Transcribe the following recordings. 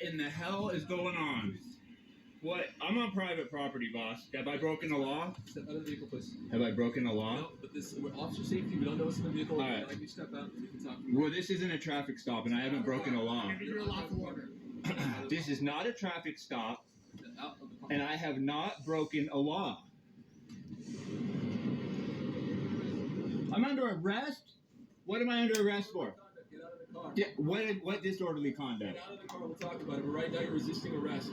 in the hell is going on? What? I'm on private property, boss. Have I broken the law? Step out of the vehicle, please. Have I broken the law? No, but we're officer safety. We don't know what's in the vehicle. All right. Like you step out, we can talk. Well, this isn't a traffic stop, and I haven't broken a law. You're a lawful order. This is not a traffic stop, and I have not broken a law. I'm under arrest? What am I under arrest for? Get out of the car. Yeah, what disorderly conduct? Get out of the car. We'll talk about it. But right now, you're resisting arrest.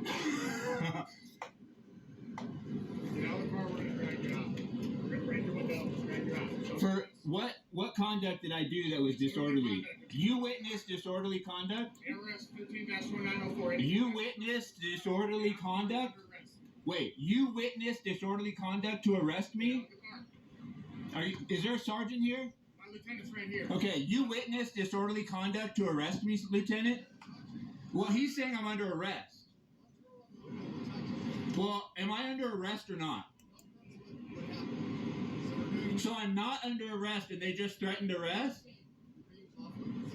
Get out of the car, we're going to drag you out. We're going to break your window, drag you out. For what conduct did I do that was disorderly? You witnessed disorderly conduct? Arrest 15-1904. You witnessed disorderly conduct? Wait, you witnessed disorderly conduct to arrest me? Is there a sergeant here? My lieutenant's right here. Okay, you witnessed disorderly conduct to arrest me, Lieutenant? Well, he's saying I'm under arrest. Well, am I under arrest or not? So I'm not under arrest and they just threatened arrest?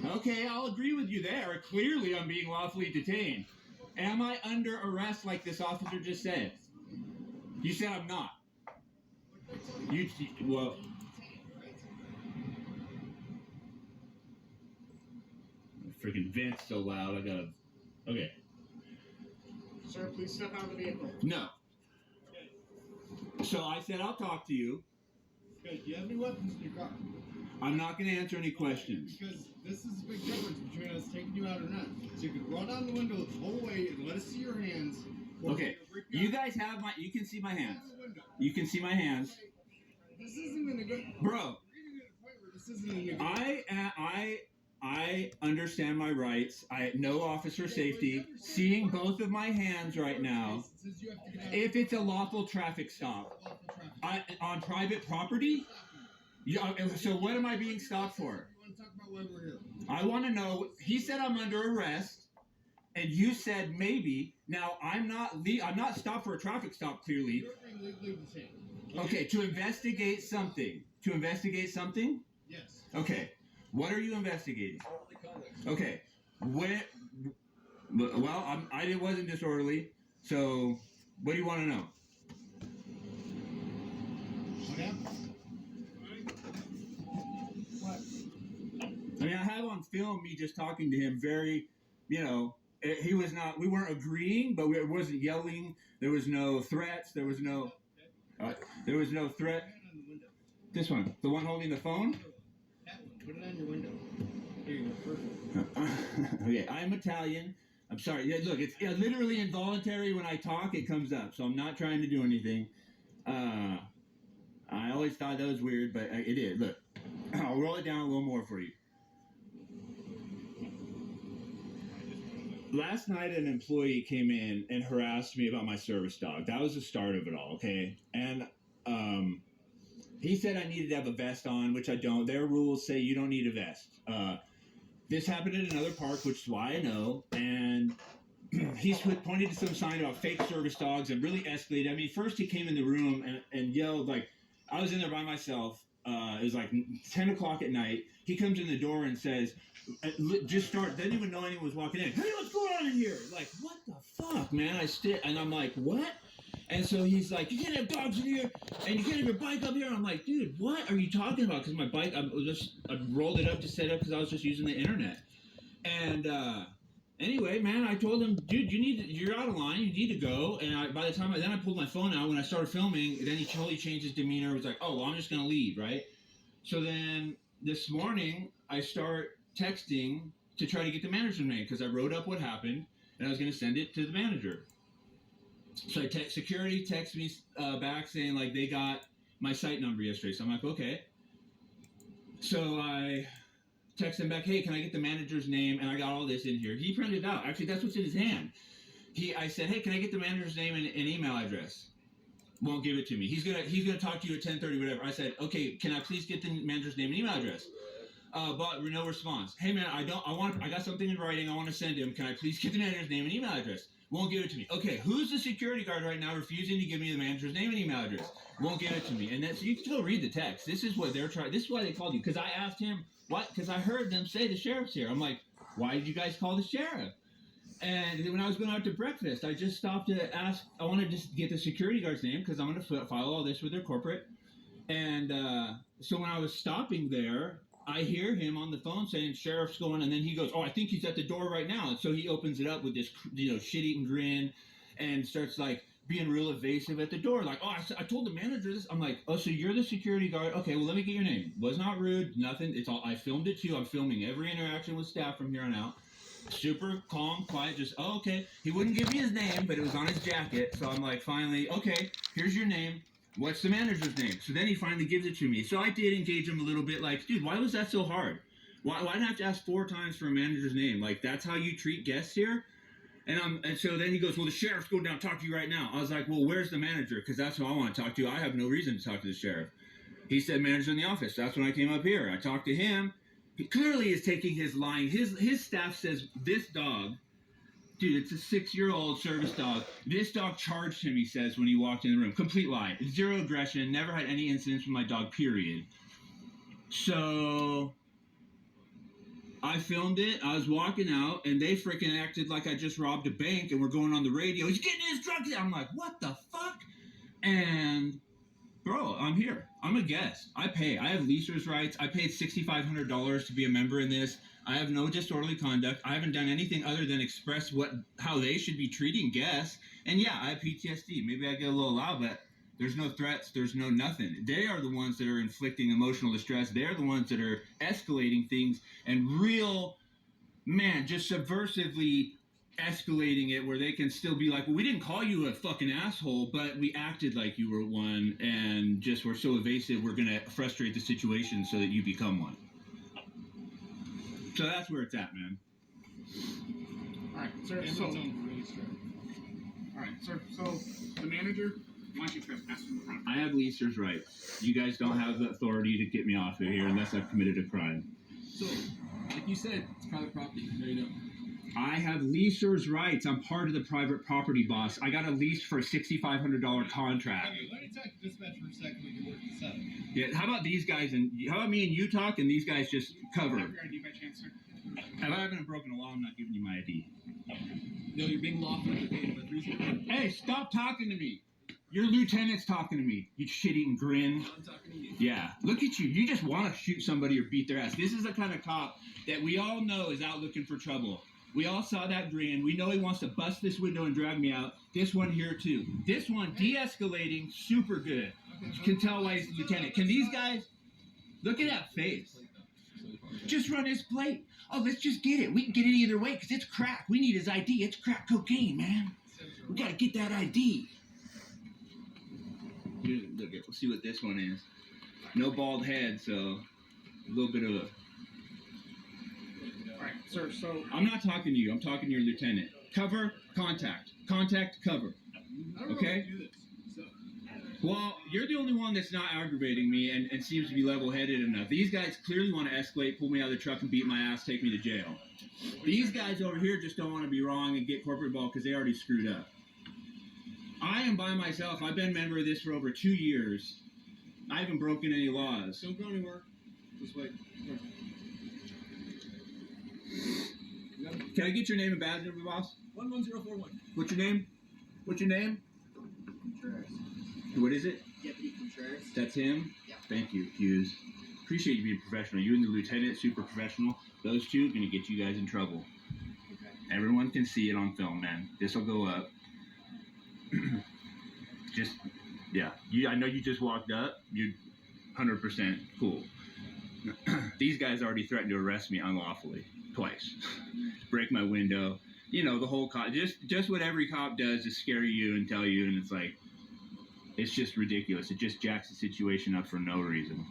Okay, I'll agree with you there. Clearly I'm being lawfully detained. Am I under arrest like this officer just said? You said I'm not. Well... Freaking vent's so loud, I gotta... Okay. Sir, please step out of the vehicle. No. So I said I'll talk to you. Okay, do you have any weapons in your car? I'm not going to answer any questions. Because this is a big difference between us taking you out or not. So you can roll down the window the whole way and let us see your hands. Okay, you guys have my... You can see my hands. You can see my hands. This isn't in a good... Bro, This isn't in a good... I understand my rights. I know officer safety. Seeing both of my hands right now, if it's a lawful traffic stop, on private property? Yeah, so what am I being stopped for? I want to know. He said I'm under arrest, and you said maybe. Now I'm not stopped for a traffic stop. Clearly. Okay, to investigate something. To investigate something? Yes. Okay. What are you investigating? Okay. Well, it wasn't disorderly. So, what do you want to know? What happened? What? I mean, I have on film me just talking to him very, he was not, we weren't agreeing, but it wasn't yelling. There was no threats. There was no threat. This one, the one holding the phone? Put it on your window. There you go. Perfect. Okay, I'm Italian. I'm sorry. Yeah, look, it's literally involuntary. When I talk, it comes up. So I'm not trying to do anything. I always thought that was weird, but it is. Look, I'll roll it down a little more for you. Last night, an employee came in and harassed me about my service dog. That was the start of it all, okay? And he said I needed to have a vest on, which I don't. Their rules say you don't need a vest. This happened at another park, which is why I know. And he pointed to some sign about fake service dogs and really escalated. I mean, first he came in the room and yelled, like, I was in there by myself. It was like 10 o'clock at night. He comes in the door and says, didn't even know anyone was walking in. Hey, what's going on in here? Like, what the fuck, man? And I'm like, what? And so he's like, you can't have dogs in here, and you can't have your bike up here. And I'm like, dude, what are you talking about? Because my bike, I rolled it up to set up because I was just using the internet. And anyway, man, I told him, dude, you're out of line. You need to go. And by the time I pulled my phone out when I started filming, then he totally changed his demeanor. It was like, oh, well, I'm just gonna leave, right? So then this morning I start texting to try to get the manager's name because I wrote up what happened and I was gonna send it to the manager. So security texts me back saying like they got my site number yesterday. So I'm like, okay. So I text him back, hey, can I get the manager's name? And I got all this in here. He printed it out. Actually, that's what's in his hand. I said, hey, can I get the manager's name and email address? Won't give it to me. He's gonna talk to you at 10:30, whatever. I said, okay, can I please get the manager's name and email address? But no response. Hey man, I got something in writing I want to send him. Can I please get the manager's name and email address? Won't give it to me. Okay, who's the security guard right now refusing to give me the manager's name and email address? Won't give it to me. And then so you can go read the text. This is what they're trying. This is why they called you. Because I asked him what. Because I heard them say the sheriff's here. I'm like, why did you guys call the sheriff? And then when I was going out to breakfast, I just stopped to ask. I wanted to just get the security guard's name because I'm going to file all this with their corporate. And so when I was stopping there, I hear him on the phone saying, "Sheriff's going," and then he goes, "Oh, I think he's at the door right now." And so he opens it up with this, shit-eating grin, and starts like being real evasive at the door. Like, "Oh, I told the manager this." I'm like, "Oh, so you're the security guard? Okay, well, let me get your name." Was not rude, nothing. It's all, I filmed it too. I'm filming every interaction with staff from here on out. Super calm, quiet, just, "Oh, okay." He wouldn't give me his name, but it was on his jacket. So I'm like, finally, "Okay, here's your name. What's the manager's name?" So then he finally gives it to me. So I did engage him a little bit, like, "Dude, why was that so hard? Why did I have to ask 4 times for a manager's name? Like, that's how you treat guests here?" And so then he goes, "Well, the sheriff's going down to talk to you right now." I was like, "Well, where's the manager? Because that's who I want to talk to. I have no reason to talk to the sheriff." He said, "Manager in the office." That's when I came up here. I talked to him. He clearly is taking his line. His staff says, "This dog, dude, it's a 6-year-old service dog. This dog charged him," he says, when he walked in the room. Complete lie. Zero aggression. Never had any incidents with my dog, period. So I filmed it. I was walking out, and they freaking acted like I just robbed a bank, and we're going on the radio. "He's getting his drugs." I'm like, "What the fuck?" And bro, I'm here. I'm a guest. I pay. I have leaser's rights. I paid $6,500 to be a member in this. I have no disorderly conduct. I haven't done anything other than express how they should be treating guests. And yeah, I have PTSD. Maybe I get a little loud, but there's no threats. There's no nothing. They are the ones that are inflicting emotional distress. They're the ones that are escalating things and just subversively escalating it, where they can still be like, "Well, we didn't call you a fucking asshole, but we acted like you were one, and just we're so evasive, we're gonna frustrate the situation so that you become one." So that's where it's at, man. Alright, sir, And so, it's on really straight. alright, sir, so, the manager wants you trespassing in front of I have leaser's rights. You guys don't have the authority to get me off of here unless I've committed a crime. So, like you said, it's private property. There you go. I have leaser's rights. I'm part of the private property, boss. I got a lease for a $6,500 contract. Okay, let me talk to dispatch for a second. We can work this out. Yeah, how about these guys how about me and you talk and these guys just cover? Have your ID by chance, sir? If I haven't broken a law, I'm not giving you my ID. No, you're being lawful detained with reason. Hey, stop talking to me. Your lieutenant's talking to me. You shit-eating grin. I'm talking to you. Yeah, look at you. You just want to shoot somebody or beat their ass. This is the kind of cop that we all know is out looking for trouble. We all saw that grin. We know he wants to bust this window and drag me out. This one here, too. This one, de-escalating, super good. You can tell why he's the lieutenant. Can these guys... Look at that face. Just run his plate. Oh, let's just get it. We can get it either way because it's crack. We need his ID. It's crack cocaine, man. We got to get that ID. Here, look, let's see what this one is. No bald head, so a little bit of a... Alright, sir, so, I'm not talking to you. I'm talking to your lieutenant. Cover, contact. Contact, cover. I don't know Okay. how to do this. So, Well, you're the only one that's not aggravating me and seems to be level-headed enough. These guys clearly want to escalate, pull me out of the truck and beat my ass, take me to jail. These guys over here just don't want to be wrong and get corporate ball because they already screwed up. I am by myself. I've been a member of this for over 2 years. I haven't broken any laws. don't go anywhere. Just wait. Can I get your name and badge number, boss? 11041. What's your name? What's your name? Contreras. What is it? Deputy Contreras. That's him? Yeah. Thank you, Hughes. Appreciate you being professional. You and the lieutenant, super professional. Those two gonna get you guys in trouble. Okay. Everyone can see it on film, man. This'll go up. I know you just walked up. You're 100% cool. These guys already threatened to arrest me unlawfully twice. Break my window. You know, the whole cop. Just what every cop does is scare you and tell you, and it's like, it's just ridiculous. It just jacks the situation up for no reason.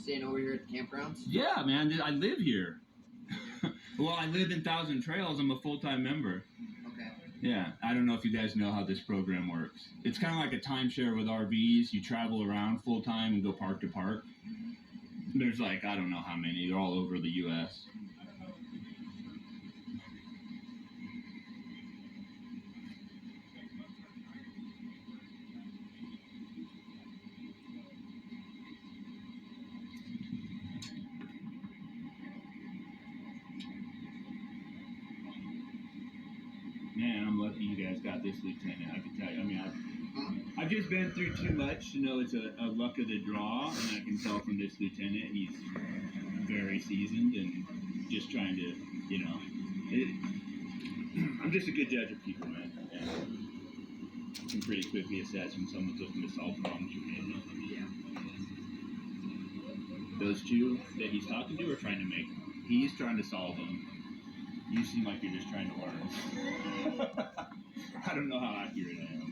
Staying over here at the campgrounds? Yeah, man. I live here. Well, I live in Thousand Trails. I'm a full-time member. Okay. Yeah, I don't know if you guys know how this program works. It's kind of like a timeshare with RVs. You travel around full-time and go park to park. There's like, I don't know how many. They're all over the U.S. Man, I'm lucky you guys got this lieutenant. I can tell you. I mean, I've just been through too much to know it's a luck of the draw, and I can tell from this lieutenant he's very seasoned and just trying to, you know. I'm just a good judge of people, man. And I can pretty quickly assess when someone's looking to solve problems for me. Yeah. Those two that he's talking to are trying to make them. He's trying to solve them. You seem like you're just trying to learn. I don't know how accurate I am.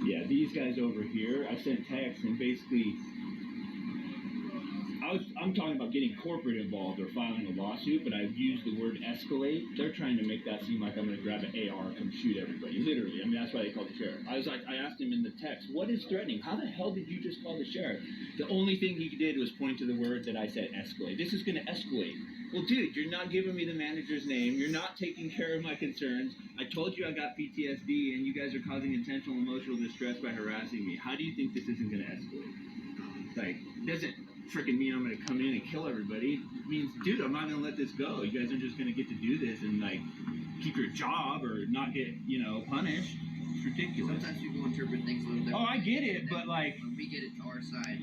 Yeah, these guys over here, I sent texts and basically, I'm talking about getting corporate involved or filing a lawsuit, but I've used the word escalate. They're trying to make that seem like I'm going to grab an AR and come shoot everybody. Literally, I mean, that's why they called the sheriff. I asked him in the text, what is threatening? How the hell did you just call the sheriff? The only thing he did was point to the word that I said, escalate. This is going to escalate. Well, dude, you're not giving me the manager's name. You're not taking care of my concerns. I told you I got PTSD, and you guys are causing intentional emotional distress by harassing me. How do you think this isn't going to escalate? Like, doesn't freaking mean I'm going to come in and kill everybody. It means, dude, I'm not going to let this go. You guys are just going to get to do this and, like, keep your job or not get, you know, punished. It's ridiculous. Sometimes people interpret things a little different. Oh, I get it, but, like... When we get it to our side,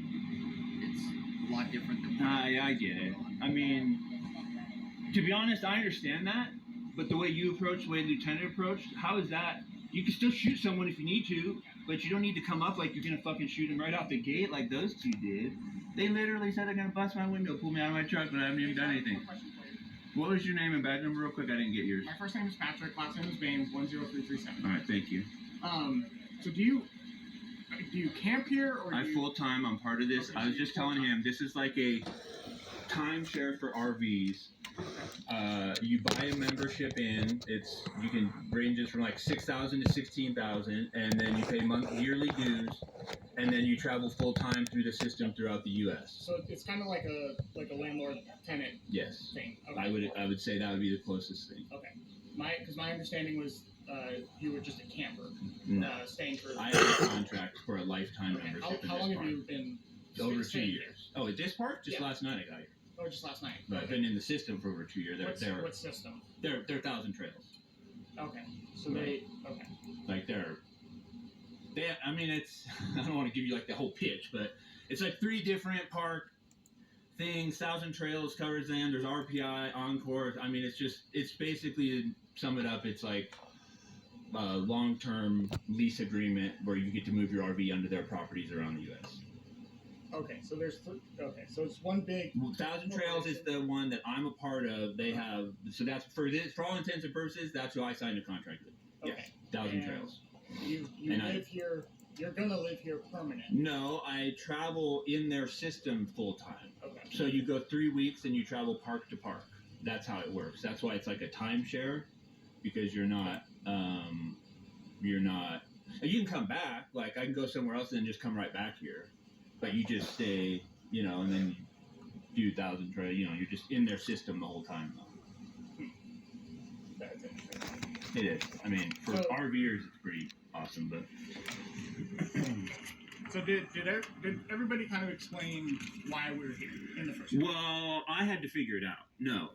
it's a lot different than... I get it. I mean, to be honest, I understand that, but the way you approached, the way the lieutenant approached, how is that? You can still shoot someone if you need to, but you don't need to come up like you're going to fucking shoot him right off the gate like those two did. They literally said they're going to bust my window, pull me out of my truck, but I haven't even done anything. What was your name and badge number real quick? I didn't get yours. My first name is Patrick, last name is Baines, 10337. All right, thank you. So do you camp here or I full-time, I'm part of this. Okay, I was just telling him, this is like a timeshare for RVs. You buy a membership in. You can ranges from like 6,000 to 16,000, and then you pay yearly dues, and then you travel full time through the system throughout the U.S. So it's kind of like a landlord tenant Yes, thing. Okay. I would say that would be the closest thing. Okay. Because my understanding was you were just a camper, No, staying for. I have a contract for a lifetime Okay. membership in How this long have park. you been? Over 2 staying years. Oh, at this park? Just Yeah. last night I got here. Or just last night? But I've Okay. been in the system for over 2 years. What system? They're 1,000 trails. Okay. So Right. Okay. Like I mean, it's, I don't want to give you like the whole pitch, but it's like 3 different park things. 1,000 Trails covers them. There's RPI, Encore. I mean, it's basically, to sum it up, it's like a long-term lease agreement where you get to move your RV under their properties around the U.S. Okay. So there's so it's one big. 1,000 Trails is the one that I'm a part of. They have, so that's for all intents and purposes, that's who I signed a contract with. Okay. Yes, 1,000 And Trails. You And live here. You're gonna live here permanent. No, I travel in their system full time. Okay. So you go 3 weeks and you travel park to park. That's how it works. That's why it's like a timeshare, because you're not. You can come back. Like I can go somewhere else and then just come right back here, but you just stay, and then you do 1,000 Trails. You're just in their system the whole time though. That's interesting. It is. I mean, for So- RVers, it's pretty awesome, but. So did everybody kind of explain why we were here in the first place? Well, I had to figure it out. No,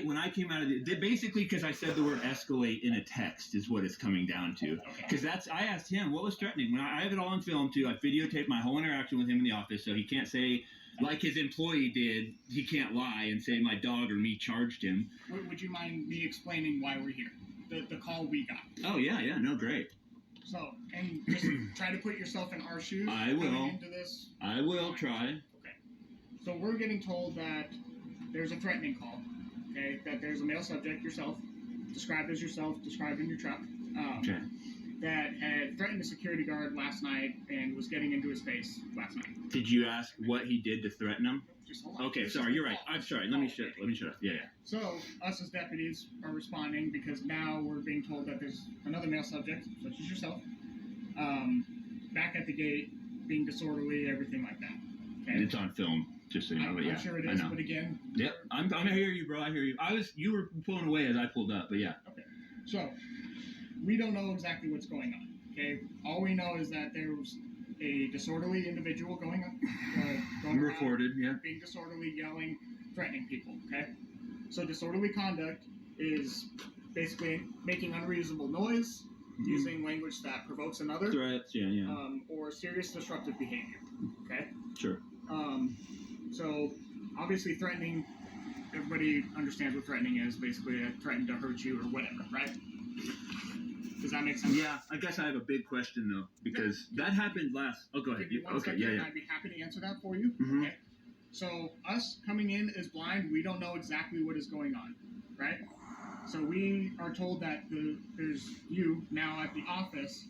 when I came out of basically because I said the word escalate in a text is what it's coming down to. Okay. Because I asked him what was threatening. When I have it all on film too. I videotaped my whole interaction with him in the office, so he can't say like his employee did. He can't lie and say my dog or me charged him. Would you mind me explaining why we're here? The call we got. Oh yeah, no, great. So, and just try to put yourself in our shoes. I will. Coming into this. I will try. Okay. So we're getting told that there's a threatening call. Okay. That there's a male subject, yourself, described as yourself, described in your truck. Okay. that had threatened a security guard last night and was getting into his face last night. Did you ask what he did to threaten him? Just hold on. Okay, This sorry, is you're the right. call. I'm sorry. Let me shut up. Yeah. So, us as deputies are responding because now we're being told that there's another male subject, such as yourself, back at the gate, being disorderly, everything like that. Okay? It's on film, just so you know. But yeah, I'm sure it I is, know. but again, Yep, I hear you, bro. I hear you. You were pulling away as I pulled up, but yeah. so we don't know exactly what's going on. Okay, all we know is that there was a disorderly individual going around, Reported, yeah. being disorderly, yelling, threatening people. Okay, so disorderly conduct is basically making unreasonable noise, using language that provokes another, Threats, yeah. or serious disruptive behavior. Okay. Sure. So obviously threatening, everybody understands what threatening is. Basically, threatening to hurt you or whatever, right? Does that make sense? Yeah, I guess I have a big question though, because that happened last. Oh, go ahead. Give me one Okay, second, and yeah. I'd be happy to answer that for you. Mhm. Okay. So us coming in as blind, we don't know exactly what is going on, right? So we are told that there's you now at the office,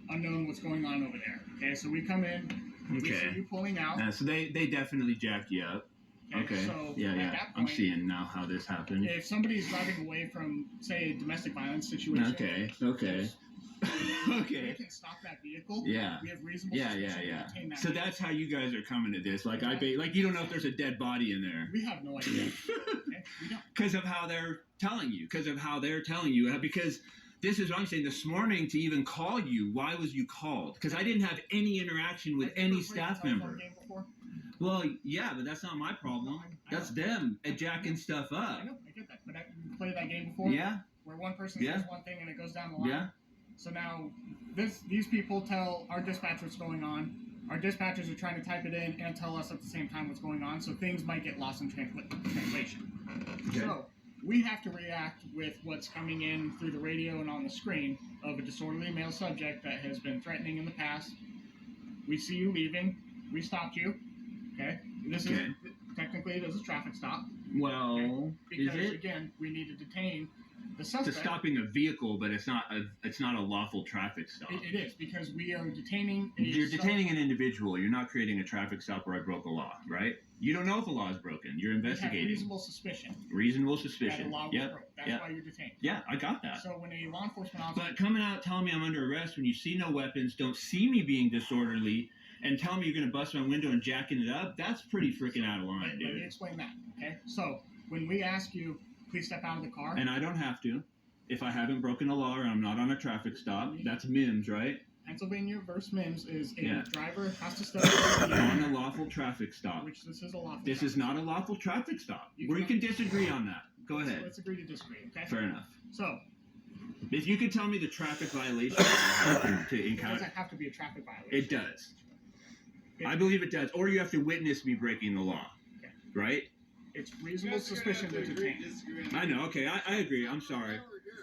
unknown what's going on over there. Okay, so we come in, we see Okay. you pulling out. So they definitely jacked you up. Okay. So Yeah. at that I'm point, seeing now how this happened. if somebody is driving away from, say, a domestic violence situation, Okay. we Okay. can stop that vehicle. Yeah. We have reasonable Yeah. suspicion to detain that So vehicle. that's how you guys are coming to this. Like you don't know if there's a dead body in there. We have no idea. Okay? We don't. Because of how they're telling you. Because this is what I'm saying. This morning to even call you, why was you called? Because I didn't have any interaction with Have you any ever played staff a telephone member. game before? Well, yeah, but that's not my problem. That's them jacking stuff up. I know, I get that. But you played that game before? Yeah, Where one person Yeah. says one thing and it goes down the line? yeah. So now these people tell our dispatch what's going on. Our dispatchers are trying to type it in and tell us at the same time what's going on, so things might get lost in translation. Okay. So we have to react with what's coming in through the radio and on the screen of a disorderly male subject that has been threatening in the past. We see you leaving. We stopped you. Okay? This Okay. is technically it is a traffic stop. Well, is Because it? again, we need to detain the It's suspect. stopping a vehicle, but it's not a lawful traffic stop. It is because we are detaining. You're detaining an individual. You're not creating a traffic stop where I broke a law, right? You don't know if a law is broken. You're We have investigating. reasonable suspicion Reasonable that a suspicion. law was Yep. broken. That's Yep. why you're detained. Yeah, I got that. So when a law enforcement officer, But coming out telling me I'm under arrest when you see no weapons, don't see me being disorderly, and tell me you're going to bust my window and jacking it up, that's pretty freaking out of line, let me dude. explain that. Okay. So when we ask you, please step out of the car. And I don't have to. If I haven't broken the law or I'm not on a traffic stop, that's MIMS, right? Pennsylvania versus MIMS is a Yeah. driver has to step On a lawful traffic stop. which this is a lawful. This is not a lawful traffic stop. We can disagree on that. Go ahead. Let's agree to disagree. Okay. Fair enough. So If you could tell me the traffic violation to it encounter, doesn't have to be a traffic violation. it does. I believe it does. Or you have to witness me breaking the law, Okay. right? It's reasonable suspicion to detain. I know. Okay, I agree. I'm sorry.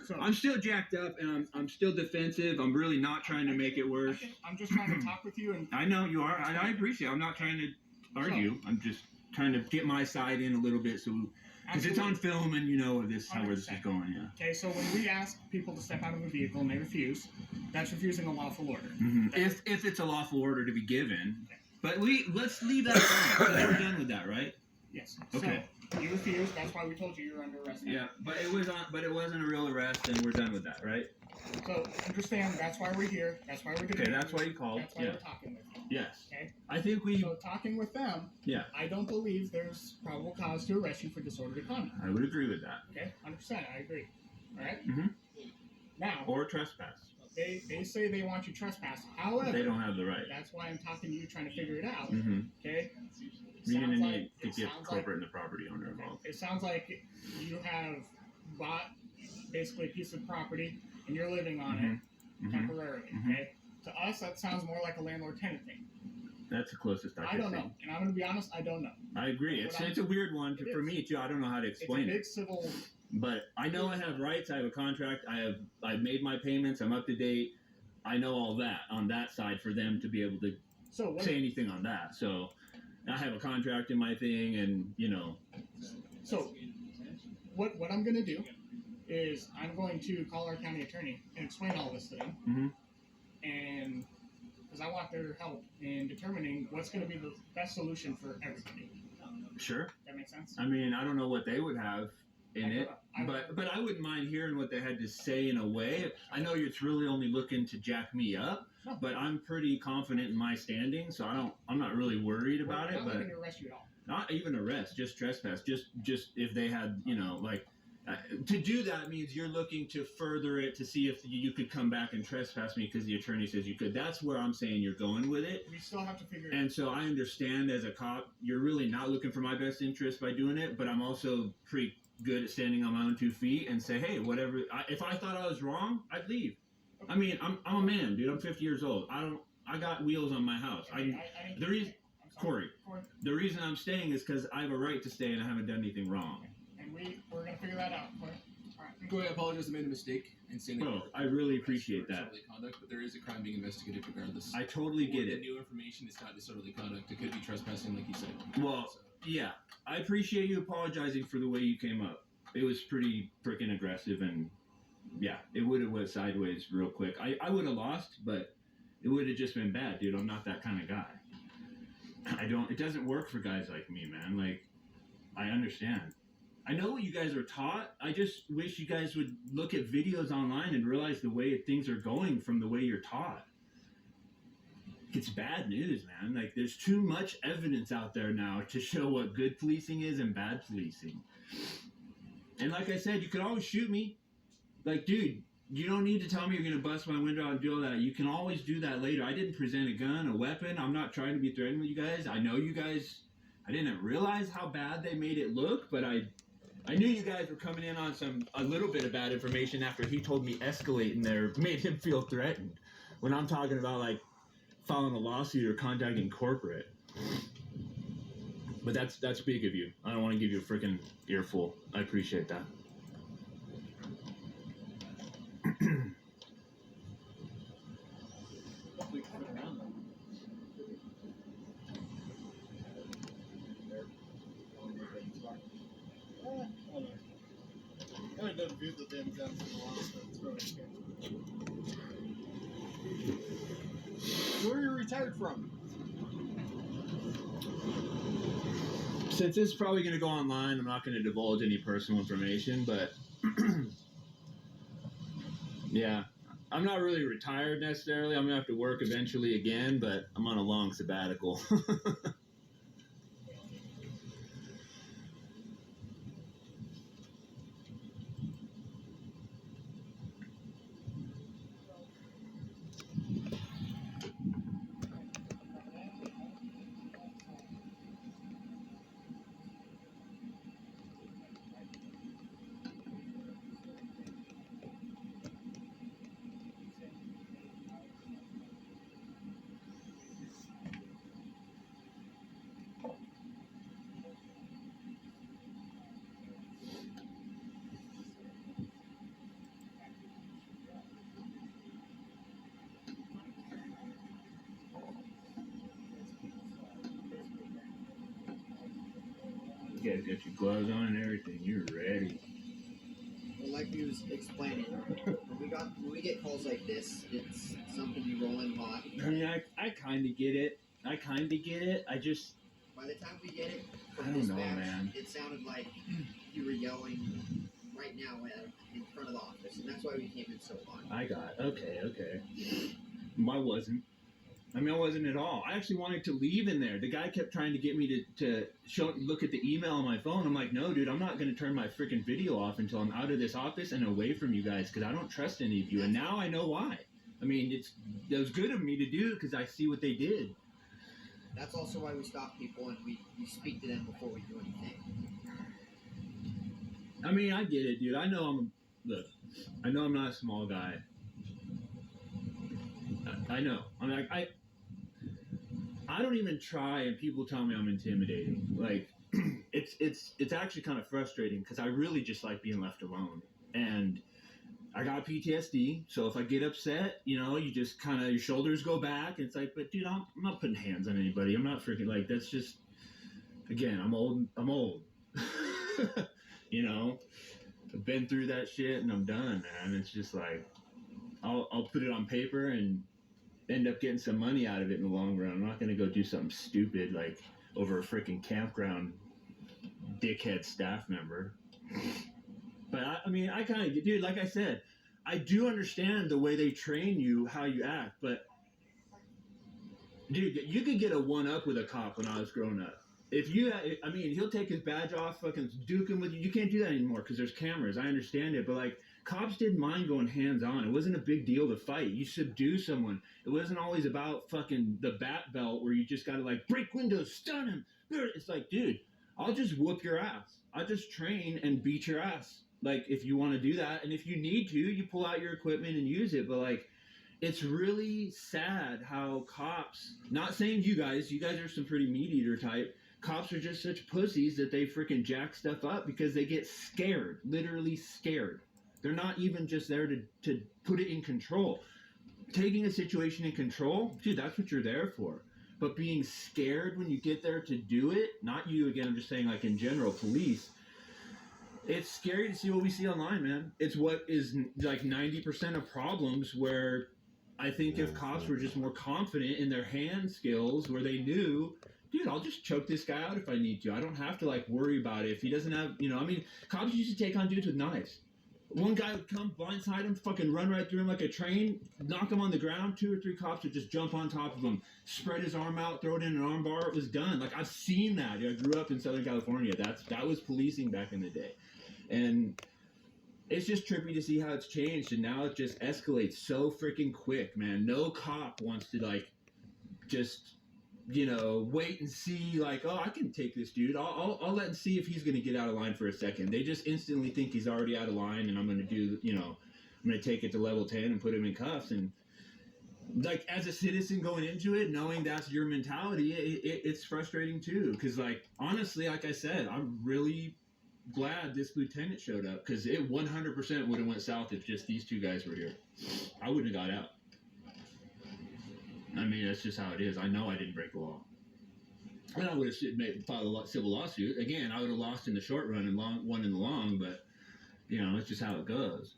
So I'm still jacked up and I'm still defensive. I'm really not trying to make it worse. I'm just trying to talk with you and I know you are. I appreciate it. I'm not trying to argue. I'm just trying to get my side in a little bit so because it's on film and you know where this is going. Yeah. Okay, so when we ask people to step out of a vehicle and they refuse, that's refusing a lawful order. If it's a lawful order to be given, but let's leave that alone. We're done with that, right? Yes. Okay. So you refused. That's why we told you you're under arrest. now. Yeah, but it wasn't a real arrest, and we're done with that, right? So understand that's why we're here. That's why we're Okay, debating. that's why you called. That's why Yeah. we're talking with you. Yes. Okay. I think we. So talking with them. Yeah. I don't believe there's probable cause to arrest you for disorderly conduct. I would agree with that. Okay, 100%. I agree. All right. Mhm. Now Or trespass. they say they want you trespass. However, They don't have the right. that's why I'm talking to you, trying to figure it out. Mm-hmm. Okay. You're gonna Sounds need like- to it get sounds corporate and the property owner involved. It sounds like you have bought basically a piece of property and you're living on it Mhm. temporarily. Mhm. Okay. To us, that sounds more like a landlord-tenant thing. That's the closest I I can don't see. know, and I'm going to be honest. I don't know. I agree. It's a weird one It for is. me too. I don't know how to It's a explain big it. civil. But I know I have rights. I have a contract. I've made my payments. I'm up to date. I know all that on that side for them to be able to So what? say anything on that. So I have a contract in my thing, and you know. So what I'm going to do is I'm going to call our county attorney and explain all this to them. Mhm. and because I want their help in determining what's going to be the best solution for everybody. Sure. That makes sense. I mean, I don't know what they would have in it, I- but I wouldn't mind hearing what they had to say in a way. I know it's really only looking to jack me up, No. but I'm pretty confident in my standing, so I'm not really worried about We're it. not But looking to arrest you at all. not even arrest, just trespass. Just if they had, like. To do that means you're looking to further it to see if you could come back and trespass me because the attorney says you could. That's where I'm saying you're going with it. We still have to figure. And so I understand as a cop, you're really not looking for my best interest by doing it, but I'm also pretty good at standing on my own 2 feet and say, hey, whatever. If I thought I was wrong, I'd leave. I mean, I'm a man, dude. I'm 50 years old. I got wheels on my house. I didn't the reason, I'm sorry. Corey, the reason I'm staying is because I have a right to stay and I haven't done anything wrong. And we're gonna figure that out. Corey. All right. Go ahead, I apologize. I made a mistake in saying that. Bro, I really appreciate that. Disorderly conduct, but there is a crime being investigated regardless. I totally get The it. new information is not disorderly conduct. It could be trespassing, like you said. Well, So, yeah, I appreciate you apologizing for the way you came up. It was pretty freaking aggressive, and yeah, it would have went sideways real quick. I would have lost, but it would have just been bad, dude. I'm not that kind of guy. It doesn't work for guys like me, man. Like, I understand. I know what you guys are taught. I just wish you guys would look at videos online and realize the way things are going from the way you're taught. It's bad news, man. Like, there's too much evidence out there now to show what good policing is and bad policing. And like I said, you could always shoot me. Like, dude, you don't need to tell me you're going to bust my window out and do all that. You can always do that later. I didn't present a gun, a weapon. I'm not trying to be threatening with you guys. I know you guys, I didn't realize how bad they made it look, but I knew you guys were coming in on a little bit of bad information after he told me escalating there made him feel threatened. When I'm talking about, like, filing a lawsuit or contacting corporate. But that's big of you. I don't want to give you a freaking earful. I appreciate that. Hopefully we can fit around them. Hold on. I haven't done views with them guns in a while, so it's really okay. Where are you retired from? Since it's probably going to go online, I'm not going to divulge any personal information, but yeah, I'm not really retired necessarily. I'm going to have to work eventually again, but I'm on a long sabbatical. You guys got your gloves on and everything. You're ready. Well, like we was explaining, when we get calls like this, it's something you roll in hot. I mean, I kind of get it. I just, By the time we get it I from don't know, dispatch, man. it sounded like you were yelling right now in front of the office, and that's why we came in so long. okay. I wasn't. I mean, I wasn't at all. I actually wanted to leave in there. The guy kept trying to get me to look at the email on my phone. I'm like, no, dude, I'm not going to turn my freaking video off until I'm out of this office and away from you guys because I don't trust any of you. And now I know why. I mean, it was good of me to do because I see what they did. That's also why we stop people and we speak to them before we do anything. I mean, I get it, dude. I know I'm not a small guy. I know. I'm like, I don't even try, and people tell me I'm intimidating. Like, it's actually kind of frustrating because I really just like being left alone. And I got PTSD, so if I get upset, you just kind of, your shoulders go back. And it's like, but dude, I'm not putting hands on anybody. I'm not freaking, like, that's just, again, I'm old. I've been through that shit and I'm done, man. It's just like, I'll put it on paper and end up getting some money out of it in the long run. I'm not gonna go do something stupid like over a freaking campground dickhead staff member. But I mean, I kind of, dude, like I said, I do understand the way they train you, how you act, but dude, you could get a one-up with a cop when I was growing up. If you, I mean, he'll take his badge off, fucking duke him with you. You can't do that anymore because there's cameras. I understand it, but like, cops didn't mind going hands-on. It wasn't a big deal to fight. You subdue someone. It wasn't always about fucking the bat belt where you just gotta like break windows, stun him. It's like, dude, I'll just whoop your ass. I'll just train and beat your ass. Like, if you want to do that, and if you need to, you pull out your equipment and use it. But like, it's really sad how cops, not saying you guys are some pretty meat eater type, cops are just such pussies that they freaking jack stuff up because they get scared, literally scared. They're not even just there to put it in control. Taking a situation in control, dude, that's what you're there for. But being scared when you get there to do it, not you again, I'm just saying like in general, police, it's scary to see what we see online, man. It's what is like 90% of problems where I think if cops were just more confident in their hand skills where they knew, dude, I'll just choke this guy out if I need to. I don't have to like worry about it. If he doesn't have, you know, I mean, cops used to take on dudes with knives. One guy would come, blindside him, fucking run right through him like a train, knock him on the ground. 2 or 3 cops would just jump on top of him, spread his arm out, throw it in an arm bar. It was done. Like, I've seen that. I grew up in Southern California. That was policing back in the day. And it's just trippy to see how it's changed. And now it just escalates so freaking quick, man. No cop wants to, like, just, you know, wait and see, like, oh, I can take this dude. I'll let him see if he's going to get out of line for a second. They just instantly think he's already out of line, and I'm going to do, you know, I'm going to take it to level 10 and put him in cuffs. And, like, as a citizen going into it, knowing that's your mentality, it's frustrating, too. Because, like, honestly, like I said, I'm really glad this lieutenant showed up, because it 100% would have went south if just these 2 guys were here. I wouldn't have got out. I mean, that's just how it is. I know I didn't break the law. And I would have filed a civil lawsuit. Again, I would have lost in the short run and won in the long, but, you know, it's just how it goes.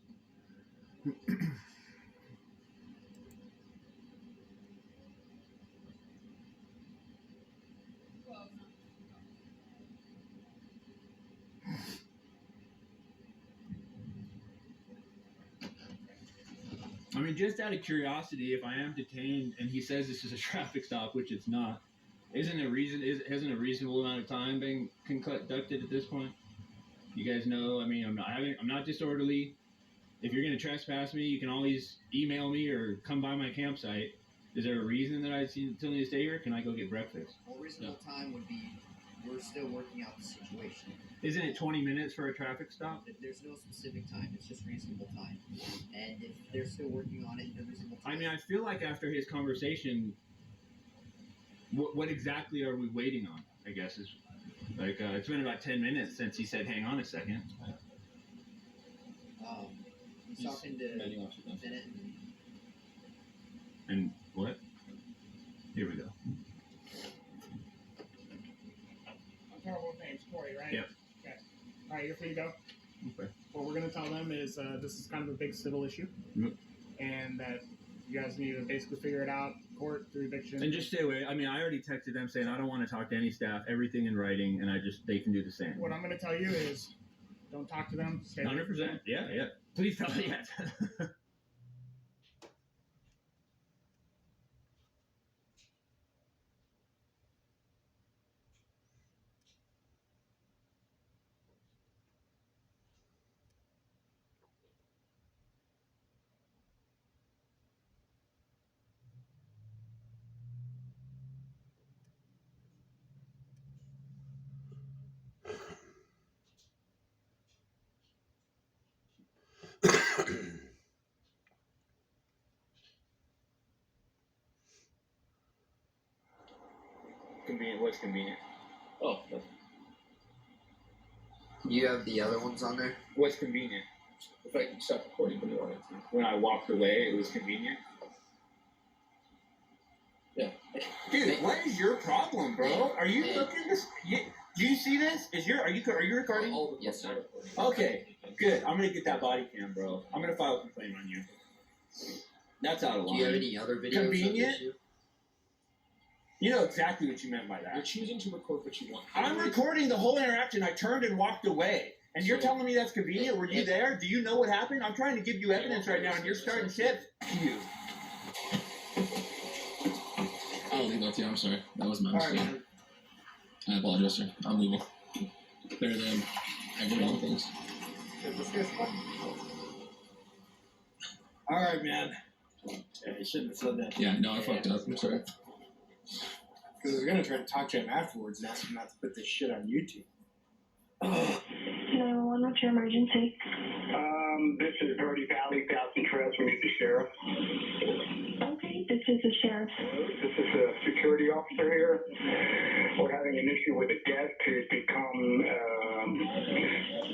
I mean, just out of curiosity, if I am detained and he says this is a traffic stop, which it's not, hasn't a reasonable amount of time been conducted at this point? You guys know, I mean, I'm not disorderly. If you're going to trespass me, you can always email me or come by my campsite. Is there a reason that I still need to stay here? Can I go get breakfast? Well, reasonable time would be, we're still working out the situation. Isn't it 20 minutes for a traffic stop? There's no specific time. It's just reasonable time. And if they're still working on it, the reasonable time. I mean, I feel like after his conversation, what exactly are we waiting on? I guess is like it's been about 10 minutes since he said, "Hang on a second." He's talking to Bennett and what? Here we go. I'm terrible with names. Corey, right? Yep. Okay. All right, you're free to go. Okay. What we're going to tell them is this is kind of a big civil issue, Yep. and that you guys need to basically figure it out, court through eviction. And just stay away. I mean, I already texted them saying I don't want to talk to any staff. Everything in writing, and they can do the same. What I'm going to tell you is, don't talk to them. Stay away from 100%. them. Yeah, yeah. Please tell me yes. Convenient. What's convenient? Oh, You have the other ones on there? what's convenient? If I can stop recording when you want it to. When I walked away, it was convenient. Yeah. Dude, what is your problem, bro? Are you looking this? Do you see this? Are you recording? Oh, Yes, sir. Okay, good. I'm gonna get that body cam, bro. I'm gonna file a complaint on you. That's out of Do you have line. any other videos Convenient? of the issue? You know exactly what you meant by You're that. choosing to record what you want. I'm recording the whole interaction. I turned and walked away. And you're telling me that's convenient? Were you there? Do you know what happened? I'm trying to give you evidence right now, and you're starting shit. You. I don't think that's you. I'm sorry. That was my Alright, mistake. man. I apologize, sir. I'm leaving. Better than everyone things. Alright, man. Yeah, you shouldn't have said that. Yeah, no, I fucked up. I'm sorry. Because I was going to try to talk to him afterwards and ask him not to put this shit on YouTube. 911, what's your emergency? This is Verde Valley, Thousand Trails. We need the sheriff. Okay, this is the sheriff. This is a security officer here. We're having an issue with a guest who's become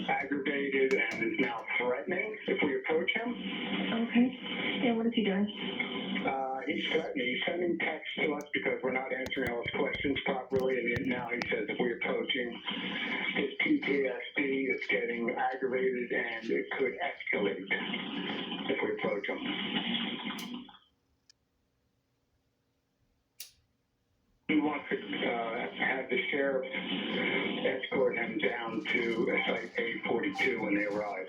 aggravated and is now threatening if we approach him. Okay. And what is he doing? He's threatening. He's sending texts to us because we're not answering all his questions properly, and now he says if we approach him, his PTSD is getting aggravated and it could escalate if we approach him. He wants to have the sheriff escort him down to site 842 when they arrive.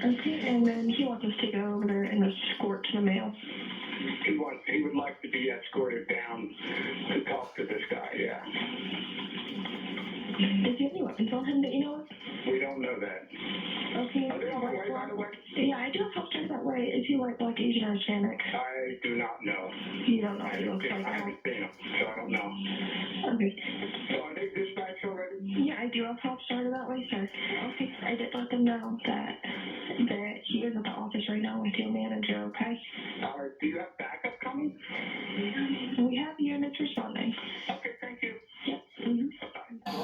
Okay, and then he wants us to go over there and escort to the mail. He would like to be escorted down to talk to this guy, yeah. Does he have any weapons on him that you know of? We don't know that. Okay. Are they on the way, by the way? Yeah, I do have help started that way. Is he white, black, Asian, or Hispanic? I do not know. You don't know. I You haven't don't seen him, like I haven't seen him, so I don't know. Okay. So are they dispatched already? Yeah, I do have help started that way, sir. Okay, I did let them know that he is at the office right now with your manager, okay? Do you have backup coming? We have units responding. Okay, thank you. Yep. Mm-hmm. I'm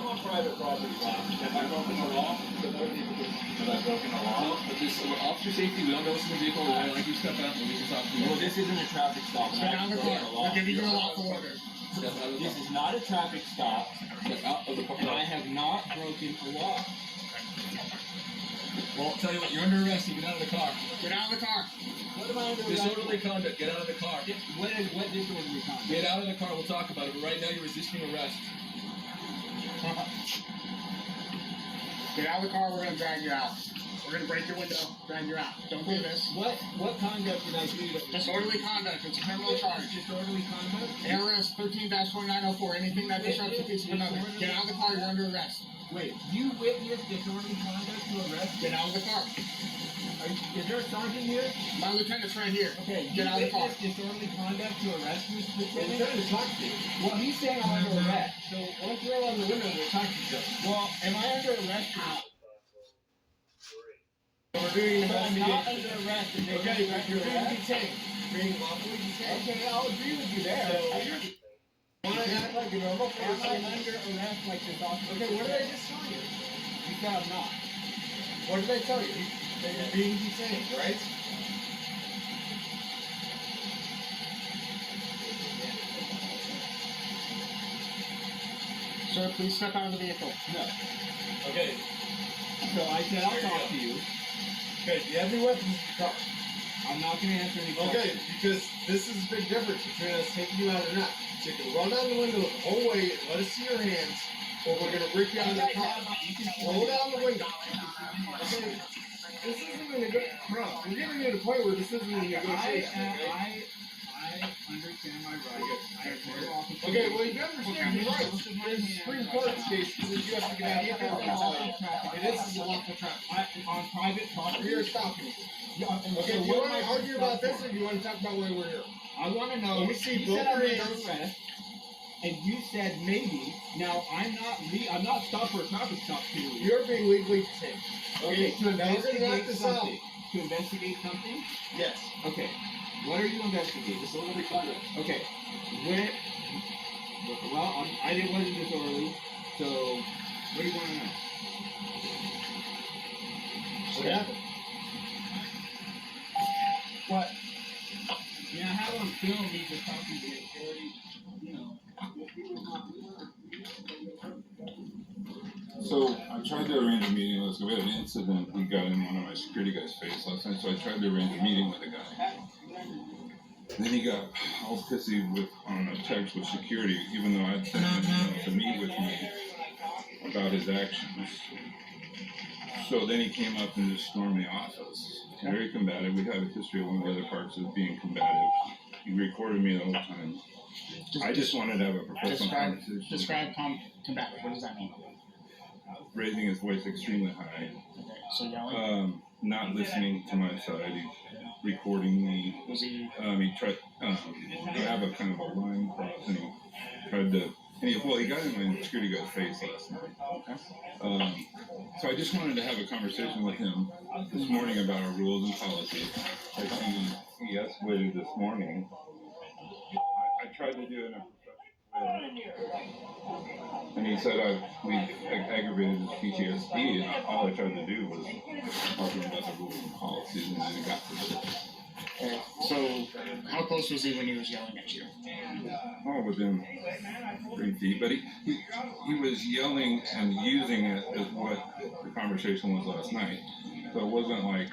on private property, Bob. Have I broken the law? Have I broken the law? No, but this officer safety, we don't know what's in the vehicle. We're gonna let you step out and we can talk to you. Well, this isn't a traffic stop. Step out of the car. We're giving you a lawful order. Step out of the This car. is not a traffic stop, Step out of the car. and I have not broken the law. Well, I'll tell you what, you're under arrest. You get out of the car. Get out of the car. What am I under Disorderly conduct. Get out of the car. What disorderly conduct? Get out of the car. We'll talk about it. But right now, you're resisting arrest. Get out of the car. We're gonna drag you out. We're gonna break your window. Drag you out. Don't do this. What conduct did I do? Disorderly conduct. It's a criminal charge. Disorderly conduct? ARS 13-2904. Anything that disrupts the peace of another. Get out of the car. You're under arrest. Wait, you witnessed disorderly conduct to arrest? Get out of the car. Is there a sergeant here? My lieutenant's right here. Okay, Get out of the car. witnessed disorderly conduct to arrest me? I'm trying to talk to you. Well, he's saying I'm under arrest. So why don't you roll on the window and we'll talk to each other? Well, am I under arrest or not? We're doing an So I'm not investigation. under arrest. And they Okay, but you're being arrest? detained. Being lawfully detained. Okay, I'll agree with you there. So you're want to act like a normal Am I person? under arrest like this officer? Okay, what did I just tell you? You said I'm not. What did I tell you? That you're being detained, right? Sir, please step out of the vehicle. No. Okay. So I said I'll talk to you. Okay, do you have any weapons? Talk. I'm not going to answer any questions. Okay, because this is a big difference between us taking you out or not. So you can roll down the window the whole way and let us see your hands, or we're gonna break you out of the car. Roll down the window. Okay. This isn't even a good bro. We're getting to the point where this isn't even a negotiation. Okay? I understand my rights. I have no officer. Okay, well you understand your rights. There's a Supreme Court's case that says you have to get out of the car. And this is a lawful traffic. On private property. We are stopping you. Yeah, and Okay, so do you what want am to I argue about this or do you want to talk about why we're here? I want to know. Let me see you both said I'm your under hands. arrest, and you said maybe. Now I'm not stopped for a traffic stop. Period. You're being legally detained. Okay, to now we're gonna knock investigate this out. something. To investigate something. Yes. Okay. What are you investigating? Disorderly conduct. Okay. Where? Well, I didn't wasn't disorderly. So, what do you want to know? What happened? What? Yeah, I have on film me just talking to the authorities. You know. So I tried to arrange a meeting. We had an incident. He got in one of my security guys' face last night. So I tried to arrange a meeting with the guy. And then he got all pissy on a text with security, even though I'd sent him an email to meet with me about his actions. So then he came up and just stormed the office. Very combative. We have a history of one of the other parts of being combative. He recorded me the whole time. I just wanted to have a professional conversation. Describe combative. What does that mean? Raising his voice extremely high. Okay, so yelling. Not listening to my side. Recording me. Was he? He tried. We have a kind of a line cross, and he tried to. And he got in my security guy's face last night. Okay. So I just wanted to have a conversation with him this morning about our rules and policies. As he escalated this morning. I tried to do it in a professional way. And he said we aggravated his PTSD, and all I tried to do was talk to him about the rules and policies, and then it got to this. So, how close was he when he was yelling at you? Oh, within 3 feet. But he was yelling and using it as what the conversation was last night. So it wasn't like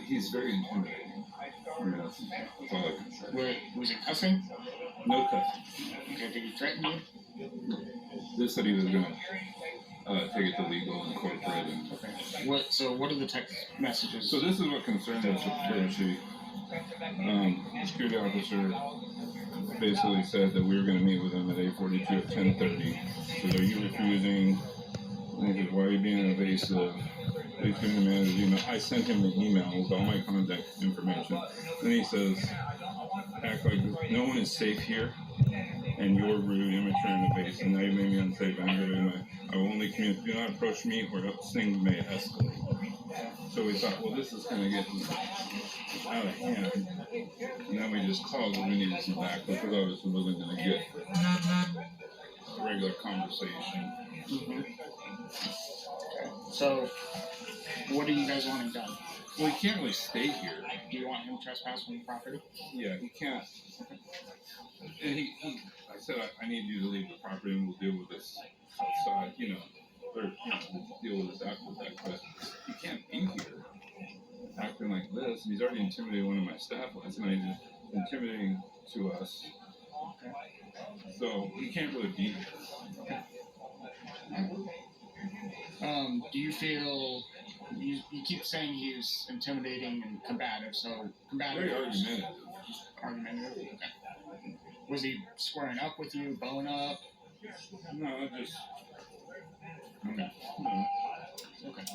he's very intimidating. That's all I can say. Was he cussing? No cussing. Okay, did he threaten you? Just said he was going to take it to legal and corporate. And okay. What are the text messages? So this is what concerns us with the security officer basically said that we were going to meet with him at 8:42 at 10:30. So are you refusing? And he said, why are you being evasive? Please give me the manager's email. I sent him the email with all my contact information. Then he says, act like no one is safe here, and you're rude, immature, and evasive. Now you made me unsafe. I will only communicate. Do not approach me, or else things may escalate. So we thought, well, this is going to get out of hand. And then we just called and we needed some backup because obviously wasn't going to get a regular conversation. Mm-hmm. Okay. So, what are you guys wanting done? Well, he can't really stay here. Do you want him trespassing the property? Yeah, he can't. And I said, I need you to leave the property and we'll deal with this outside, or, we'll deal with this after the fact. But he can't be here acting like this. And he's already intimidated one of my staff last night, just intimidating to us. Okay. So he can't really be here. Okay. Do you feel you keep saying he's intimidating and combative? So combative. Very argumentative. Argumentative. Okay. Was he squaring up with you, bowing up? No, just. Okay. No. Okay.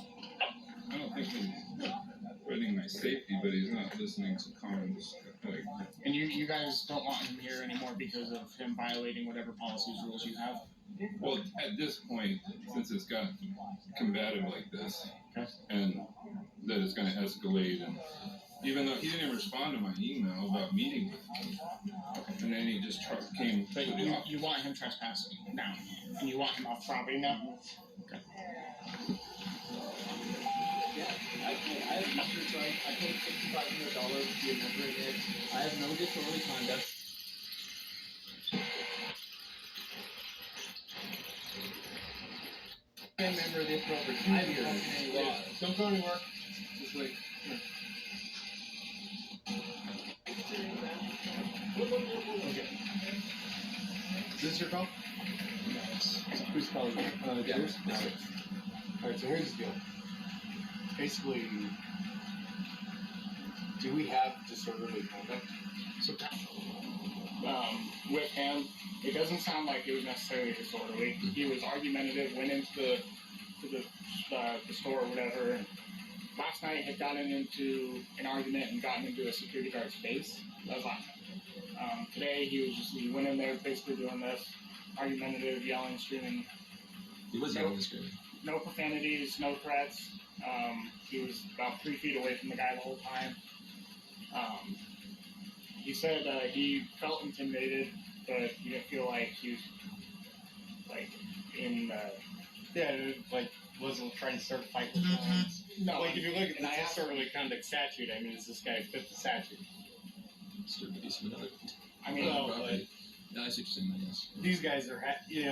I don't think he's threatening my safety, but he's not listening to comments. And you guys don't want him here anymore because of him violating whatever policies, rules you have? Well, at this point, since it's got combative like this, okay, and that it's going to escalate, and even though he didn't respond to my email about meeting with me, and then he just came but to the office. you want him trespassing now, and you want him off property now? Okay. Yeah, I have research, so I paid $6,500 to be a member of it. I have no disorderly conduct. I've been a member of this for over 2 years. Don't go anywhere. Just wait. Okay. Is this your call? Who's calling you? Yours? Alright, so here's the deal. Basically, do we have disorderly conduct? So, with him, it doesn't sound like it was necessarily disorderly. He was argumentative, went into the store or whatever, and last night had gotten into an argument and gotten into a security guard's face. That was last night. Today he went in there basically doing this, argumentative, yelling, screaming. He was yelling and screaming. No profanities, no threats. He was about 3 feet away from the guy the whole time. He said he felt intimidated, but he didn't feel like he was like in. Wasn't trying to start a fight with someone. No, Like, if you look at the and I asked- disorderly conduct statute, I mean, does this guy fit the statute? Stupid piece of another. I mean, Well, property. No, see what you're saying, yes. These guys are,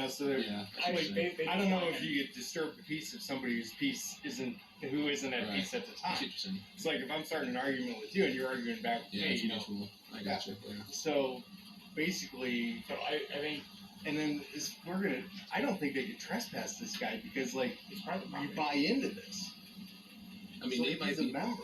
so they're. Yeah. I don't know if you could disturb the peace of somebody whose peace isn't at Right. peace at the I time. see what you're saying. It's like if I'm starting an argument with you and you're arguing back with Yeah, me, it's mutual. I got you. Yeah. So basically, So I think and then I don't think they could trespass this guy because like it's private you property. buy into this. I mean, So they if might he's a be member.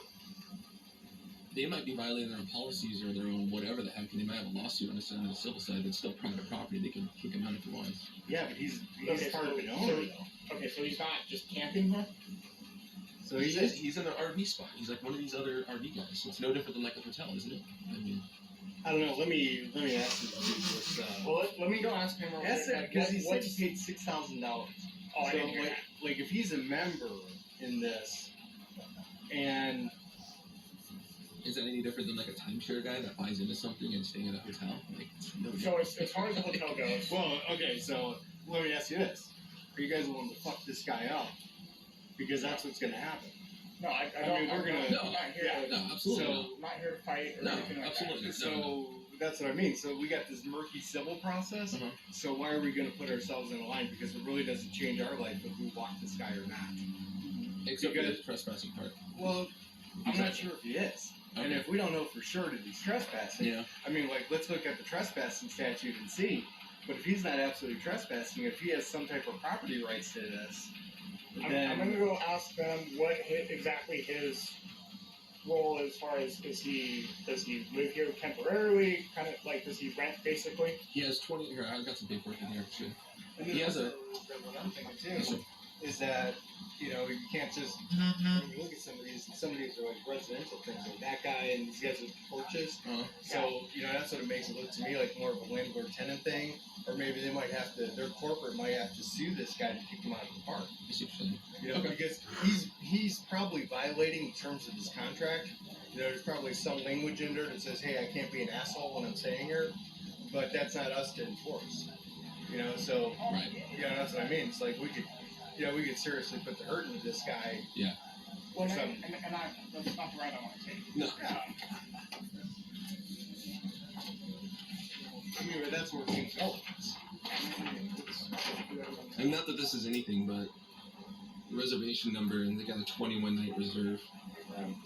violating their own policies or their own whatever the heck, and they might have a lawsuit on the civil side that's still private property. They can kick him out if he wants. Yeah, but he's Okay, part so- of the owner though. Okay, so he's not just camping here. So He's in an RV spot. He's like one of these other RV guys. So it's no different than like a hotel, isn't it? I mean, I don't know. Let me ask this. Well, let me go ask him. That's it, Like, because he said what's- he paid $6,000. Oh, I So didn't hear that. like if he's a member in this, and is that any different than like a timeshare guy that buys into something and staying at a hotel? Like, no. So as far as the hotel goes, well, okay, so let me ask you this: are you guys willing to fuck this guy up? Because that's what's gonna happen. no, I I don't. mean, we're gonna- I'm not here. yeah, to, No, absolutely So- not. I'm not here to fight or No, anything like absolutely. that. So that's what I mean. So we got this murky civil process. Uh-huh. So why are we gonna put ourselves in a line? Because it really doesn't change our life if we walk this guy or not. Except for because- the trespassing part. Well, I'm not sure if he is. And Okay. if we don't know for sure that he's trespassing, Yeah. I mean, like, let's look at the trespassing statute and see. But if he's not absolutely trespassing, if he has some type of property rights to this, I'm then gonna go ask them what exactly his role as far as does he live here temporarily? Kind of like does he rent basically? He has 20. Here, I've got some paperwork in here. Shit. and he has a- what I'm thinking Yes, too sir. is that you can't just when you look at some of these are like residential things like that guy and these guys with porches. Uh-huh. So, that's what it makes it look to me like more of a landlord tenant thing. Or maybe they might have to, their corporate might have to sue this guy to kick him out of the park. I see what you're saying. Okay. Because he's probably violating the terms of his contract. There's probably some language in there that says, hey, I can't be an asshole when I'm staying here. But that's not us to enforce. So, Right. that's what I mean. It's like we could seriously put the hurt into this guy. Well, So- and that's not the route I want to take. No. I mean, but that's where things go. And not that this is anything, but the reservation number, and they got a 21 night reserve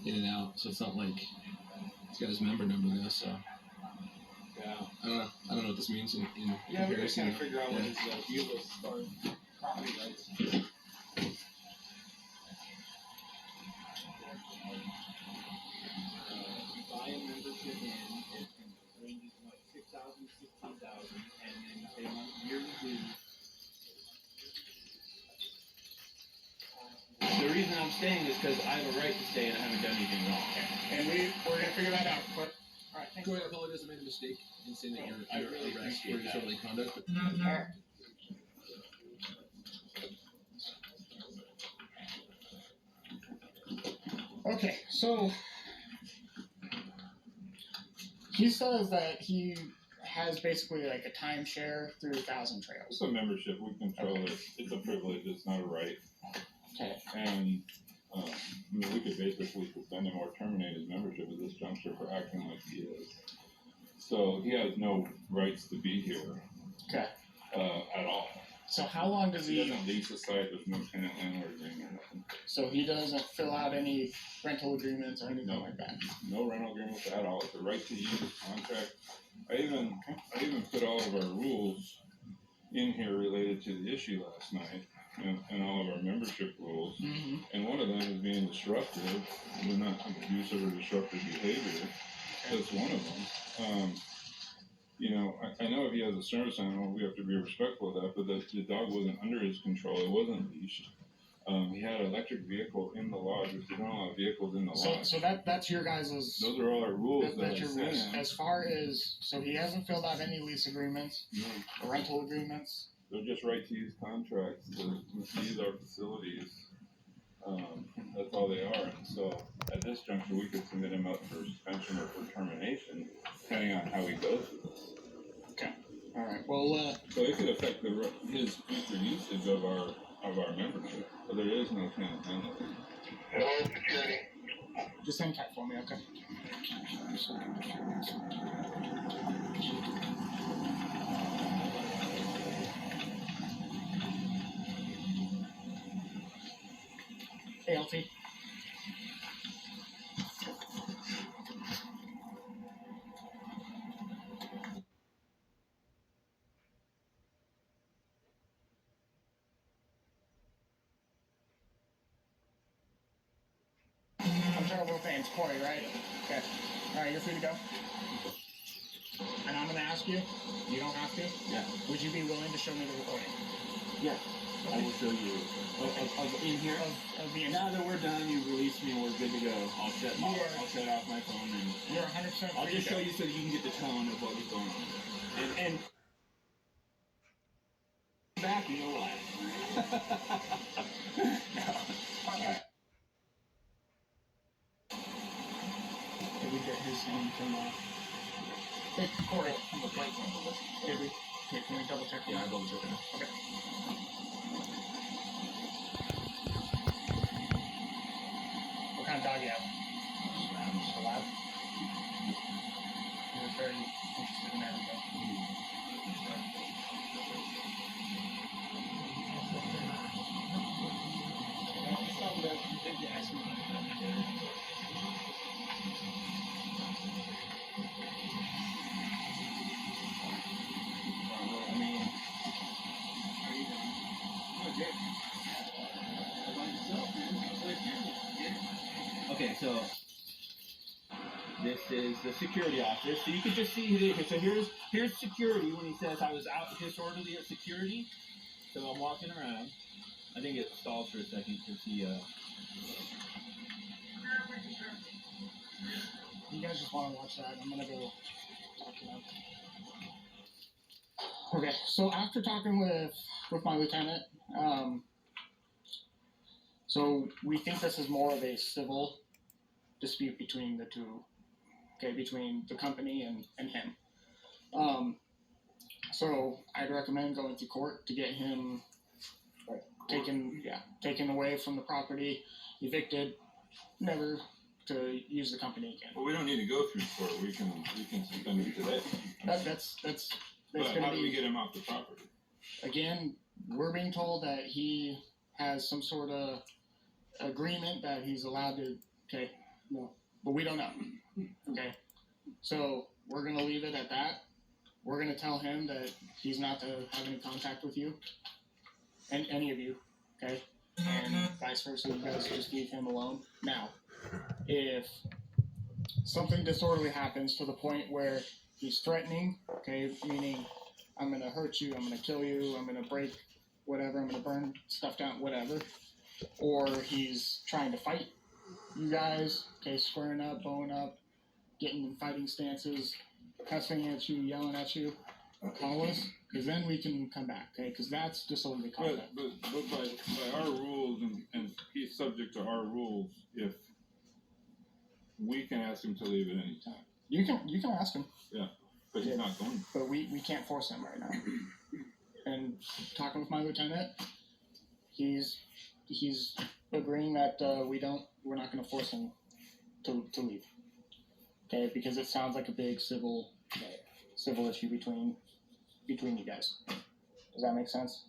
in and out, so it's not like he's got his member number though. So Yeah. I don't know what this means in Yeah, we just comparison. kind of figure out what Yeah. his deal is as far as property rights. Buy a membership in, it ranges from like 6,000 to 16,000, and then you pay yearly dues. The reason I'm staying is because I have a right to stay and I haven't done anything wrong. And we're gonna figure that out. But all right, thanks. Go ahead, I apologize. I made a mistake in saying that I you're really arrest for appreciate that. disorderly conduct. But All right. Okay, so he says that he has basically like a timeshare through Thousand Trails. It's a membership. We control it. It's a privilege. It's not a right. Okay. And I mean, we could basically suspend him or terminate his membership at this juncture for acting like he is. So he has no rights to be here Okay. at all. So how long does He he? doesn't lease the site. There's no tenant landlord agreement. Nothing. So he doesn't fill out any rental agreements or anything No. like that. No rental agreements at all. It's a right to use contract. I even put all of our rules in here related to the issue last night, and all of our membership rules. Mm-hmm. And one of them is being disruptive. We're not abusive or disruptive behavior. That's one of them. I know if he has a service animal, we have to be respectful of that, but the dog wasn't under his control. It wasn't leashed. He had an electric vehicle in the lodge, which we don't allow vehicles in the lodge. So that's your guys'. Those are all our rules that I That's your sent rules. him. As far as so he hasn't filled out any lease agreements, No, or rental agreements. they're just right to use contracts to use our facilities. That's all they are. And so at this juncture, we could submit him up for suspension or for termination, depending on how he goes with this. All right. Well, So it could affect his future usage of our membership, but there is no tenant landlord. Hello, security. just hang tight for me, okay? guilty. I'm sure we're paying Corey, right? Okay. Alright, you're free to go. And I'm gonna ask you, you don't have to, Yeah. would you be willing to show me the recording? Yeah. I will show you. In here. Of the Now that we're done, you release me and we're good to go. I'll shut off my phone and You're 100% free I'll just to show go. you so that you can get the tone of what was going on. And back, you know why. Did we get his name from Hey, Corey. Did we? Okay, can we double check? Yeah, I double checked it. Okay. What kind of dog you have? A lab? He was very interested in that. Okay, so this is the security officer. So you can just see here. So here's security when he says I was out disorderly at security. So I'm walking around. I think it stalls for a second because he. You guys just want to watch that? I'm gonna go talk to them. Okay, so after talking with my lieutenant, so we think this is more of a civil dispute between the two, okay, between the company and him. So I'd recommend going to court to get him taken away from the property, evicted, never to use the company again. Well, we don't need to go through court. We can suspend it today. That's But gonna how do we be, get him off the property? again, we're being told that he has some sort of agreement that he's allowed to, okay, no, but we don't know, okay? So we're going to leave it at that. We're going to tell him that he's not to have any contact with you, and any of you, okay? And vice versa, you guys just leave him alone. Now, if something disorderly happens to the point where he's threatening, okay, meaning I'm going to hurt you, I'm going to kill you, I'm going to break whatever, I'm going to burn stuff down, whatever, or he's trying to fight you guys, okay, squaring up, bowing up, getting in fighting stances, cussing at you, yelling at you, call us, because then we can come back, okay, because that's disorderly conduct. But by our rules, and he's subject to our rules, if we can ask him to leave at any time. You can ask him, But he's not going to. but we can't force him right now. And talking with my lieutenant, he's agreeing that we're not going to force him to leave. Okay, because it sounds like a big civil issue between you guys. Does that make sense?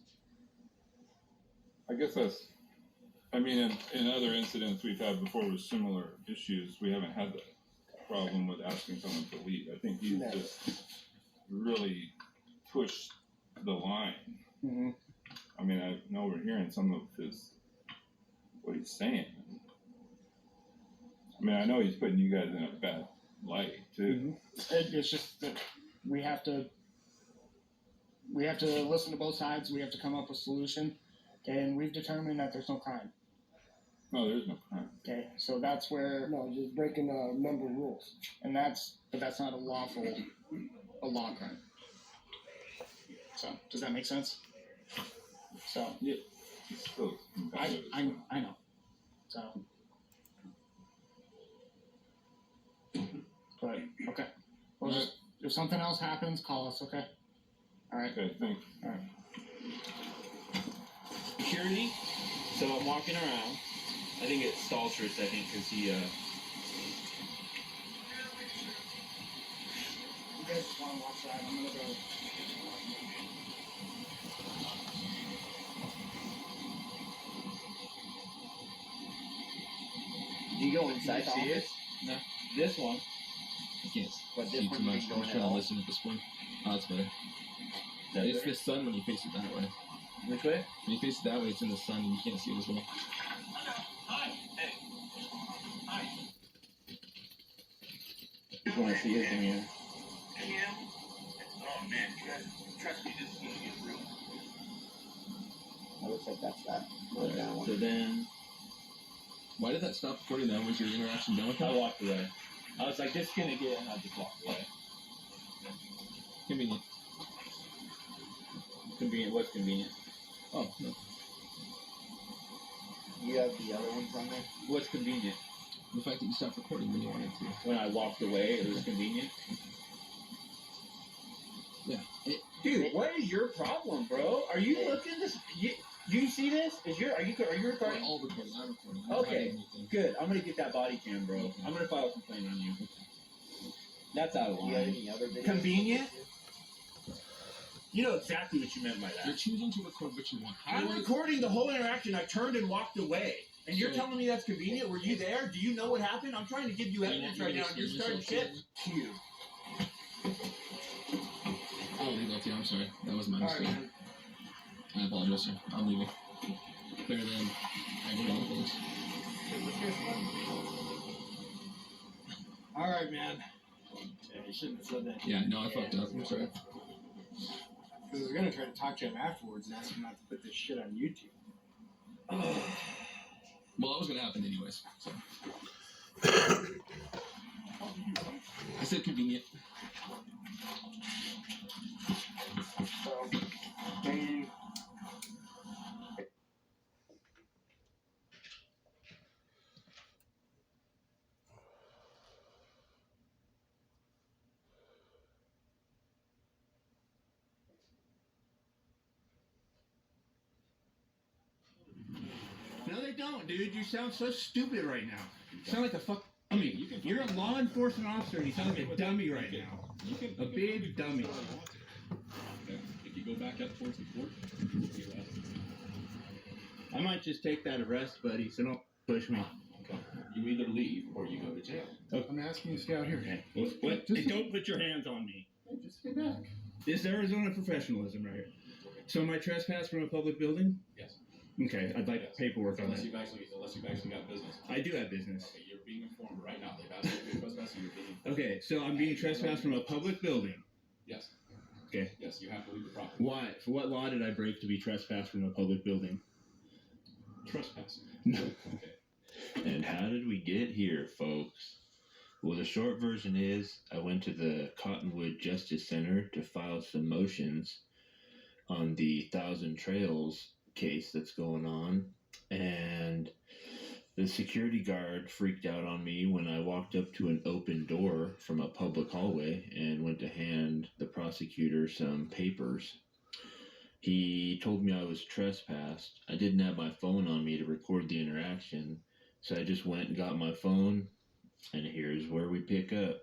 I guess that's. I mean, in other incidents we've had before with similar issues, we haven't had that problem with asking someone to leave. I think he's just really pushed the line. Mm-hmm. I mean, I know we're hearing some of what he's saying. I mean, I know he's putting you guys in a bad light too. Mm-hmm. It's just that we have to listen to both sides. We have to come up with a solution. Okay, and we've determined that there's no crime. No, there's no crime. Okay, so that's where just breaking member rules. and that's not a law crime. So does that make sense? So Yeah, it's still I know. So but okay. Well, just if something else happens, call us, okay? All right. Okay, thanks. All right. Security. So I'm walking around. I think it stalls for a second because he. You guys just want to watch that? I'm gonna go. go inside the Can you see office? No. This one. I can't But see this too one you much. can I'm go just in trying at to all. listen at this point. Oh, that's better. That It's better? the sun when you face it that way. Which way? When you face it that way, it's in the sun and you can't see it as well. Just want to see it in here. That looks like that's that. Or that one. So then Why did that stop recording then? Was your interaction done with I that? walked away. I was like, this is gonna get, and I just walked away. Convenient. Convenient. What's convenient? Oh, no. You have the other ones on there? What's convenient? The fact that you stopped recording when you wanted to. When I walked away, it was convenient. Yeah. Dude, what is your problem, bro? Are you looking this? You see this? Are you We're recording? all recording. I'm recording. I'm Okay. not hiding anything. Good. I'm gonna get that body cam, bro. I'm gonna file a complaint on you. That's out of Do you have line. any other videos? Convenient? You know exactly what you meant by You're that. choosing to record what you want. How I'm do I- recording the whole interaction. I turned and walked away. And you're So- telling me that's convenient? Were you there? Do you know what happened? I'm trying to give you evidence right now, and you're starting shit. Q. I'll leave that to you. I'm sorry. That was my Alright, mistake. man. I apologize, sir. I'm leaving. Clear them. I get all the things. Alright, man. Yeah, you shouldn't have said that. Yeah, no, I fucked up. I'm sorry. Because I was gonna try to talk to him afterwards and ask him not to put this shit on YouTube. Well, that was gonna happen anyways. So. I said convenient. No, they don't, dude. You sound so stupid right now. You sound like a fuck. I mean, you're a law enforcement officer, and you sound like a dummy right now. A big dummy. If you go back up towards the court, you're arrested. I might just take that arrest, buddy. So don't push me. Okay. You either leave or you go to jail. I'm asking you to stay out here. Okay. What? Hey, don't put your hands on me. Hey, just stay back. This is Arizona professionalism right here. So am I trespass from a public building? Yes. Okay, I'd like Yes. paperwork on Unless that. you've actually got business. I do have business. Okay, you're being informed right now. They've asked you to be trespassing. You're being informed. Okay, so I'm being trespassed from a public building. Yes. Okay. Yes, you have to leave the property. Why? For what law did I break to be trespassed from a public building? Trespassing. No. Okay. And how did we get here, folks? Well, the short version is I went to the Cottonwood Justice Center to file some motions on the Thousand Trails case that's going on, and the security guard freaked out on me when I walked up to an open door from a public hallway and went to hand the prosecutor some papers. He told me I was trespassed. I didn't have my phone on me to record the interaction, so I just went and got my phone, and here's where we pick up.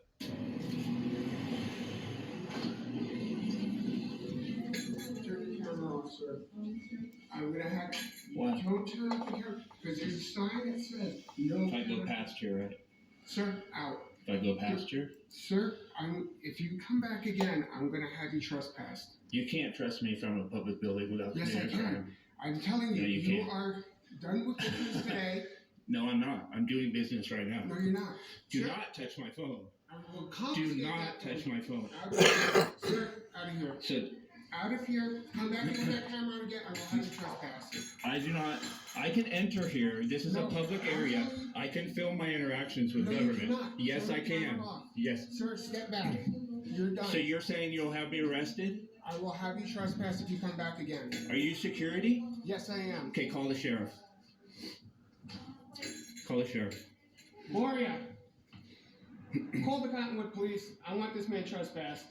Turn the camera off, sir. I'm gonna have. Why? Don't turn off the camera, because there's a sign that says no. If I go camera. past here, right? Sir, out. If I go past here, Sir, if you come back again, I'm gonna have you trespassed. you can't trust me from a public building without Yes, I committing a can. crime. I'm telling you, No, you you can't. are done with business today. No, I'm not. I'm doing business right now. No, you're not. Do Sir, not touch my phone. I will Do confiscate not that touch phone. my phone. Out of here. Sir, out of here. So Out of here. Come back and put that camera on again. I will have you trespassed. I do not. I can enter here. This is a No, public I'm area. telling you- I can film my interactions with No, you government. cannot. Yes, Turn I the camera can. off. Yes. Sir, step back. You're done. So you're saying you'll have me arrested? I will have you trespassed if you come back again. Are you security? Yes, I am. Okay, call the sheriff. Call the sheriff. Gloria, call the Cottonwood police. I want this man trespassed.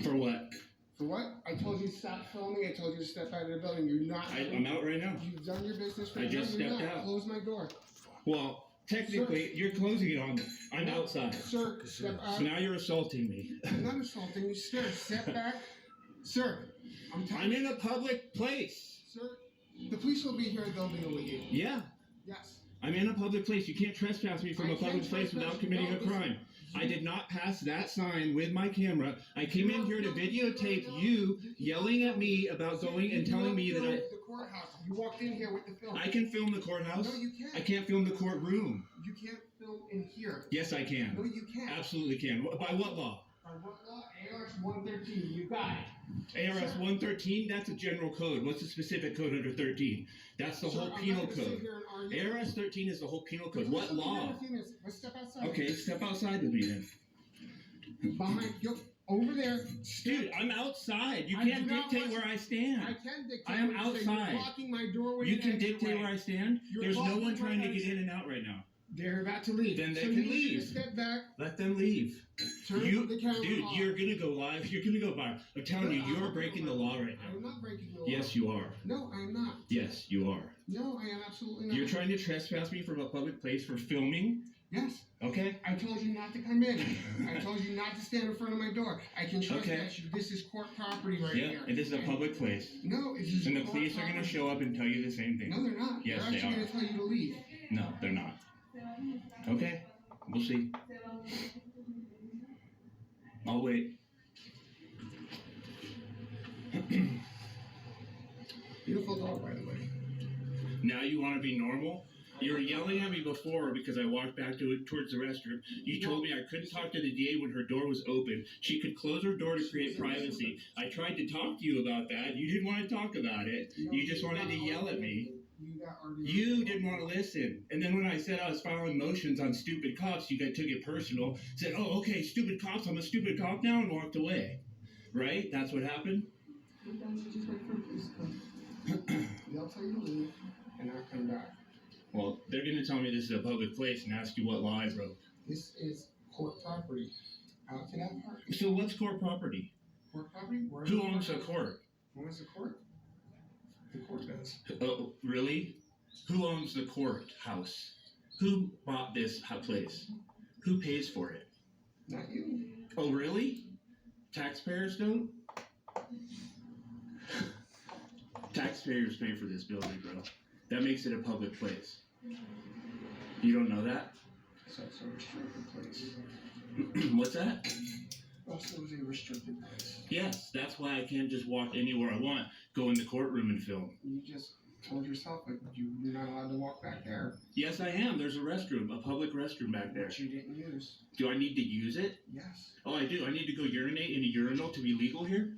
For what? For what? I told you to stop filming. I told you to step out of the building. You're not. I'm out right now. You've done your business. I just You're stepped not. out. Close my door. Well, technically, you're closing it on me. I'm outside. Sir, step out. So now you're assaulting me. I'm not assaulting you, sir. Step back. Sir, I'm I'm telling you. in a public place. Sir, the police will be here. They'll deal with you. Yeah. Yes. I'm in a public place. You can't trespass me from I a public can't place trespass without you. committing No, a crime. listen. I did not pass that sign with my camera. I came in here to videotape you yelling at me about going and telling me that The courthouse. You walked in here with the film. I can film the courthouse. No, you can't. I can't film the courtroom. You can't film in here. Yes, I No, can. you can't. Absolutely can. By what law? By what law? ARS 113. You got it. ARS 113, that's a general code. What's the specific code under 13? That's the Sir, whole I'm penal not gonna sit code. here and argue. ARS 13 is the whole penal code. What law? Let's step outside. Okay, step outside with me then. Behind you, over there. Dude, I'm outside. You I do can't not dictate want where I I stand. can dictate. I am what you say. outside. You're blocking my doorway. You and can dictate entryway. where I stand. You're There's no blocking one my trying to get exit. in and out right now. They're about to leave. Then they so can you need leave. to step back. Let them leave. Turn the camera Dude, off. you're gonna go live. You're gonna go viral. I'm telling you, you are breaking the law right I'm now. not breaking the law. Yes, you are. No, I am not. Yes, you are. No, I am absolutely not. You're trying to trespass me from a public place for filming. Yes. Okay. I told you not to come in. I told you not to stand in front of my door. I can trespass Okay. you. This is court property right Yeah, here. and this is a public place. No, it's just. And the court police are gonna property. show up and tell you the same thing. No, they're not. Yes, they're they actually are. going to tell you to leave. No, they're not. Okay, we'll see. I'll wait. Beautiful dog, by the way. Now you want to be normal? You were yelling at me before because I walked back towards the restroom. You told me I couldn't talk to the DA when her door was open. She could close her door to create privacy. I tried to talk to you about that. You didn't want to talk about it. You just wanted to yell at me. You didn't want to listen. And then when I said I was filing motions on stupid cops, you guys took it personal. Said, oh, okay, stupid cops, I'm a stupid cop now, and walked away. Right? That's what happened? Just wait for the police to come. They'll tell you to leave and not come back. Well, they're going to tell me this is a public place and ask you what law I broke. This is court property. Out to that part. So what's court property? Court property? Where Who owns the court? Who owns the court? The court does. Oh, really? Who owns the courthouse? Who bought this place? Who pays for it? Not you. Oh, really? Taxpayers don't? Taxpayers pay for this building, bro. That makes it a public place. You don't know that? So it's a restricted place. What's that? Also, it's a restricted place. Yes, that's why I can't just walk anywhere I want, go in the courtroom and film. You just told yourself that you're not allowed to walk back there. Yes, I am. There's a restroom, a public restroom back there. Which you didn't use. Do I need to use it? Yes. Oh, I do. I need to go urinate in a urinal to be legal here?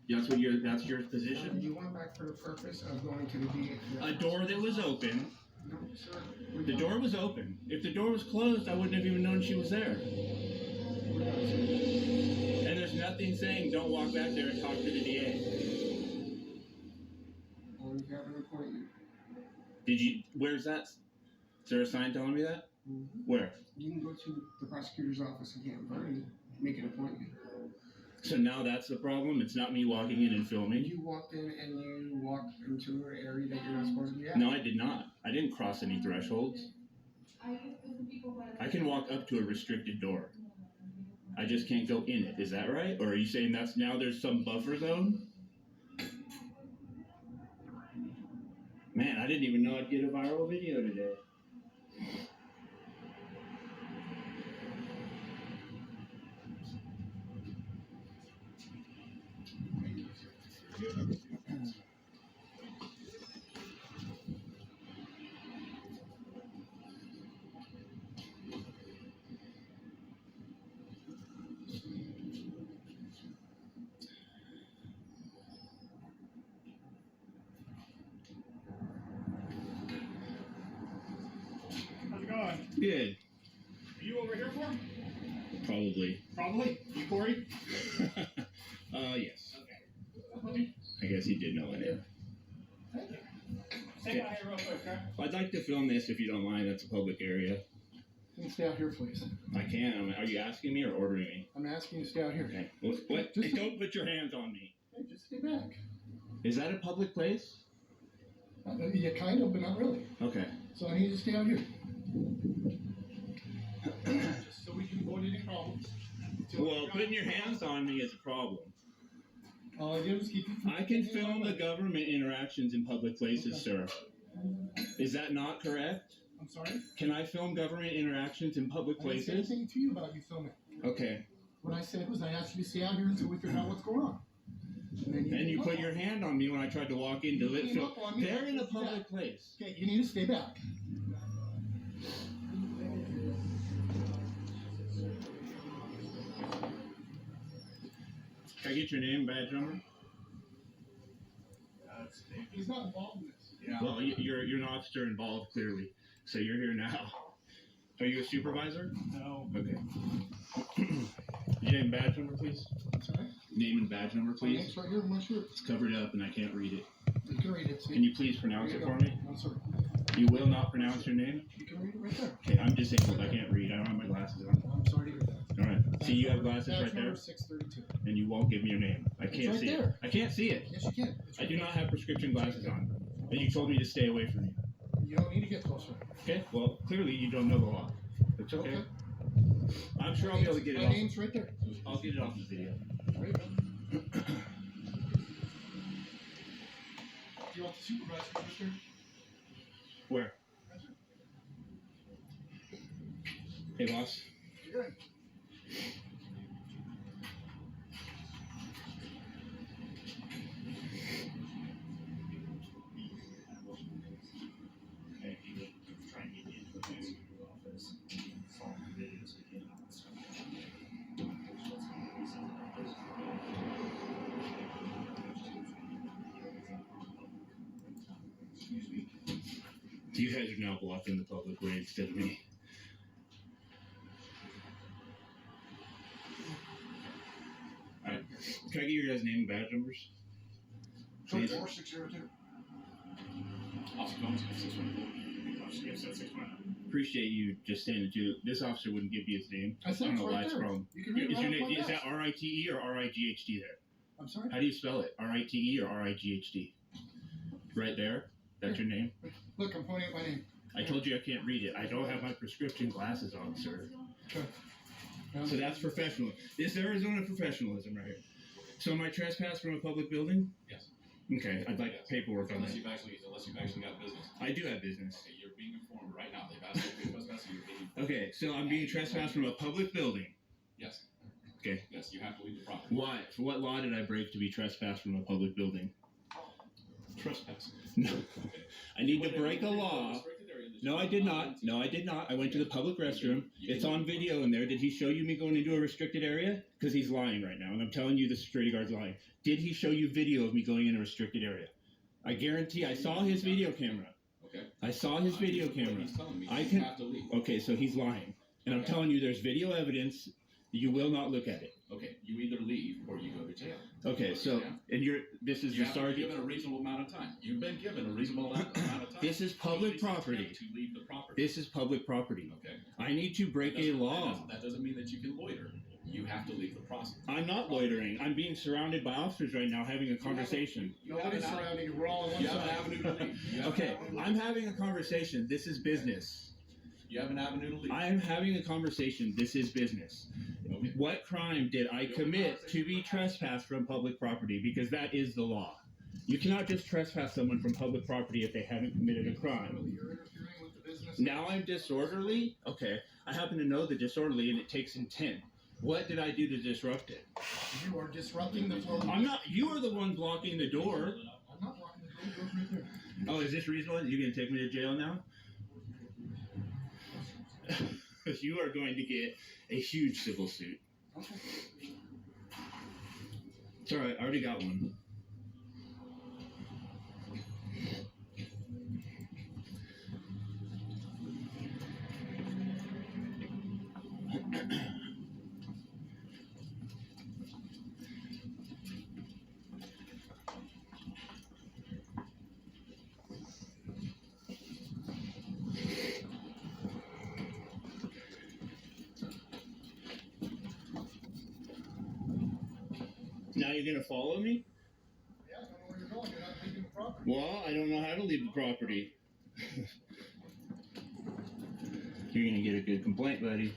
That's what that's your position? You went back for the purpose of going to the DA. A door that was open. No, sir. The door was open. If the door was closed, I wouldn't have even known she was there. We're done, sir. And there's nothing saying don't walk back there and talk to the DA. Only if you have an appointment. Did you? Where's that? Is there a sign telling me that? Mm-hmm. Where? You can go to the prosecutor's office in Camp Verde, make an appointment. So now that's the problem? It's not me walking in and filming? You walked in and you walked into an area that you're not supposed to be at. No, I did not. I didn't cross any thresholds. I can walk up to a restricted door. I just can't go in it. Is that right? Or are you saying that's now there's some buffer zone? Man, I didn't even know I'd get a viral video today. How's it going? Good. Are you over here for? Probably. Probably. You, Corey? Yes. Okay. I guess he did know my name. Stay out here real quick, okay? I'd like to film this if you don't mind. That's a public area. You can stay out here, please. I can. Are you asking me or ordering me? I'm asking you to stay out here. Okay. What? Just- Don't put your hands on me. Hey, just stay back. Is that a public place? Yeah, kind of, but not really. Okay. So I need you to stay out here. Just so we can avoid any problems. Well, putting your hands on me is a problem. All I did was keep you from. I can film the government interactions in public places, sir. Is that not correct? I'm sorry? Can I film government interactions in public I didn't say places? anything to you about you filming. Okay. What I said was I asked you to stay out here until we figure out what's going on. And you put your hand on me when I tried to walk in to lift. So they're in a public place. Okay, you need to stay back. Can I get your name, badge number? He's not involved in this. Yeah. Well, you're an officer involved clearly, so you're here now. Are you a supervisor? No. Okay. Your name and badge number, please. I'm sorry? Name and badge number, My please. name's right here on my shirt. It's covered up and I can't read it. You can read it. See? Can you please pronounce it for me? I'm sorry. You will not pronounce your name? You can read it right there. Okay, I'm disabled. I can't read. I don't have my glasses on. I'm sorry to hear that. All right. See, you have glasses Badge right there, number 632. and you won't give me your name. I It's can't right see it. there. I can't see it. Yes, you can. It's I right do there. not have prescription glasses on, and you told me to stay away from you. You don't need to get closer. Okay. Well, clearly you don't know the law. It's okay. I'm sure I'll be able to get it My off. name's right there. I'll get it off the video. There you go. Do you want the supervisor right there? Where? Hey, boss. You're good. You guys are now blocking the public way instead of me. Alright. Can I get your guys' name and badge numbers? Please. 4602. Officer Combs, 614. Officer Gibbs, 619. Appreciate you just saying it too. This officer wouldn't give you his name. I said don't it's know why right it's a there. problem. You can read it Is right your off name my is that desk. R-I-T-E or R-I-G-H-T there? I'm sorry? How do you spell it? R-I-T-E or R-I-G-H-T? Right there? That's your name? Look, I'm pointing at my name. I told you I can't read it. I don't have my prescription glasses on, sir. Okay. So that's professional. This Arizona professionalism right here. So am I trespass from a public building? Yes. Okay, I'd like paperwork on that. Unless you've actually got business. I do have business. Okay, you're being informed right now. They've asked you to trespass, and you're being informed. Okay, so I'm being trespassed from a public building. Yes. Okay. Yes, you have to leave the property. Why? For what law did I break to be trespassed from a public building? Trespass. No. I need to break a law. No, I did not. No, I did not. I went to the public restroom. It's on video in there. Did he show you me going into a restricted area? Because he's lying right now, and I'm telling you the security guard's lying. Did he show you video of me going in a restricted area? I guarantee I saw his video camera. Okay. I saw his video camera. He's telling me I you can. have to leave. Okay, so he's lying, and I'm telling you there's video evidence. You will not look at it. Okay, you either leave or you go to jail. Okay, so and this is You the have to be sergeant. given a reasonable amount of time. You've been given a reasonable amount of time. This is public property. To leave the property. This is public property. Okay. I need to break a law. That doesn't mean that you can loiter. You have to leave the process. I'm not loitering. I'm being surrounded by officers right now having a conversation. Nobody's surrounding you. We're all on one You have an side. avenue to leave. You have Okay, an avenue to I'm leave. having a conversation. This is business. You have an avenue to leave. I am having a conversation. This is business. Okay. What crime did I commit to be trespassed from public property? Because that is the law. You cannot just trespass someone from public property if they haven't committed a crime. You're interfering with the business. Now I'm disorderly? Okay. I happen to know the disorderly and it takes intent. What did I do to disrupt it? You are disrupting the flow. I'm not. You are the one blocking the door. I'm not blocking the door. It goes right there. Oh, is this reasonable? You gonna take me to jail now? Because you are going to get a huge civil suit. Okay. It's alright, I already got one. Now you're gonna follow me? Yeah, I don't know where you're going. You're not leaving the property. Well, I don't know how to leave the property. You're gonna get a good complaint, buddy.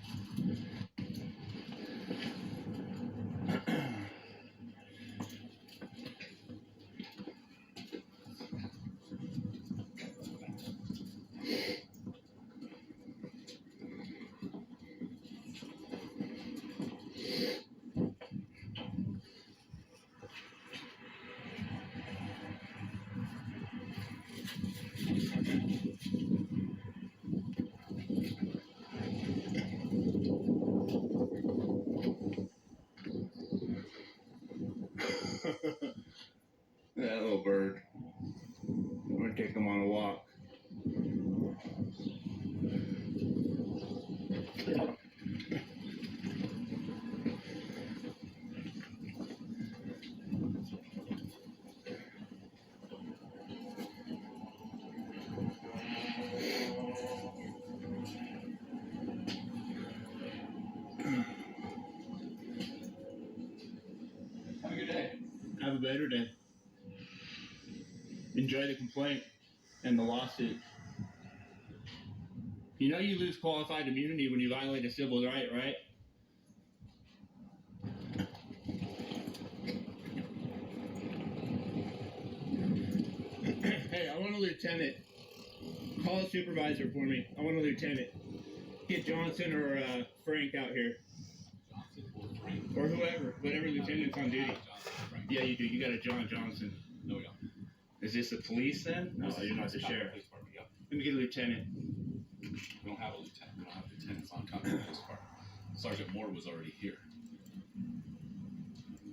That little bird. I'm gonna take him on a walk. Have a good day. Have a better day. Enjoy the complaint and the lawsuit. You know you lose qualified immunity when you violate a civil right, right? Hey, I want a lieutenant. Call a supervisor for me. I want a lieutenant. Get Johnson or Frank out here. Or whoever. Whatever lieutenant's on duty. Yeah, you do. You got a John Johnson. No, we don't. Is this the police then? No, you're not the sheriff. Police department, yeah. Let me get a lieutenant. We don't have a lieutenant. We don't have lieutenants on Concord Police Department. Sergeant Moore was already here.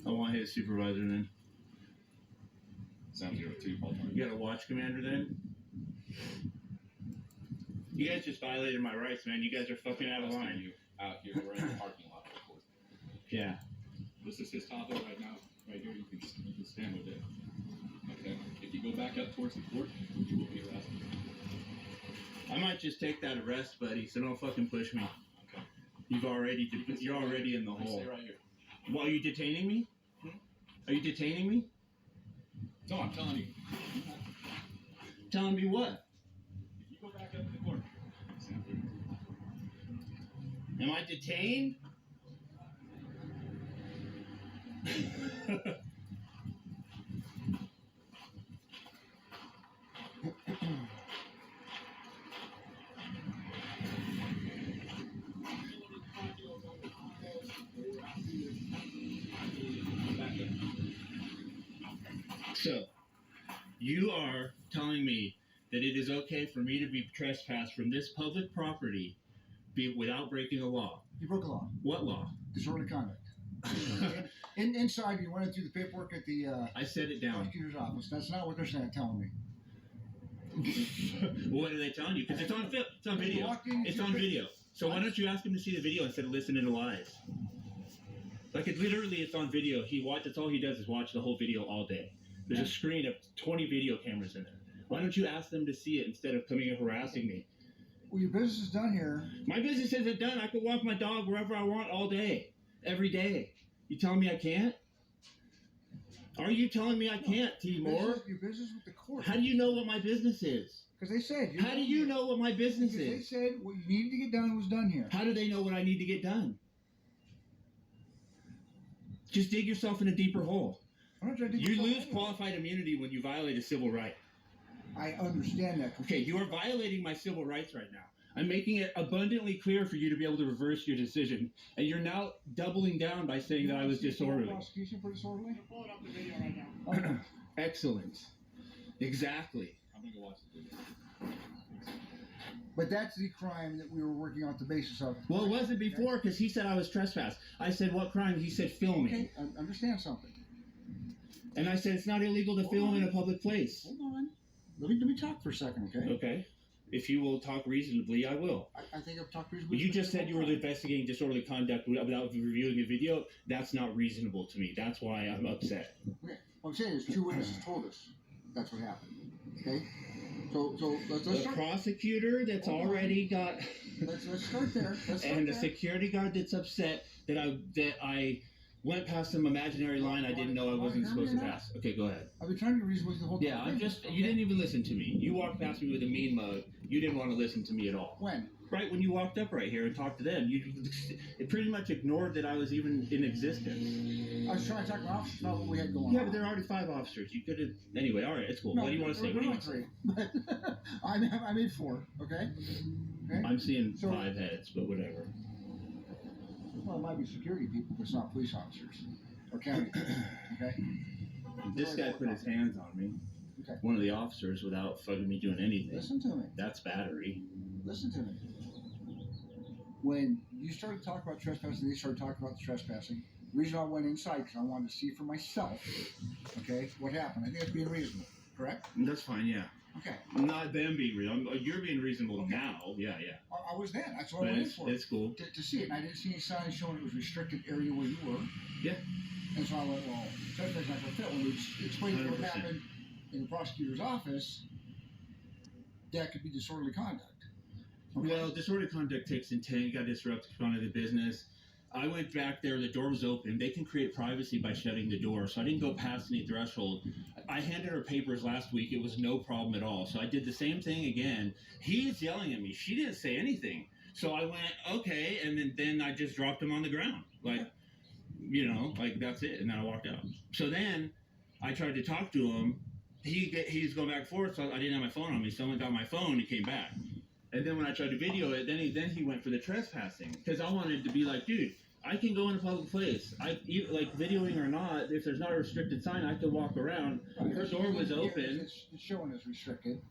I want his supervisor then. Sounds 02, Paul. You got a watch commander then? You guys just violated my rights, man. You guys are fucking out of line. You out here. We're in the parking lot, of course. Yeah. This is his Tahoe right now. Right here. You can stand with it. Okay. If you go back up towards the court, you will be arrested. I might just take that arrest, buddy, so don't fucking push me. Okay. You're already in the hole. Stay right here. Well, are you detaining me? Are you detaining me? No, I'm telling you. Telling me what? If you go back up to the court, stand there. Am I detained? So, you are telling me that it is okay for me to be trespassed from this public property without breaking a law. You broke a law. What law? Disorderly conduct. Inside, you went through the paperwork at the I set it down. prosecutor's office. That's not what they're saying, telling me. What are they telling you? Because it's on film. It's on You video. walked in, It's you on picked- video. So why don't you ask him to see the video instead of listening to lies? Like it literally, it's on video. That's all he does is watch the whole video all day. There's a screen of 20 video cameras in there. Why don't you ask them to see it instead of coming and harassing me? Well, your business is done here. My business isn't done. I could walk my dog wherever I want all day, every day. You telling me I can't? Are you telling me I can't, Timor? Your business with the court. How do you know what my business is? Because they said. How do you know what my business Because they is? said what you needed to get done was done here. How do they know what I need to get done? Just dig yourself in a deeper hole. I'm not trying to dig You yourself lose anywhere. qualified immunity when you violate a civil right. I understand that. Okay, you are violating my civil rights right now. I'm making it abundantly clear for you to be able to reverse your decision, and you're now doubling down by saying that I was disorderly. Prosecution for disorderly? I'm pulling up the video right now. Excellent. Exactly. I'm going to go watch the video. But that's the crime that we were working on the basis of. Well, it wasn't before because he said I was trespassed. I said, what crime? He said, filming. Okay, I understand something. And I said, it's not illegal to film in a public place. Hold on. Let me talk for a second, okay? Okay. If you will talk reasonably, I will. I think I've talked reasonably. You just said you were investigating disorderly conduct without reviewing a video. That's not reasonable to me. That's why I'm upset. Okay. What I'm saying is 2 witnesses told us that's what happened. Okay? So let's The start. prosecutor that's already got, Let's start there. Let's start and the there. security guard that's upset that I went past some imaginary line I didn't know I wasn't supposed to pass. Okay, go ahead. I've been trying to be reasonable the whole time. Yeah, you didn't even listen to me. You walked past me with a mean mug. You didn't want to listen to me at all. When? Right when you walked up right here and talked to them, it pretty much ignored that I was even in existence. I was trying to talk to officers about what we had going Yeah, on. but there are already 5 officers. You could have. Anyway, all right, it's cool. No, What do you want to say? we're What do you not want to say? 3. But I made 4, okay? Okay? I'm seeing So- 5 heads, but whatever. Well, it might be security people, but it's not police officers. Or county people, okay? This guy put his hands on me. Okay. One of the officers without fucking me doing anything. Listen to me. That's battery. Listen to me. When you started talking about trespassing, they started talking about the trespassing. The reason I went inside because I wanted to see for myself, okay, what happened. I think that's being reasonable, correct? That's fine, yeah. Okay. Not them being reasonable. You're being reasonable now. Yeah, yeah. I was there. That's what But I went in for. it's cool. To see it. And I didn't see any signs showing it was restricted area where you were. Yeah. And so I went, well, that's not going to fit. When we explained what 100%. happened in the prosecutor's office, that could be disorderly conduct. Okay? Well, disorderly conduct takes intent. You got to disrupt the front of the business. I went back there. The door was open. They can create privacy by shutting the door. So I didn't go past any threshold. I handed her papers last week. It was no problem at all. So I did the same thing again. He's yelling at me. She didn't say anything. So I went, okay. And then I just dropped him on the ground. Like, you know, like that's it. And then I walked out. So then I tried to talk to him. He's going back and forth. So I didn't have my phone on me. Someone got my phone and he came back. And then when I tried to video it, then he went for the trespassing because I wanted to be like, dude, I can go in a public place. Like videoing or not, if there's not a restricted sign, I could walk around. Right. Her door was open. It's showing as restricted.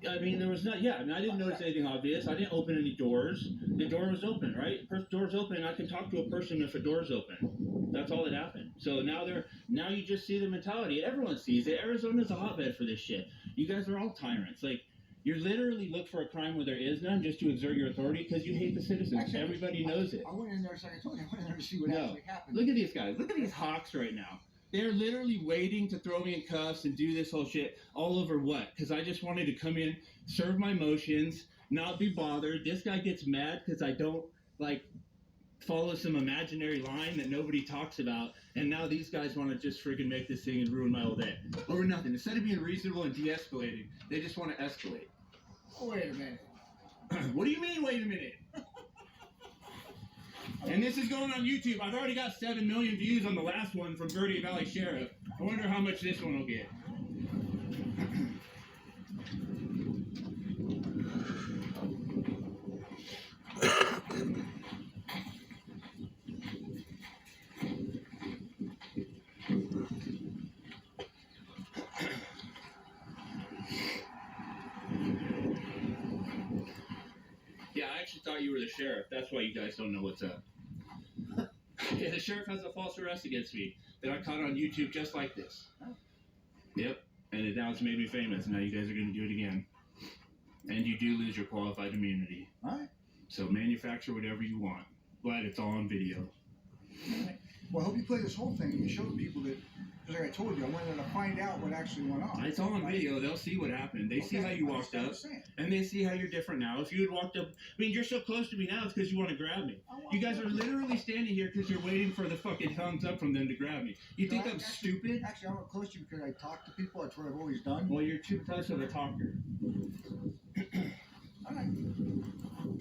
I mean, there was not. Yeah, I mean, I didn't notice anything obvious. I didn't open any doors. The door was open, right? Door's open. I can talk to a person if a door's open. That's all that happened. So now you just see the mentality. Everyone sees it. Arizona's a hotbed for this shit. You guys are all tyrants. Like. You literally look for a crime where there is none just to exert your authority because you hate the citizens. Actually, Everybody knows it. I went in there, like I told you, I went in there to see what No. actually happened. Look at these guys. Look at these hawks right now. They're literally waiting to throw me in cuffs and do this whole shit all over what? Because I just wanted to come in, serve my motions, not be bothered. This guy gets mad because I don't, follow some imaginary line that nobody talks about. And now these guys want to just freaking make this thing and ruin my whole day. Over nothing. Instead of being reasonable and de-escalating, they just want to escalate. Oh, wait a minute. What do you mean, wait a minute? And this is going on YouTube. I've already got 7 million views on the last one from Verde Valley Sheriff. I wonder how much this one will get. Yeah, I actually thought you were the sheriff. That's why you guys don't know what's up. Yeah, the sheriff has a false arrest against me that I caught on YouTube just like this. Yep, and now it's made me famous. Now you guys are going to do it again. And you do lose your qualified immunity. All right. So manufacture whatever you want. But it's all on video. Well, I hope you play this whole thing and you show the people that, because like I told you, I wanted to find out what actually went on. It's all on video. They'll see what happened. They see how you walked up. And they see how you're different now. If you had walked up, I mean, you're so close to me now, it's because you want to grab me. You guys are literally standing here because you're waiting for the fucking thumbs up from them to grab me. You think I'm stupid? Actually, I'm close to you because I talk to people. That's what I've always done. Well, you're too close of a talker. All right.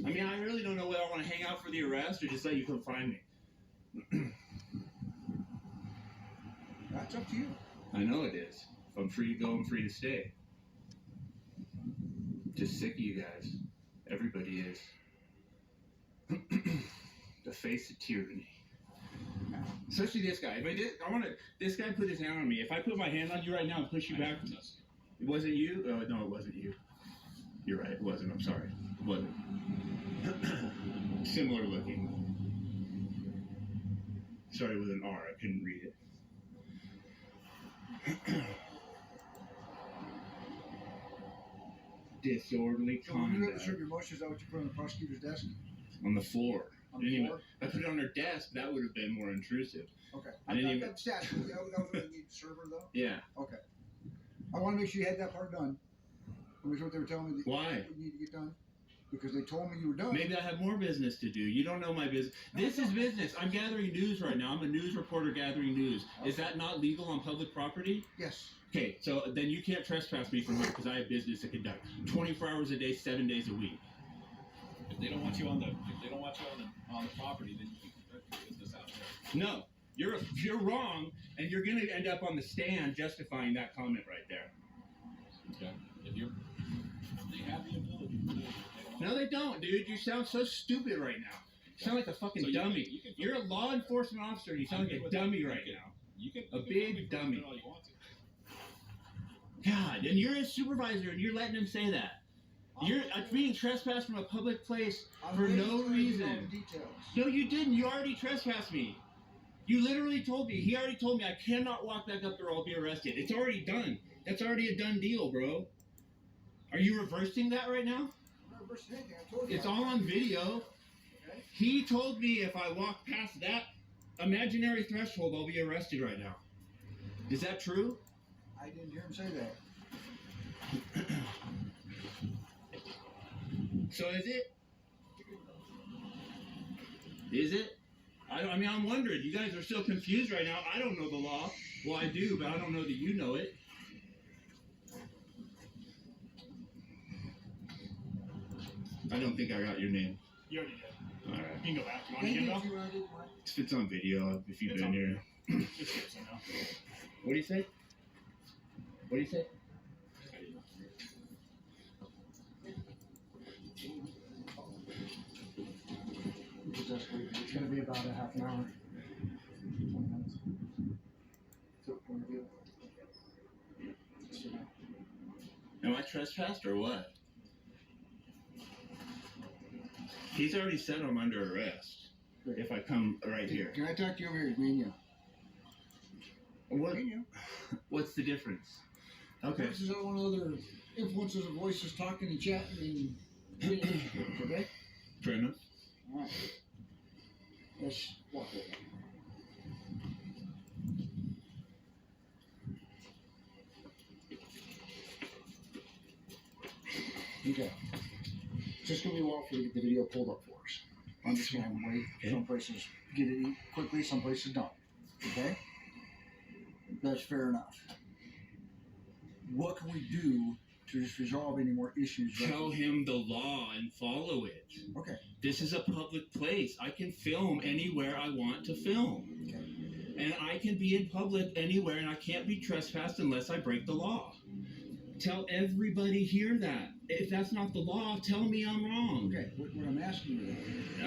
I mean, I really don't know whether I want to hang out for the arrest or just let you come find me. That's up to you. I know it is. If I'm free to go, I'm free to stay. Just sick of you guys. Everybody is. The face of tyranny. Especially this guy. This guy put his hand on me. If I put my hand on you right now and push you back, it wasn't you? Oh, no, it wasn't you. You're right, it wasn't. I'm sorry. It wasn't. Similar looking. Started with an R. I couldn't read it. Disorderly So when you have to conduct. serve your motion, is that what you put on the prosecutor's desk? On the floor. On the Anyway, floor? if I put it on her desk, that would have been more intrusive. Okay. I didn't even- That was what you need to serve her, though? Yeah. Okay. I want to make sure you had that part done. That's what they were telling me. That Why? you need to get done. Because they told me you were done. Maybe I have more business to do. You don't know my business. This is business. I'm gathering news right now. I'm a news reporter gathering news. Is that not legal on public property? Yes. Okay, so then you can't trespass me from here because I have business to conduct. 24 hours a day, 7 days a week. If they don't want you on the property, then you can conduct your business out there. No, you're wrong, and you're going to end up on the stand justifying that comment right there. Okay. They have the ability to do it. No, they don't, dude. You sound so stupid right now. You sound like a fucking So you dummy. can- You're a law enforcement officer, and you sound like a dummy right now. You can A big dummy. all you want to. God, and you're a supervisor, and you're letting him say that. You're being trespassed from a public place I'm for waiting no till I get all reason. the details. No, you didn't. You already trespassed me. You literally told me. He already told me I cannot walk back up there or I'll be arrested. It's already done. That's already a done deal, bro. Are you reversing that right now? I'm not reversing anything. I told you. It's all on video. Okay. He told me if I walk past that imaginary threshold, I'll be arrested right now. Is that true? I didn't hear him say that. So is it? Is it? I mean, I'm wondering. You guys are still confused right now. I don't know the law. Well, I do, but I don't know that you know it. I don't think I got your name. You already did. All right. You can go back. You want to get it off? If it's on video, if you've It's been on here. Just give us a no. What do you say? What do you say? It's going to be about a half an hour. 20 minutes. So, point of view. Am I trespassed or what? He's already said I'm under arrest. If I come right here. Can I talk to you over here? It's me and you. What? Me and you. What's the difference? Okay. This is one of other influences of voices talking and chatting and okay? Fair enough. Alright. Let's walk over. Okay. It's just gonna be a while for you to get the video pulled up for us. I'm just gonna wait. Some places get it quickly, some places don't. Okay? That's fair enough. What can we do to just resolve any more issues? Tell him the law and follow it. Okay. This is a public place. I can film anywhere I want to film. Okay. And I can be in public anywhere and I can't be trespassed unless I break the law. Tell everybody here that. If that's not the law, tell me I'm wrong. Okay. What I'm asking you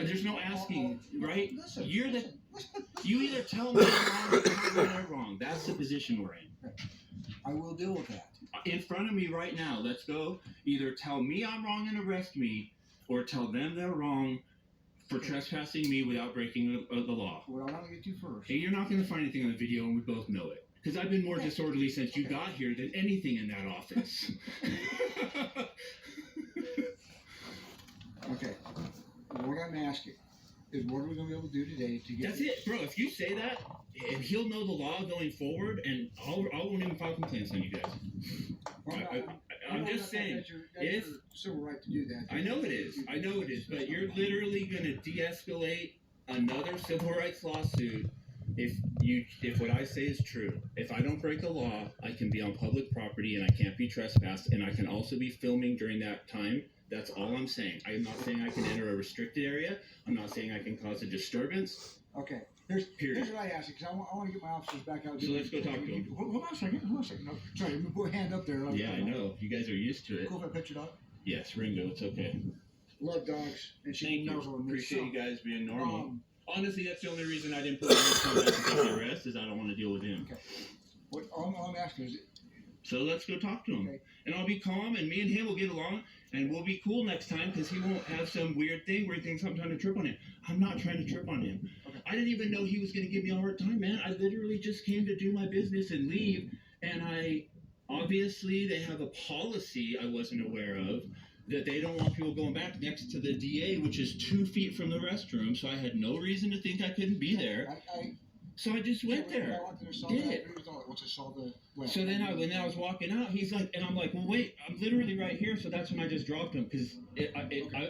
There's no asking, right? Listen, You're the. listen. You either tell me I'm wrong or tell me I'm wrong. That's the position we're in. I will deal with that. In front of me right now, let's go. Either tell me I'm wrong and arrest me, or tell them they're wrong for trespassing me without breaking the law. What I want to get to first. And you're not going to find anything on the video, and we both know it. Because I've been more disorderly since you got here than anything in that office. Okay. What I'm asking is what are we going to be able to do today to get... That's it, bro. If you say that, and he'll know the law going forward, and I won't even file complaints on you guys. I'm just saying, That's if your civil right to do that. I know it is, but you're literally gonna de-escalate another civil rights lawsuit if what I say is true. If I don't break the law, I can be on public property and I can't be trespassed, and I can also be filming during that time. That's all I'm saying. I'm not saying I can enter a restricted area. I'm not saying I can cause a disturbance. Okay. Here's Period. what I asked you, because I want to get my officers back out. So let's go talk to them. Hold on a second. No, sorry, let me put a hand up there. Yeah, I know. You guys are used to it. Cool if I pet your dog? Yes, Ringo. It's okay. Love dogs, and she Thank knows you. what it Appreciate you means. guys being normal. Honestly, that's the only reason I didn't put him on back to take the arrest is I don't want to deal with him. Okay. What all I'm asking is, So let's go talk to him. Okay. And I'll be calm, and me and him will get along, and we'll be cool next time because he won't have some weird thing where he thinks I'm trying to trip on him. I'm not trying to trip on him. Okay. I didn't even know he was going to give me a hard time, man. I literally just came to do my business and leave, and obviously they have a policy I wasn't aware of that they don't want people going back next to the DA, which is 2 feet from the restroom, so I had no reason to think I couldn't be there. So I just went there. Did it. So then when I was walking out, he's like, and I'm like, well, wait, I'm literally right here. So that's when I just dropped him because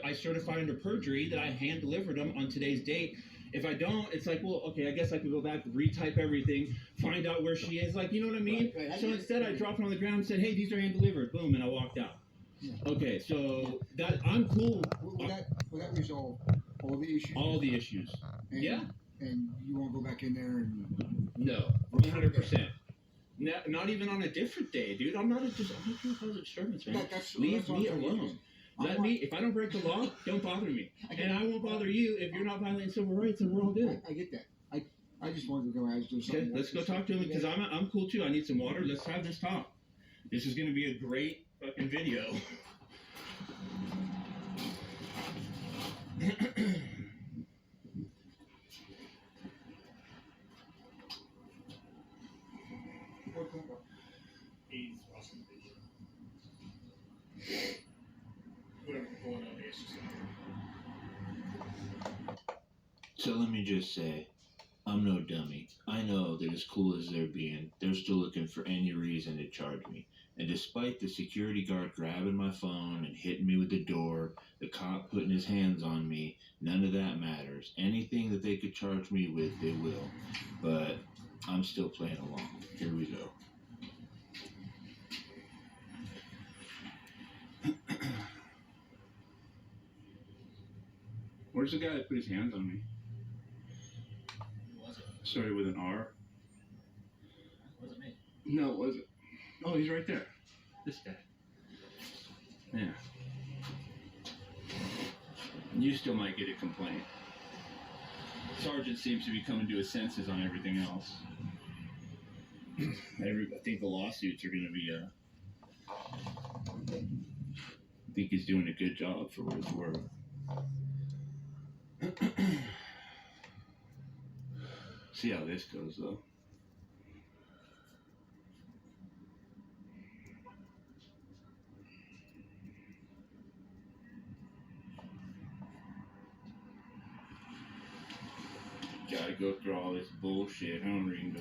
I certified under perjury that I hand delivered him on today's date. If I don't, it's like, well, okay, I guess I could go back, retype everything, find out where she is. Like, you know what I mean? Right. So instead, I dropped him on the ground and said, hey, these are hand delivered. Boom, and I walked out. Yeah. Okay, so that I'm cool. Will that resolve all the issues? All the issues. And, Yeah. And you won't go back in there and... No, 100%. Not even on a different day, dude. I'm not trying to cause a disturbance, man. Leave me alone. If I don't break the law, don't bother me. And I won't bother you if you're not violating civil rights, and we're all good. I get that. I just wanted to go ahead and do something. Okay, let's go talk to him because I'm cool too. I need some water. Let's have this talk. This is going to be a great fucking video. He's watching the video. Whatever, pulling up, it's just So let me just say, I'm no dummy. I know that as cool as they're being, they're still looking for any reason to charge me. And despite the security guard grabbing my phone and hitting me with the door, the cop putting his hands on me, none of that matters. Anything that they could charge me with, they will. But I'm still playing along. Here we go. Where's the guy that put his hands on me? Started with an R. wasn't me. No, it wasn't. Oh, he's right there. This guy. Yeah. You still might get a complaint. Sergeant seems to be coming to his senses on everything else. I think the lawsuits are going to be, I think he's doing a good job for what it's worth. See how this goes, though. Gotta go through all this bullshit, huh, Ringo?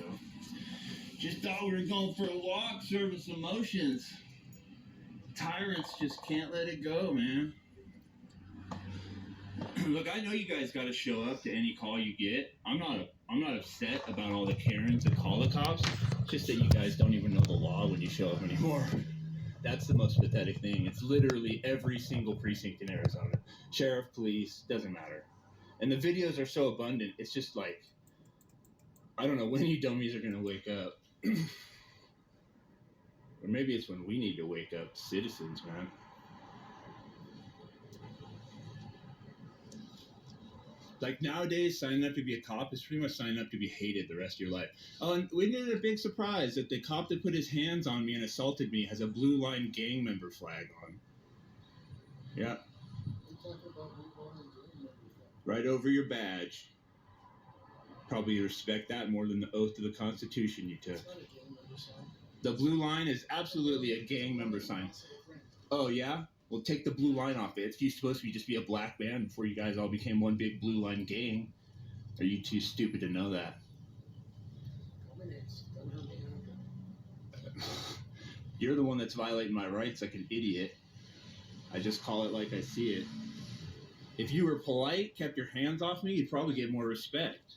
Just thought we were going for a walk, service emotions. Tyrants just can't let it go, man. Look, I know you guys gotta show up to any call you get. I'm not upset about all the Karens that call the cops. It's just that you guys don't even know the law when you show up anymore. That's the most pathetic thing. It's literally every single precinct in Arizona. Sheriff, police, doesn't matter. And the videos are so abundant, it's just like, I don't know when you dummies are gonna wake up. Or maybe it's when we need to wake up, citizens, man. Like nowadays, signing up to be a cop is pretty much signing up to be hated the rest of your life. Oh, and we did a big surprise that the cop that put his hands on me and assaulted me has a Blue Line gang member flag on. Yeah. Right over your badge. Probably respect that more than the oath to the Constitution you took. The blue line is absolutely a gang member sign. Oh, yeah? Well, take the blue line off it. It's supposed to be just be a black man before you guys all became one big blue line gang. Are you too stupid to know that? You're the one that's violating my rights like an idiot. I just call it like I see it. If you were polite, kept your hands off me, you'd probably get more respect.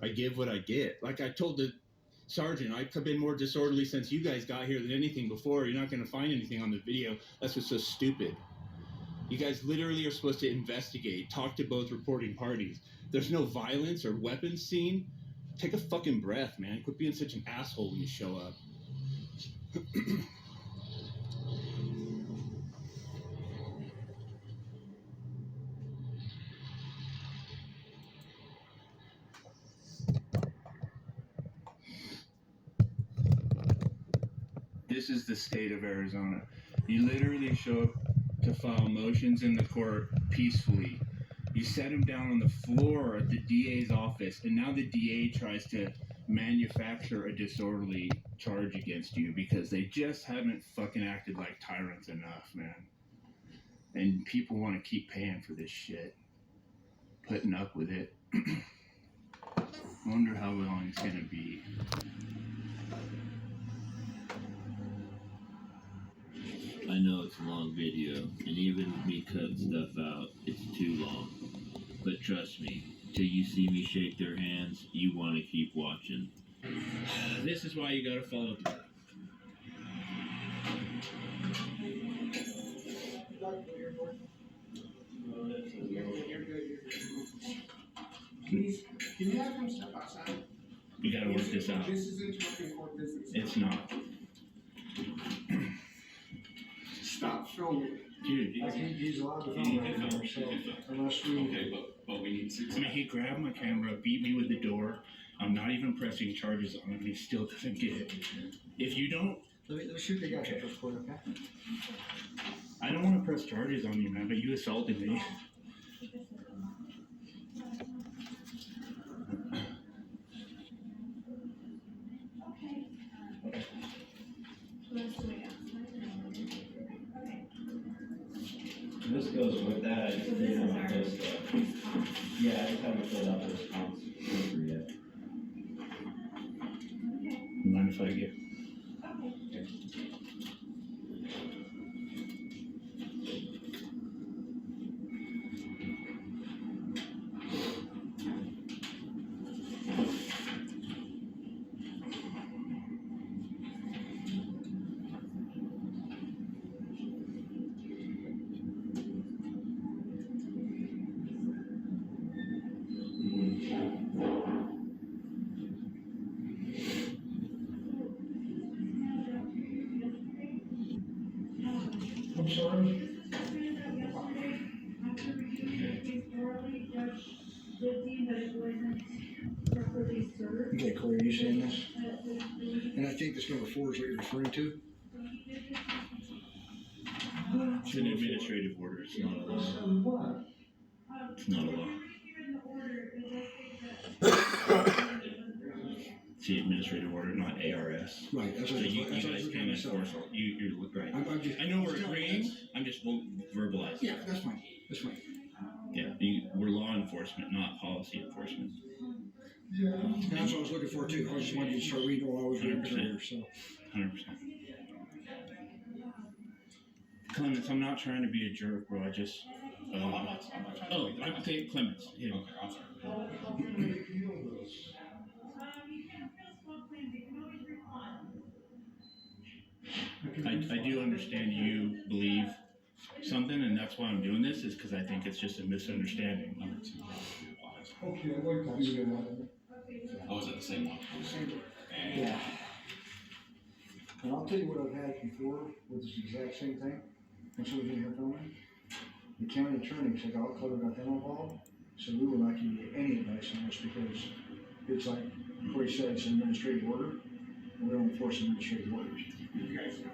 I give what I get. Like I told the sergeant, I've been more disorderly since you guys got here than anything before. You're not going to find anything on the video. That's what's so stupid. You guys literally are supposed to investigate, talk to both reporting parties. There's no violence or weapons seen. Take a fucking breath, man. Quit being such an asshole when you show up. This is the state of Arizona. You literally show up to file motions in the court peacefully. You set them down on the floor at the DA's office, and now the DA tries to manufacture a disorderly charge against you because they just haven't fucking acted like tyrants enough, man. And people want to keep paying for this shit. Putting up with it. Wonder how long it's gonna be. I know it's a long video, and even me cutting stuff out, it's too long. But trust me, till you see me shake their hands, you want to keep watching. This is why you gotta follow through. Can you have him step outside? We gotta work this out. This is interrupting court business. It's not. Stop filming. Dude, I think he's allowed to film right now, so unless we. Okay, but we need 6 I mean, he grabbed my camera, beat me with the door. I'm not even pressing charges on him, and he still doesn't get it. If you don't, Let me shoot the guy first for you, okay? I don't want to press charges on you, man, but you assaulted me. This goes with that. I just didn't have those. Yeah, I just haven't filled out those comps yet. Mind if I get? I'm sorry. Okay, Corey, are you saying this? And I think this number 4 is what you're referring to? It's an administrative order. It's not a law. It's not a law. It's the administrative order, not ARS. Right, that's So what you that's what I guys was can't looking at enforce myself. it. You're right. I'm just, I know we're just telling you agreeing. that's- I'm just won't verbalize it. Yeah, that's fine. That's fine. Yeah, we're law enforcement, not policy enforcement. And that's what I was looking for too. I just wanted you to start reading while I was reading through here, so. 100%. Clements, I'm not trying to be a jerk, bro. I just. I'm okay, Clements. Yeah. Okay, I'm sorry. I do understand you believe something, and that's why I'm doing this, is because I think it's just a misunderstanding. Okay, I like that. I was at the same one. Yeah. And I'll tell you what I've had before with this exact same thing. When somebody was in here filming, the county attorney said, "I'll cover got them involved." So we will not give you any advice on this because it's like Corey said, it's an administrative order, and we don't enforce administrative orders. You guys know.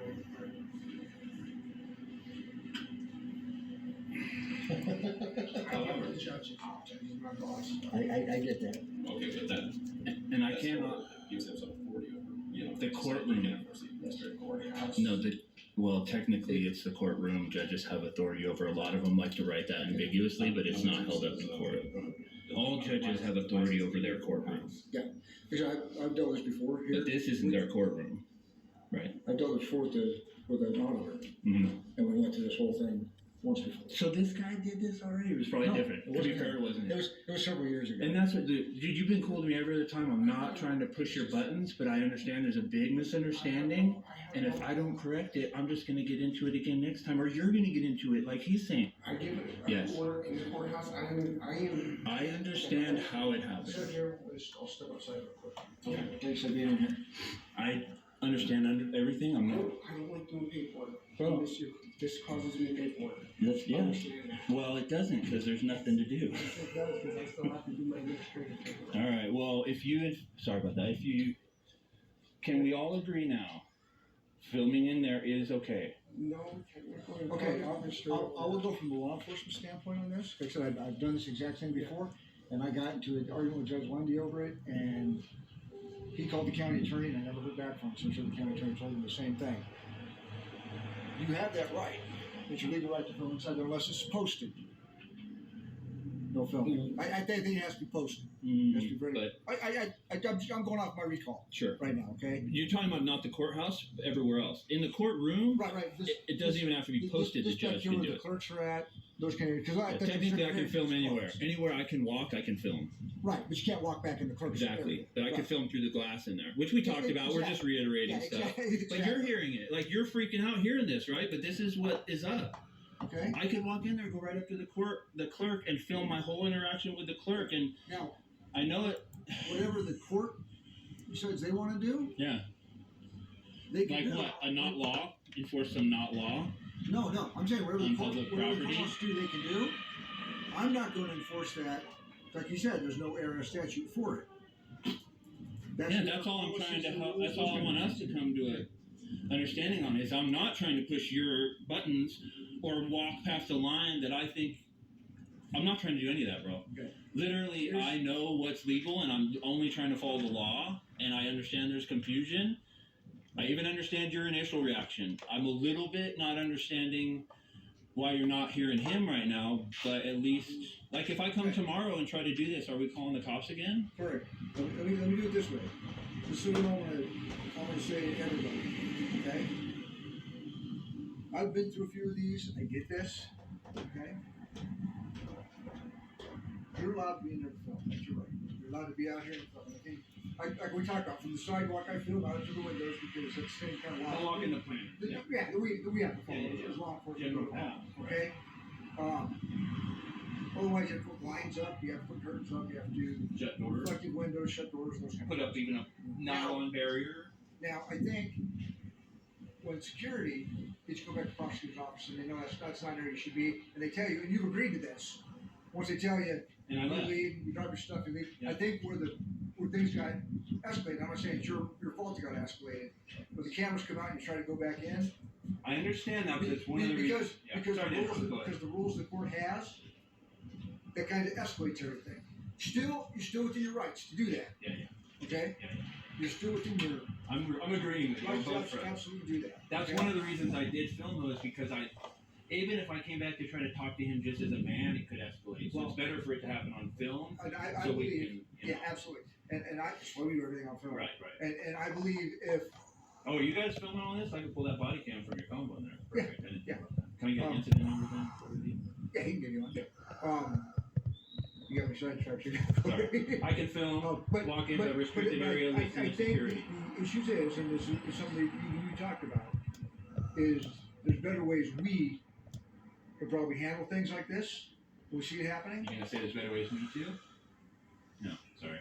However, I get that. okay, but that. And I cannot. Gives himself 40 over, you know. The courtroom. You can enforce the administrative courthouse. No, well, technically, it's the courtroom. Judges have authority over. A lot of them like to write that ambiguously, but it's not held up in court. All judges have authority over their courtroom, Because I've dealt with this before here. but this isn't their courtroom, right? I've dealt with before with an auditor, Mm-hmm. and we went through this whole thing once before. So this guy did this already. It was probably No, different. it To be wasn't fair, him. wasn't It it? was several years ago. And that's what, dude, you've been cool to me every other time. I'm not trying to push your buttons, but I understand there's a big misunderstanding. And if I don't correct it, I'm just gonna get into it again next time, or you're gonna get into it like he's saying. I give it. Yes. Order in the courthouse. I am. I understand how it happens. Sit here, I'll step outside real quick. Okay. Thanks for being in here. I understand everything. I'm not. I don't like doing paperwork. Well, This causes me paperwork. that's, yeah. Well, it doesn't, because there's nothing to do. Yes, it does because I still have to do my administrative paperwork. All right. Well, sorry about that. Can we all agree now? Filming in there is okay. No, technically. Okay, administrative. I will go from a law enforcement standpoint on this. Like I said, I've done this exact thing before, and I got into an argument with Judge Lundy over it, and he called the county attorney, and I never heard back from him. So I'm sure the county attorney told him the same thing. You have that right. It's your legal right to film inside there unless it's posted. No film. I think it has to be posted. It has to be very. But I'm going off my recall sure. right now. Okay. You're talking about not the courthouse, everywhere else. In the courtroom, Right. it doesn't even have to be posted. The judge can do the it. clerks are at those kind of because Technically, I can film anywhere. Anywhere I can walk, I can film. Right, but you can't walk back in the clerk's Exactly. area. But I can film through the glass in there, which we talked about. We're just reiterating Yeah, stuff. exactly. But you're hearing it. Like, you're freaking out hearing this, right? But this is what is up. Okay. I could walk in there, go right up to the clerk, and film my whole interaction with the clerk. And Now, I know it. whatever the court says they want to do, Yeah. they can Like do. what? A not law? Enforce some not law? No, I'm saying whatever On the court public wants property? to do, they can do. I'm not going to enforce that. Like you said, there's no area statute for it. That's all I'm trying to help. That's all I want us to come to a understanding on. Is I'm not trying to push your buttons or walk past a line that I think. I'm not trying to do any of that, bro. Okay. Literally, I know what's legal, and I'm only trying to follow the law. And I understand there's confusion. I even understand your initial reaction. I'm a little bit not understanding why you're not hearing him right now, but at least, like, if I come tomorrow and try to do this, are we calling the cops again? Correct. Let me do it this way. Just so you know, I want to say to everybody, okay? I've been through a few of these. I get this, okay? You're allowed to be in there to film. That's your right. You're allowed to be out here and film. Okay? Like we talked about, from the sidewalk I film out into the windows because it's the same kind of law. I'll walk in the plan. Yeah, we have to follow as law enforcement. General path. Okay? Otherwise, you have to put lines up, you have to put curtains up, you have to Shut doors. reflective windows, shut doors, those kind of Put up even a nylon barrier. Now, I think when security, you go back to the prosecutor's office and they know that's not where you should be, and they tell you, and you've agreed to this. Once they tell you, And I you left. leave, you drop your stuff, you leave. Yeah. I think where things got escalated, I'm not saying it's your fault it got escalated, but the cameras come out and you try to go back in. I understand that, but it's one of the because reasons. Yeah. because Sorry to interrupt, go ahead. because the rules the court has, that kind of escalates everything. You're still within your rights to do that. Yeah, Okay. yeah. You're still within your I'm agreeing with you on rights both to fronts. absolutely do that. That's okay? one of the reasons I did film those, because even if I came back to try to talk to him just as a man, it could escalate. So Well, it's better for it to happen on film. I so believe, we can, yeah, absolutely. And I just want to do everything on film. Right. And I believe if Oh, are you guys filming all this? I can pull that body cam from your combo in there. Perfect. I didn't Yeah. know that. Can I get an incident number then? yeah, he can give you one. You got me sidetracked. Sorry. I can film, walk into a restricted area, I leave think security. the issue is, and this is something you talked about, is there's better ways we could probably handle things like this. We see it happening. You gonna say there's better ways for me to? No, sorry.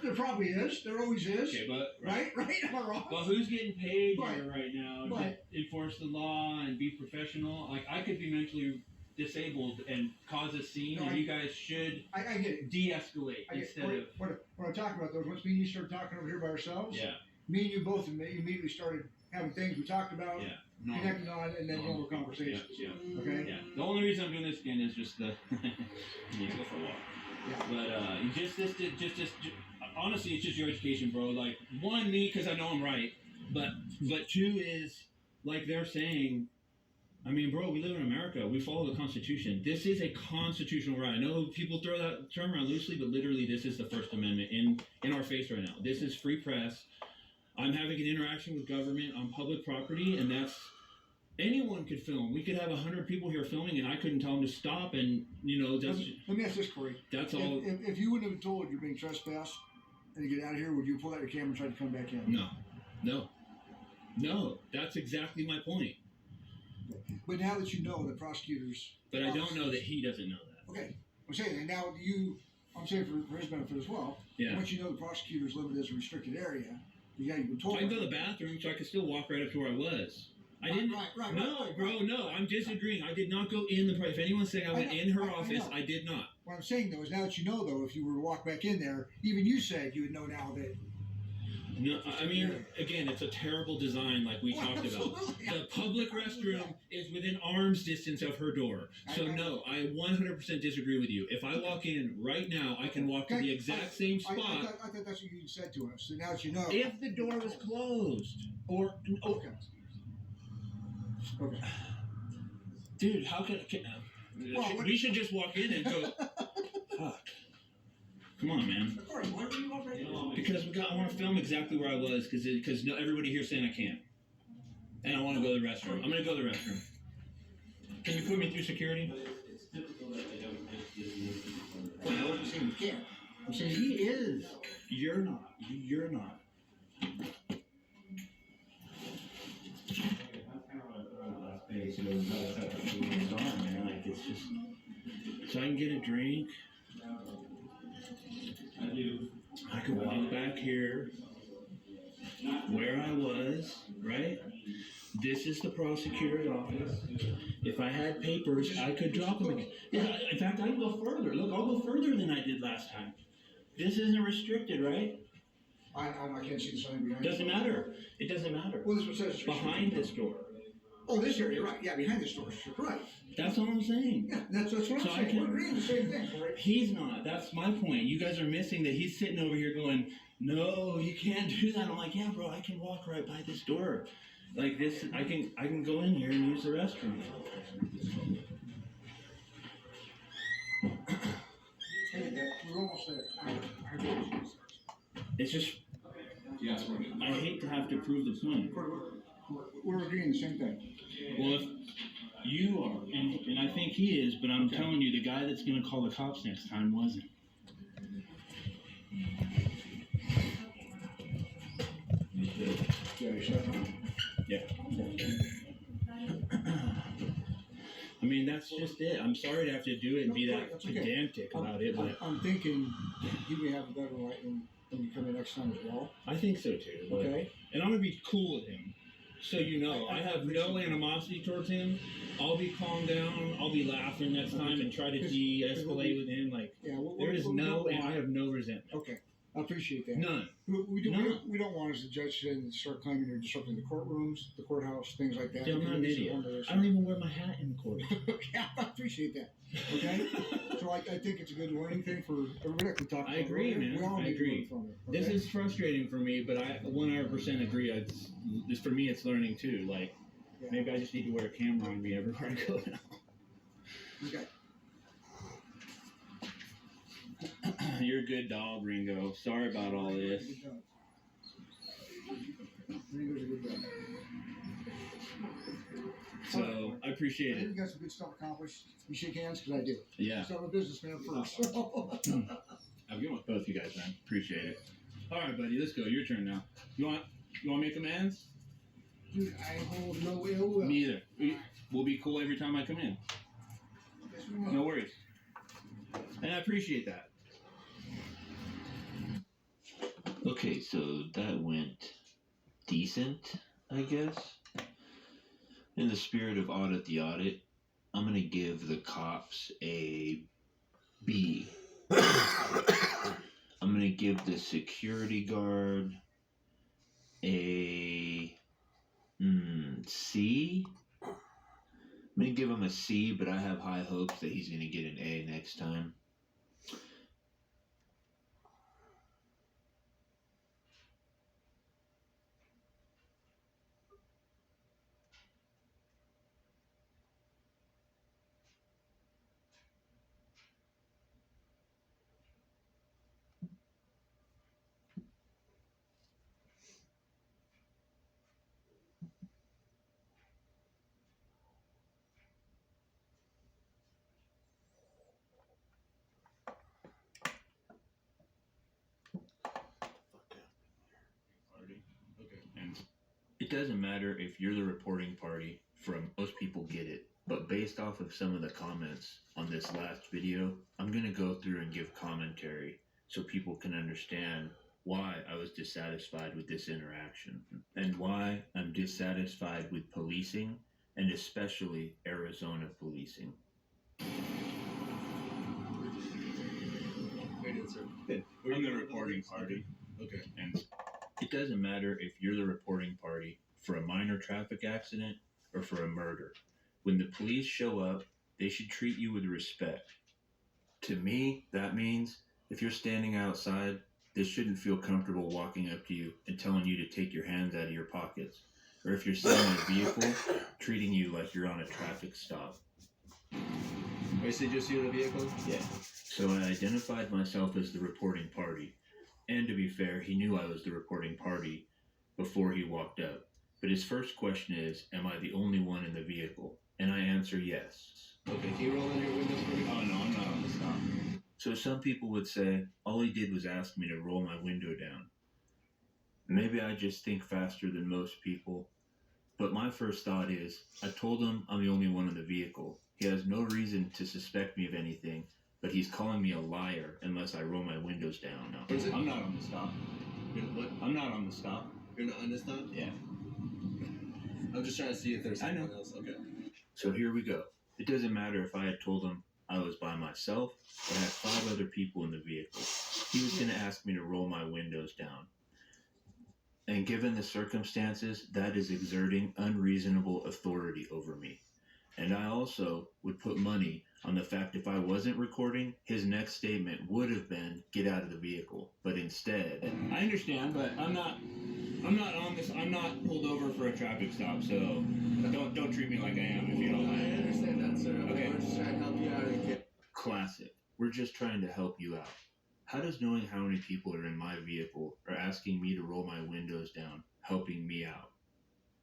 There probably is. There always is. Okay, but Right? Am I wrong? Well, who's getting paid But- here right now but- to enforce the law and be professional? Like, I could be mentally disabled and cause a scene, No, and I- you guys should I get it. de-escalate I get instead of what I'm talking about. Those once me and you started talking over here by ourselves. yeah, Me and you both immediately started having things we talked about, yeah, no, connecting on, and then normal yeah, conversations. yeah. Okay. Yeah, the only reason I'm doing this again is just the you need to go for a walk. Yeah. But just honestly, it's just your education, bro. Like, one, me, because I know I'm right, but two is like they're saying. I mean, bro, we live in America. We follow the Constitution. This is a constitutional right. I know people throw that term around loosely, but literally, this is the First Amendment in our face right now. This is free press. I'm having an interaction with government on public property, and that's anyone could film. We could have 100 people here filming, and I couldn't tell them to stop. And that's Let me ask this, Corey. that's all. If you wouldn't have been told you're being trespassed and you get out of here, would you pull out your camera and try to come back in? No. That's exactly my point. But now that you know the prosecutors. But I don't know that he doesn't know that. Okay. I'm saying, and now I'm saying for his benefit as well. Yeah. Once you know the prosecutor's limit is a restricted area, you've been told. I can go to the bathroom, so I could still walk right up to where I was. I didn't. Right, No, bro, no. I'm disagreeing. I did not go in the. If anyone's saying I went in her office, I did not. What I'm saying though is now that you know though, if you were to walk back in there, even you said you would know now that. No, I mean, again, it's a terrible design, like we talked about. The public restroom is within arm's distance of her door. So no, I 100% disagree with you. If I walk in right now, I can walk to the exact same spot. I thought that's what you said to us. So now that you know. If the door was closed, or Okay. dude, how can we should just walk in and go? Fuck. Come on, man. Because I want to film exactly where I was, because everybody here's saying I can't, and I want to go to the restroom. I'm gonna go to the restroom. Can you put me through security? Well, I wasn't saying you can't. I'm saying he is. You're not. You're not. It's just so I can get a drink. I could walk back here where I was, right? This is the prosecutor's office. If I had papers, I could drop them again. Yeah, in fact, I can go further. Look, I'll go further than I did last time. This isn't restricted, right? I can't see the sign behind. Doesn't matter. It doesn't matter. Well, this one says Behind this door. Oh, this area, right? Yeah, behind this door, right? That's all I'm saying. Yeah, that's what I'm So I saying. can- We're agreeing the same thing, right? He's not. That's my point. You guys are missing that he's sitting over here going, no, you can't do that. I'm like, yeah, bro, I can walk right by this door. Like this, I can go in here and use the restroom. Hey, we're almost there. It's just, I hate to have to prove the point. We're agreeing the same thing. Well, if you are, and I think he is, but I'm telling you, the guy that's going to call the cops next time wasn't. Yeah, you shut up. Yeah. I mean, that's just it. I'm sorry to have to do it and be that That's okay. pedantic about it, but I'm thinking you may have a better right when you come in next time as well. I think so too. But, Okay. and I'm going to be cool with him. So you know, I have no animosity towards him. I'll be calmed down. I'll be laughing next time and try to de-escalate with him. Like, Yeah, there is no, and I have no resentment. Okay, I appreciate that. None. We None. don't want as a judge to start claiming you're disrupting the courtrooms, the courthouse, things like that. Dude, I'm not an idiot. I don't even wear my hat in court. Okay, I appreciate that. Okay, so I think it's a good learning thing for everybody that we talk. I agree, man. We all I need to learn agree. from it. This okay? is frustrating for me, but I 100% agree. It's for me, it's learning too. Like, Yeah. maybe I just need to wear a camera on me everywhere I go now. Okay. You're a good dog, Ringo. Sorry about all this. Good job. Ringo's a good dog. So I appreciate I think it. you got some good stuff accomplished. You shake hands because I do. Yeah. So I'm a businessman first. I'll get with both you guys, man. Appreciate it. All right, buddy. Let's go. Your turn now. You want to make amends? Dude, I hold no ill will. Me either. We'll be cool every time I come in. Yes, we will. No worries. And I appreciate that. Okay, so that went decent, I guess. In the spirit of audit the audit, I'm gonna give the cops a B. I'm gonna give the security guard a C. I'm gonna give him a C, but I have high hopes that he's gonna get an A next time. And it doesn't matter if you're the reporting party. Most people get it. But based off of some of the comments on this last video, I'm going to go through and give commentary so people can understand why I was dissatisfied with this interaction and why I'm dissatisfied with policing and especially Arizona policing. I'm the reporting party. Okay. And it doesn't matter if you're the reporting party for a minor traffic accident or for a murder. When the police show up, they should treat you with respect. To me, that means if you're standing outside, they shouldn't feel comfortable walking up to you and telling you to take your hands out of your pockets. Or if you're sitting in a vehicle, treating you like you're on a traffic stop. Basically, just you in the vehicle? Yeah. So I identified myself as the reporting party. And to be fair, he knew I was the reporting party before he walked up. But his first question is, am I the only one in the vehicle? And I answer yes. Okay, can you roll in your windows for me? Oh, no, I'm not on the stop. So some people would say, all he did was ask me to roll my window down. Maybe I just think faster than most people. But my first thought is, I told him I'm the only one in the vehicle. He has no reason to suspect me of anything, but he's calling me a liar unless I roll my windows down. No, Is it- I'm not on the stop. You're what? I'm not on the stop. You're not on this time? Yeah. I'm just trying to see if there's I know. something else. Okay. So here we go. It doesn't matter if I had told him I was by myself or had 5 other people in the vehicle. He was going to ask me to roll my windows down. And given the circumstances, that is exerting unreasonable authority over me. And I also would put money on the fact if I wasn't recording, his next statement would have been, "Get out of the vehicle." But instead, I understand, but I'm not on this. I'm not pulled over for a traffic stop, so don't treat me like I am if you don't I mind. understand that, sir. Okay. We're just trying to help you out and get. classic. We're just trying to help you out. How does knowing how many people are in my vehicle or asking me to roll my windows down helping me out?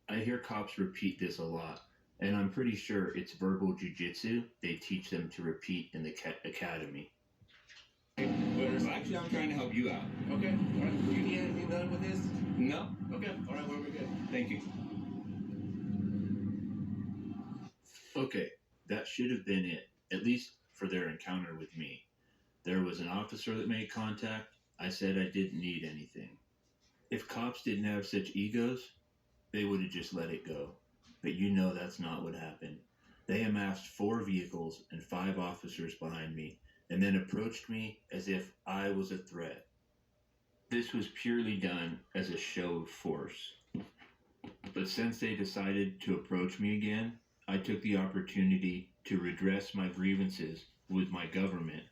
I hear cops repeat this a lot, and I'm pretty sure it's verbal jujitsu they teach them to repeat in the academy. Well, actually, I'm trying to help you out. Okay. All right. Do you need anything done with this? No, Okay. All right. Well, we're good. thank you. Okay, that should have been it, at least for their encounter with me. There was an officer that made contact. I said I didn't need anything. If cops didn't have such egos, they would have just let it go. But you know that's not what happened. They amassed 4 vehicles and 5 officers behind me, and then approached me as if I was a threat. This was purely done as a show of force. But since they decided to approach me again, I took the opportunity to redress my grievances with my government,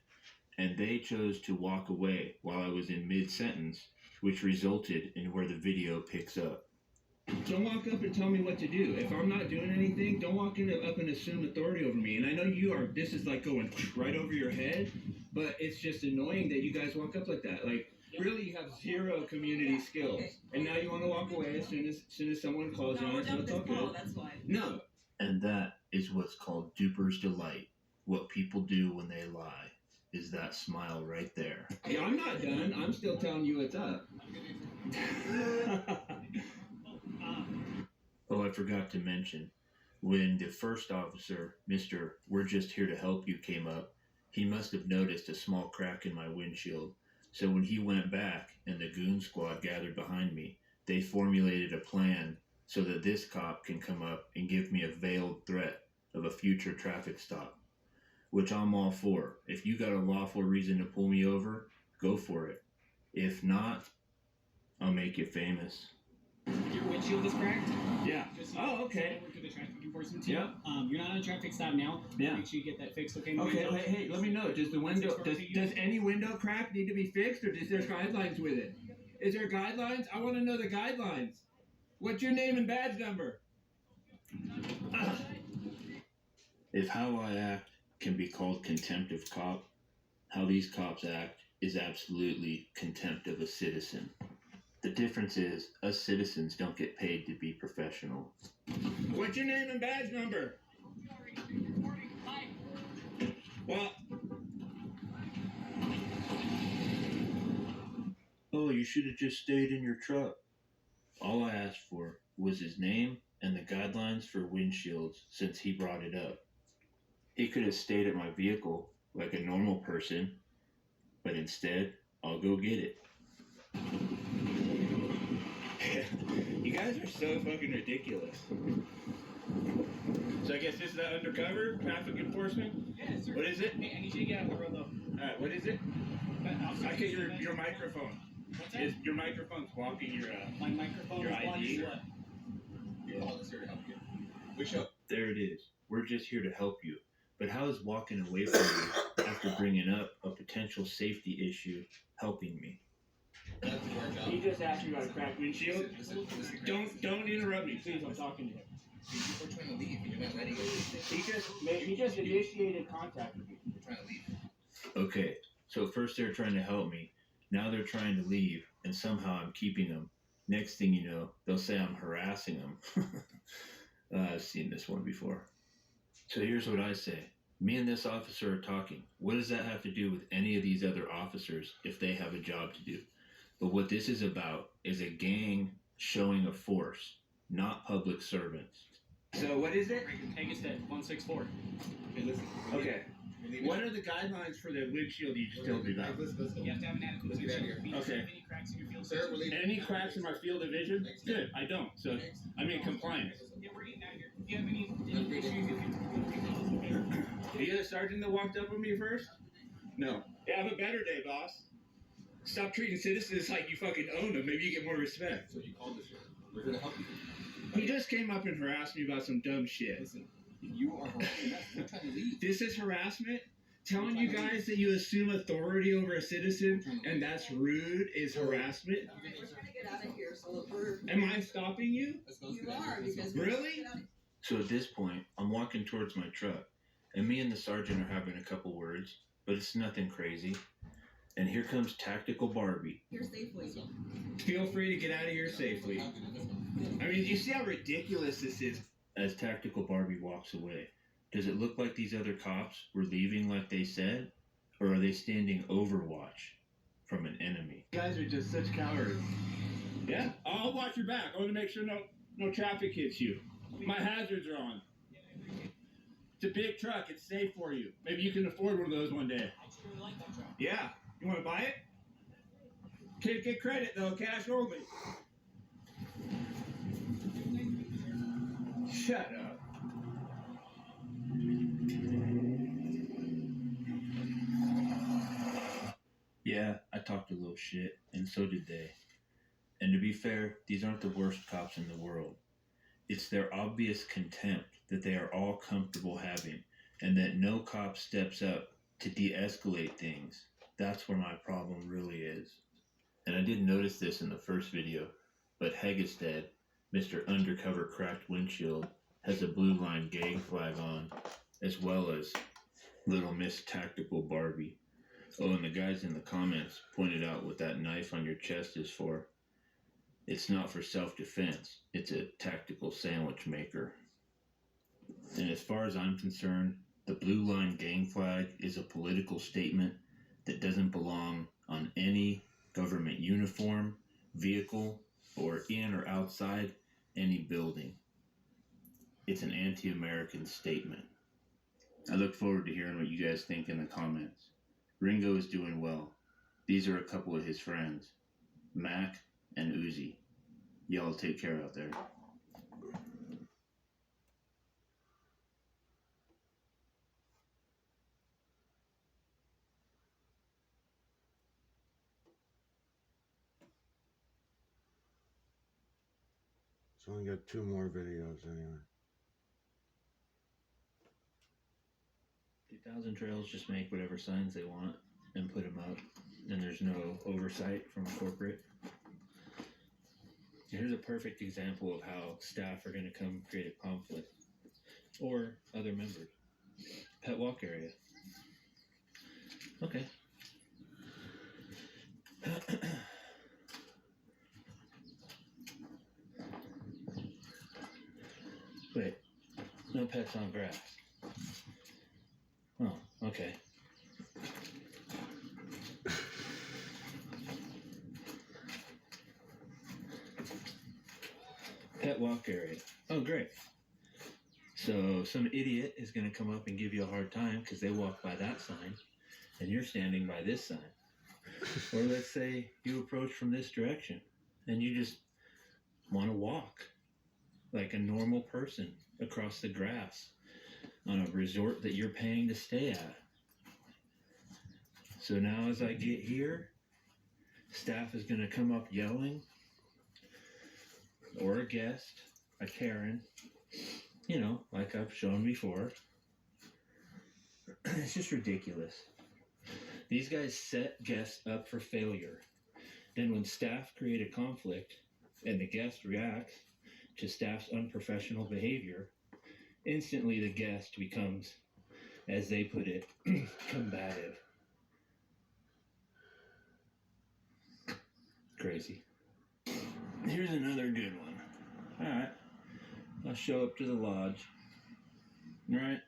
and they chose to walk away while I was in mid-sentence, which resulted in where the video picks up. Don't walk up and tell me what to do. If I'm not doing anything, don't walk up and assume authority over me. And I know you are. This is like going right over your head, but it's just annoying that you guys walk up like that. Like, really, you have 0 community skills, and now you want to walk away as soon as someone calls you on it. So it's all good. That's why. No. And that is what's called duper's delight. What people do when they lie is that smile right there. Hey, I'm not done. I'm still telling you what's up. Oh, I forgot to mention, when the first officer, Mr. "We're just here to help you," came up, he must have noticed a small crack in my windshield. So when he went back and the goon squad gathered behind me, they formulated a plan so that this cop can come up and give me a veiled threat of a future traffic stop, which I'm all for. If you got a lawful reason to pull me over, go for it. If not, I'll make you famous. Your windshield is cracked. Yeah. Just Oh, okay. Over to the traffic enforcement team. Yeah. You're not on a traffic stop now. Yeah. Make sure you get that fixed. Okay. Okay, hey, let me know. Does the window does any window crack need to be fixed, or is there guidelines with it? Is there guidelines? I want to know the guidelines. What's your name and badge number? If how I act can be called contempt of cop, how these cops act is absolutely contempt of a citizen. The difference is, us citizens don't get paid to be professional. What's your name and badge number? Well, Oh, you should have just stayed in your truck. All I asked for was his name and the guidelines for windshields since he brought it up. He could have stayed at my vehicle like a normal person, but instead, I'll go get it. you guys are so fucking ridiculous. So I guess this is the undercover traffic enforcement? Yeah, sir. What is it? Hey, I need you to get out of the road though. Alright, what is it? I get your microphone. What's that? Is your microphone's blocking your My microphone your is blocking ID? what? You're all here to help you. We show. There it is. We're just here to help you. But how is walking away from you after bringing up a potential safety issue helping me? That's our job. He just asked me about a cracked windshield. Don't interrupt me, please. I'm talking to you. We're trying to leave. You're not letting us. He just initiated contact with me. We're trying to leave. Okay, so first they're trying to help me. Now they're trying to leave, and somehow I'm keeping them. Next thing you know, they'll say I'm harassing them. I've seen this one before. So here's what I say. Me and this officer are talking. What does that have to do with any of these other officers if they have a job to do? But what this is about is a gang showing a force, not public servants. So what is it? Take a step. 164. Hey, listen. Okay. What are the guidelines for the windshield you just told me about? Let's go. You have to have an adequate Let's get out of here. windshield. Okay. Any cracks in your field? Sir, we're leaving. Any cracks in my field of vision? Good, I don't. So I'm in compliance. Yeah, we're getting out of here. If you have any issues, you can. Are you the sergeant that walked up with me first? No. Yeah, have a better day, boss. Stop treating citizens like you fucking own them. Maybe you get more respect. So you called us here. We're here to help you. He just came up and harassed me about some dumb shit. Listen, You are harassing. You're trying to leave. This is harassment? Telling you guys that you assume authority over a citizen and that's rude is harassment? Okay, we're trying to get out of here, so we're. Am I stopping you? You are, because. Really? So at this point, I'm walking towards my truck, and me and the sergeant are having a couple words, but it's nothing crazy. And here comes Tactical Barbie. Here safely. Feel free to get out of here safely. I mean, do you see how ridiculous this is? As Tactical Barbie walks away, does it look like these other cops were leaving like they said? Or are they standing overwatch from an enemy? You guys are just such cowards. Yeah, I'll watch your back. I want to make sure no traffic hits you. My hazards are on. It's a big truck. It's safe for you. Maybe you can afford one of those one day. Yeah. You want to buy it? Can't get credit, though. Cash only. Shut up. Yeah, I talked a little shit, and so did they. And to be fair, these aren't the worst cops in the world. It's their obvious contempt that they are all comfortable having, and that no cop steps up to de-escalate things. That's where my problem really is. And I didn't notice this in the first video, but Hegestead, Mr. Undercover Cracked Windshield, has a blue line gang flag on, as well as Little Miss Tactical Barbie. Oh, and the guys in the comments pointed out what that knife on your chest is for. It's not for self-defense. It's a tactical sandwich maker. And as far as I'm concerned, the blue line gang flag is a political statement that doesn't belong on any government uniform, vehicle, or in or outside any building. It's an anti-American statement. I look forward to hearing what you guys think in the comments. Ringo is doing well. These are a couple of his friends, Mac and Uzi. Y'all take care out there. It's only got 2 more videos anyway. 2000 Trails just make whatever signs they want and put them up, and there's no oversight from corporate. Here's a perfect example of how staff are going to come create a conflict, or other members. Pet walk area. Okay. Wait, no pets on grass. Oh, okay. Pet walk area. Oh, great. So some idiot is going to come up and give you a hard time because they walk by that sign and you're standing by this sign. Or let's say you approach from this direction and you just want to walk like a normal person across the grass on a resort that you're paying to stay at. So now as I get here, staff is going to come up yelling, or a guest, a Karen, you know, like I've shown before. It's just ridiculous. These guys set guests up for failure. Then when staff create a conflict and the guest reacts to staff's unprofessional behavior, instantly the guest becomes, as they put it, combative. Crazy. Here's another good one. Alright. I'll show up to the lodge. Right?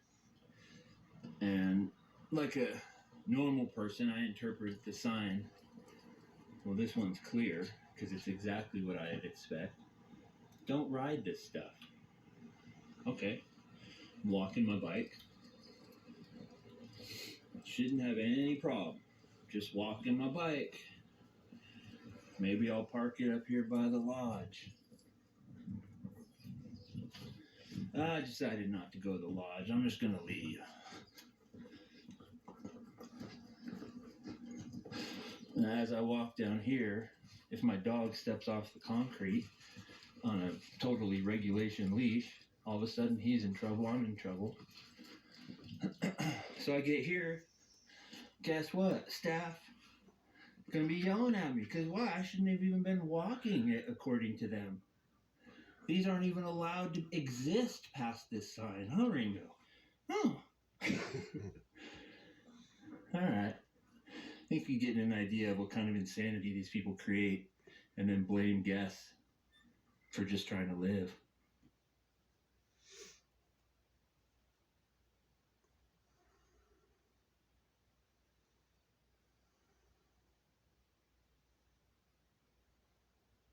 And like a normal person, I interpret the sign. Well, this one's clear because it's exactly what I'd expect. Don't ride this stuff. Okay. I'm walking my bike. Shouldn't have any problem. Just walking my bike. Maybe I'll park it up here by the lodge. I decided not to go to the lodge. I'm just gonna leave. And as I walk down here, if my dog steps off the concrete on a totally regulation leash, all of a sudden he's in trouble, I'm in trouble. So I get here, guess what? Staff gonna be yelling at me, because why? I shouldn't have even been walking it according to them. These aren't even allowed to exist past this sign, huh, Ringo? Oh. Alright. I think you're getting an idea of what kind of insanity these people create and then blame guests for just trying to live.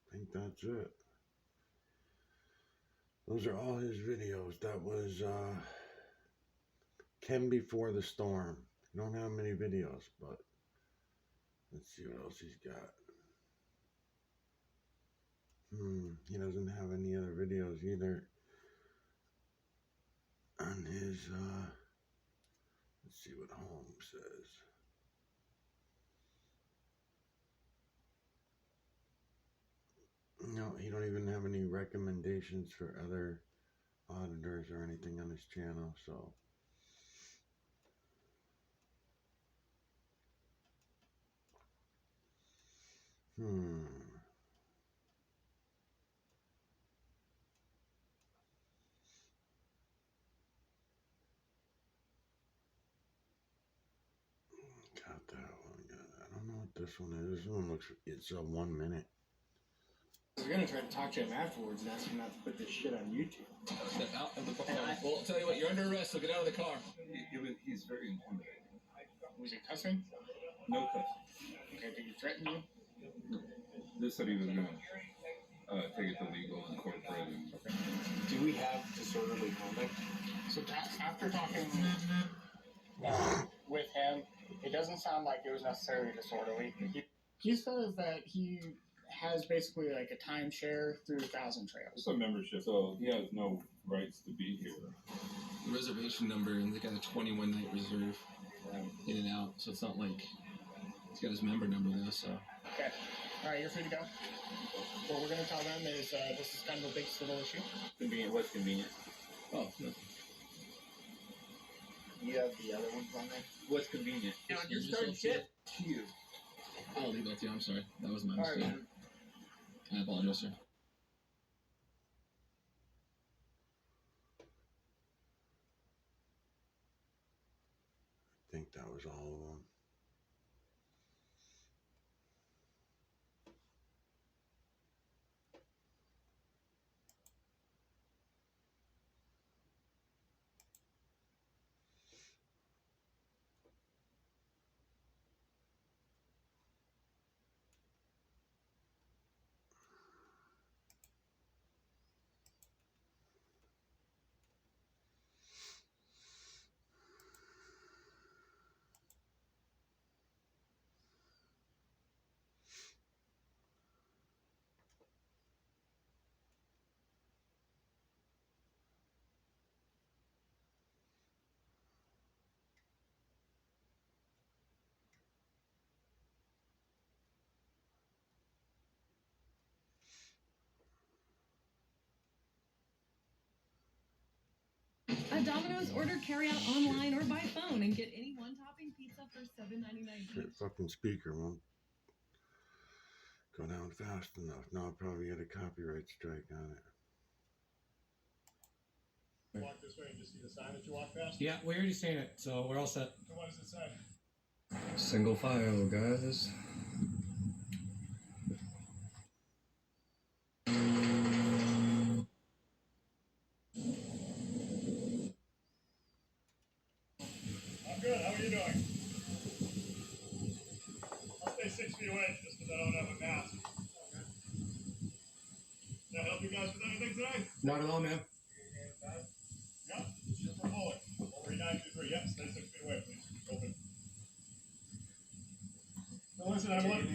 I think that's it. Those are all his videos. That was Ken Before the Storm. I don't have many videos, but let's see what else he's got. He doesn't have any other videos either on his let's see what Holmes says. No, he don't even have any recommendations for other auditors or anything on his channel, so got that one. I don't know what this one is. This one looks, it's 1 minute. I was gonna try to talk to him afterwards and ask him not to put this shit on YouTube. Step out of the car. Well, I'll tell you what, you're under arrest, so get out of the car. He's very intimidating. Was he cussing? No cuss. Okay, did he threaten you? This said he was going to take it to legal and corporate. And Do we have disorderly conduct? So after talking with him, it doesn't sound like it was necessarily disorderly. He says that he has basically like a timeshare through 1,000 Trails. It's a membership, so he has no rights to be here. The reservation number, and they got a 21-night reserve in and out, so it's not like he's got his member number though. So. Okay. All right, you're free to go. What we're gonna tell them is this is kind of a big civil issue. Convenient. What's convenient? Oh, no. You have the other ones on there? What's convenient? Now, you're starting shit. I'll leave that to you. I'm sorry. That was my mistake. Right, I apologize, sir. I think that was all of them. At Domino's, order carryout online or by phone and get any one-topping pizza for $7.99 That fucking speaker won't go down fast enough. Now I'll probably get a copyright strike on it. Walk this way and just see the sign that you walk past? Yeah, we already seen it, so we're all set. So what does it say? Single file, guys. I'm good. How are you doing? I'll stay 6 feet away just because I don't have a mask. Can I help you guys with anything today? Not at all, man. Yep. Super bullet. 3923. Yep. Stay 6 feet away, please. Open. So listen, I want.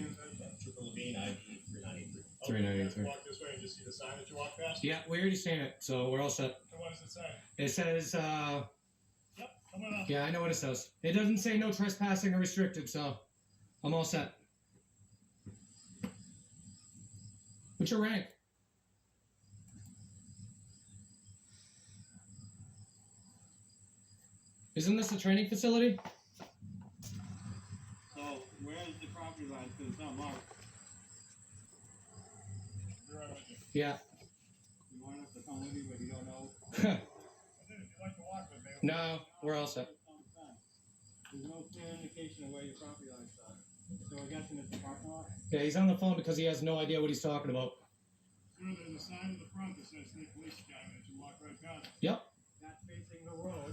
Triple Levine ID 3983. 3983. Walk this way and just see the sign that you walk past? Yeah, we already seen it, so we're all set. So what does it say? It says, Yep. Come on up. yeah, I know what it says. It doesn't say no trespassing or restricted, so I'm all set. What's your rank? Isn't this a training facility? So where's the property line? Because it's not marked. You're right with you. Yeah. You want us to come with you, but you don't know. No, If you like to walk with me. we're all set. There's no clear indication of where your property lines are. So I'm guessing it's the parking lot. Yeah, he's on the phone because he has no idea what he's talking about. Sir, there's a sign in the front that says State Police Academy. You walk right past it. Yep. That's facing the road.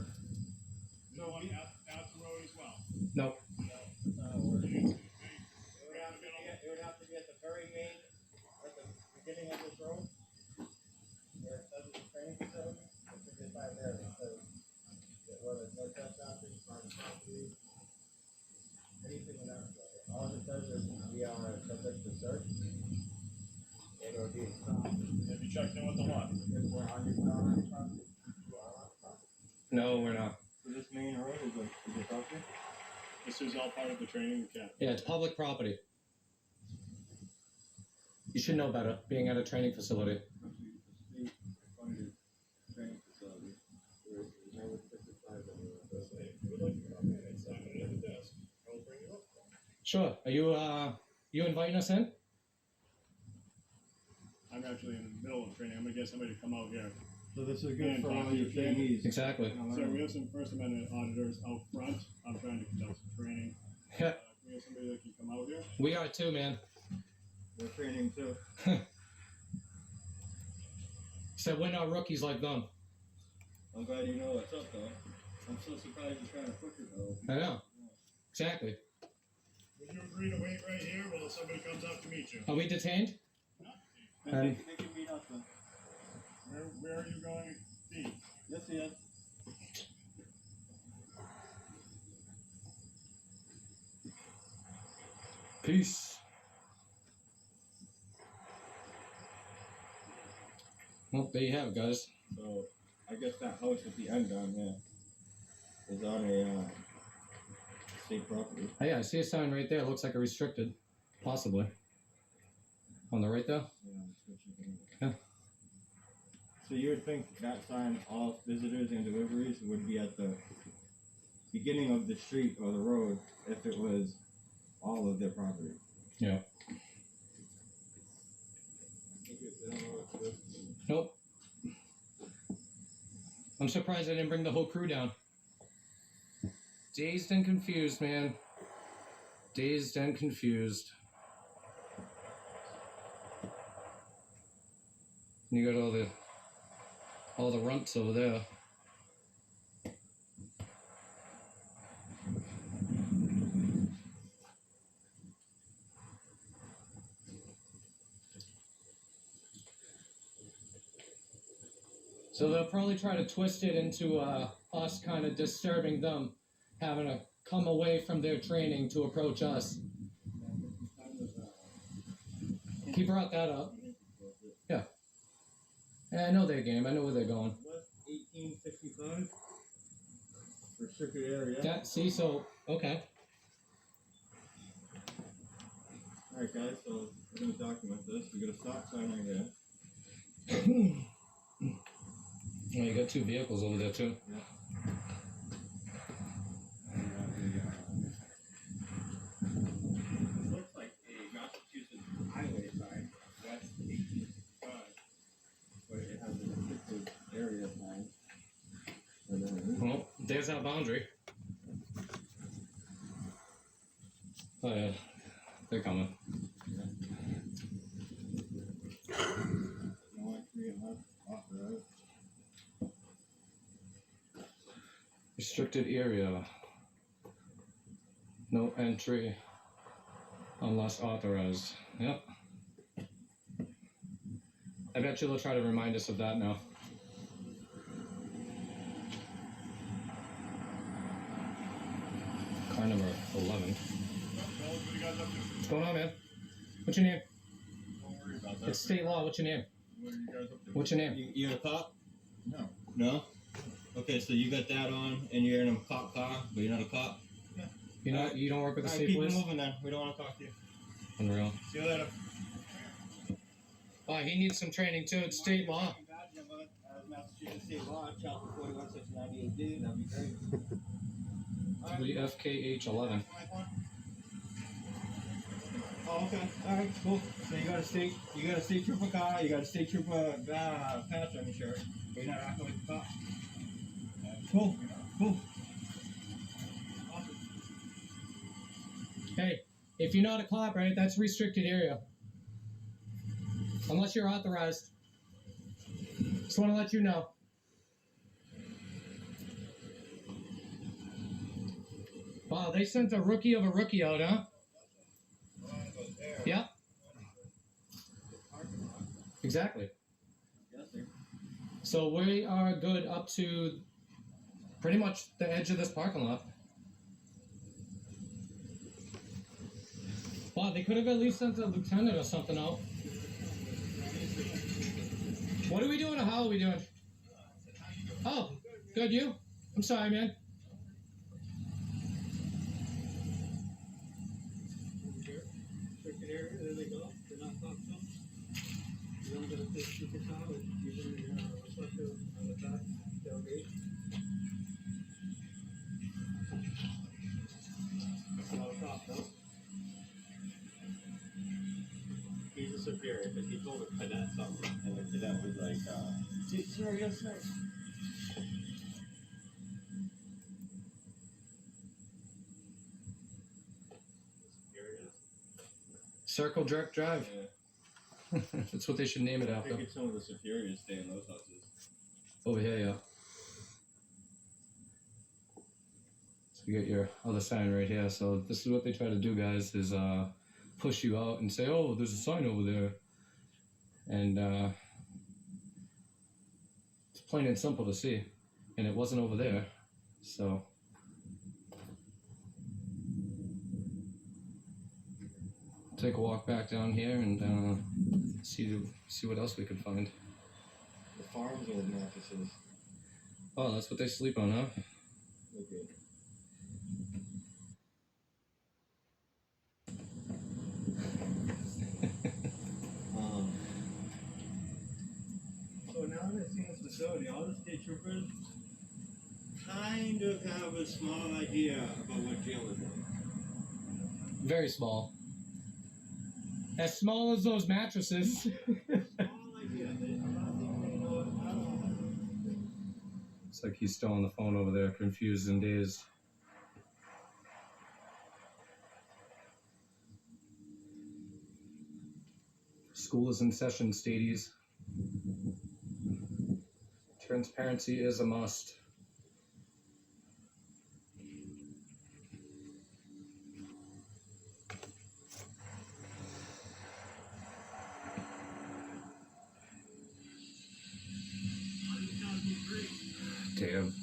So one out the road as well. Nope. It would have to be at the very main, at the beginning of this road, where it says it's a training facility. It should be by there, because whether it's no trespassing, private property, anything in that. All it says is we are subject to search. And it would be stopped. Have you checked in with the lot? If we're on your property, you are on the property. No, we're not. So this main road is a property? This is all part of the training academy. Yeah, it's public property. You should know better, being at a training facility. Sure. Are you inviting us in? I'm actually in the middle of training. I'm gonna get somebody to come out here. So this is And good for talk all to your you. trainees. Exactly. Sir, we have some First Amendment auditors out front. I'm trying to conduct some training. Yeah. We have somebody that can come out here. We are too, man. We're training too. So we're not rookies like them. I'm glad you know what's up though. I'm so surprised you're trying to push it though. I know. Exactly. Would you agree to wait right here while somebody comes out to meet you? Are we detained? They can meet us then. Where are you going to be? Yes, yes. Peace. Well, there you have it, guys. So, I guess that house at the end down there is on a state property. Oh, yeah, I see a sign right there. It looks like a restricted. Possibly. On the right there? Yeah. So you would think that sign, all visitors and deliveries, would be at the beginning of the street or the road if it was all of their property. Yeah. Nope. I'm surprised I didn't bring the whole crew down. Dazed and confused, man. Dazed and confused. You got all the runts over there. So they'll probably try to twist it into us kind of disturbing them, having to come away from their training to approach us. He brought that up. Yeah. Yeah, I know their game. I know where they're going. 1865? Restricted area. Yeah, see, so, okay. Alright guys, so we're going to document this. We got a stop sign right there. Oh, you got two vehicles over there too. Yeah. Looks like a Massachusetts highway sign, West 1865, but it has a restricted area sign. Well, there's our boundary. Oh yeah, they're coming. No entry unless authorized. Restricted area. No entry unless authorized. Yep. I bet you they'll try to remind us of that now. Car number 11. What's going on, man? What's your name? Don't worry about that. It's state law. What's your name? What are you guys up to? What's your name? You're a cop? No. No? Okay, so you got that on, and you're in a cop car, but you're not a cop? You're not. You don't work with the state keep police? it moving then. We don't want to talk to you. Unreal. See you later. Oh, he needs some training too. It's state law. as Massachusetts State Law, Chapter 41, Section 98D, that'd be great. 3FKH11. Oh, okay. All right, cool. So you got a state trooper car, you got a state trooper patch on your shirt, but you're not acting like a cop. Cool. Cool. Hey, if you're not a cop, right, that's restricted area. Unless you're authorized. Just want to let you know. Wow, they sent a rookie of a rookie out, huh? Yeah. Exactly. So we are good up to pretty much the edge of this parking lot. Wow, they could have at least sent a lieutenant or something out. What are we doing or how are we doing? Oh, good, you? I'm sorry, man. There they go. They're not cops, no? You don't get a state trooper car with even reflective on the back tailgate. That's not a cop, no? He's a superior, because he told a cadet something, and the cadet was like, sorry, yes, sir. Circle Jerk Drive. Yeah. That's what they should name it I after. think it's some of the superiors stay in those houses. Over here, yeah. So you get your other sign right here. So this is what they try to do, guys, is push you out and say, oh, there's a sign over there. And it's plain and simple to see. And it wasn't over there. So take a walk back down here and see what else we can find. The farm's old mattresses. Oh, that's what they sleep on, huh? Okay. So now that I've seen this facility, all the state troopers kind of have a small idea about what jail is like. Very small. As small as those mattresses. Small idea. I'm not thinking they know it at all. It's like he's still on the phone over there, confused and dazed. School is in session, Stadies. Transparency is a must. Damn.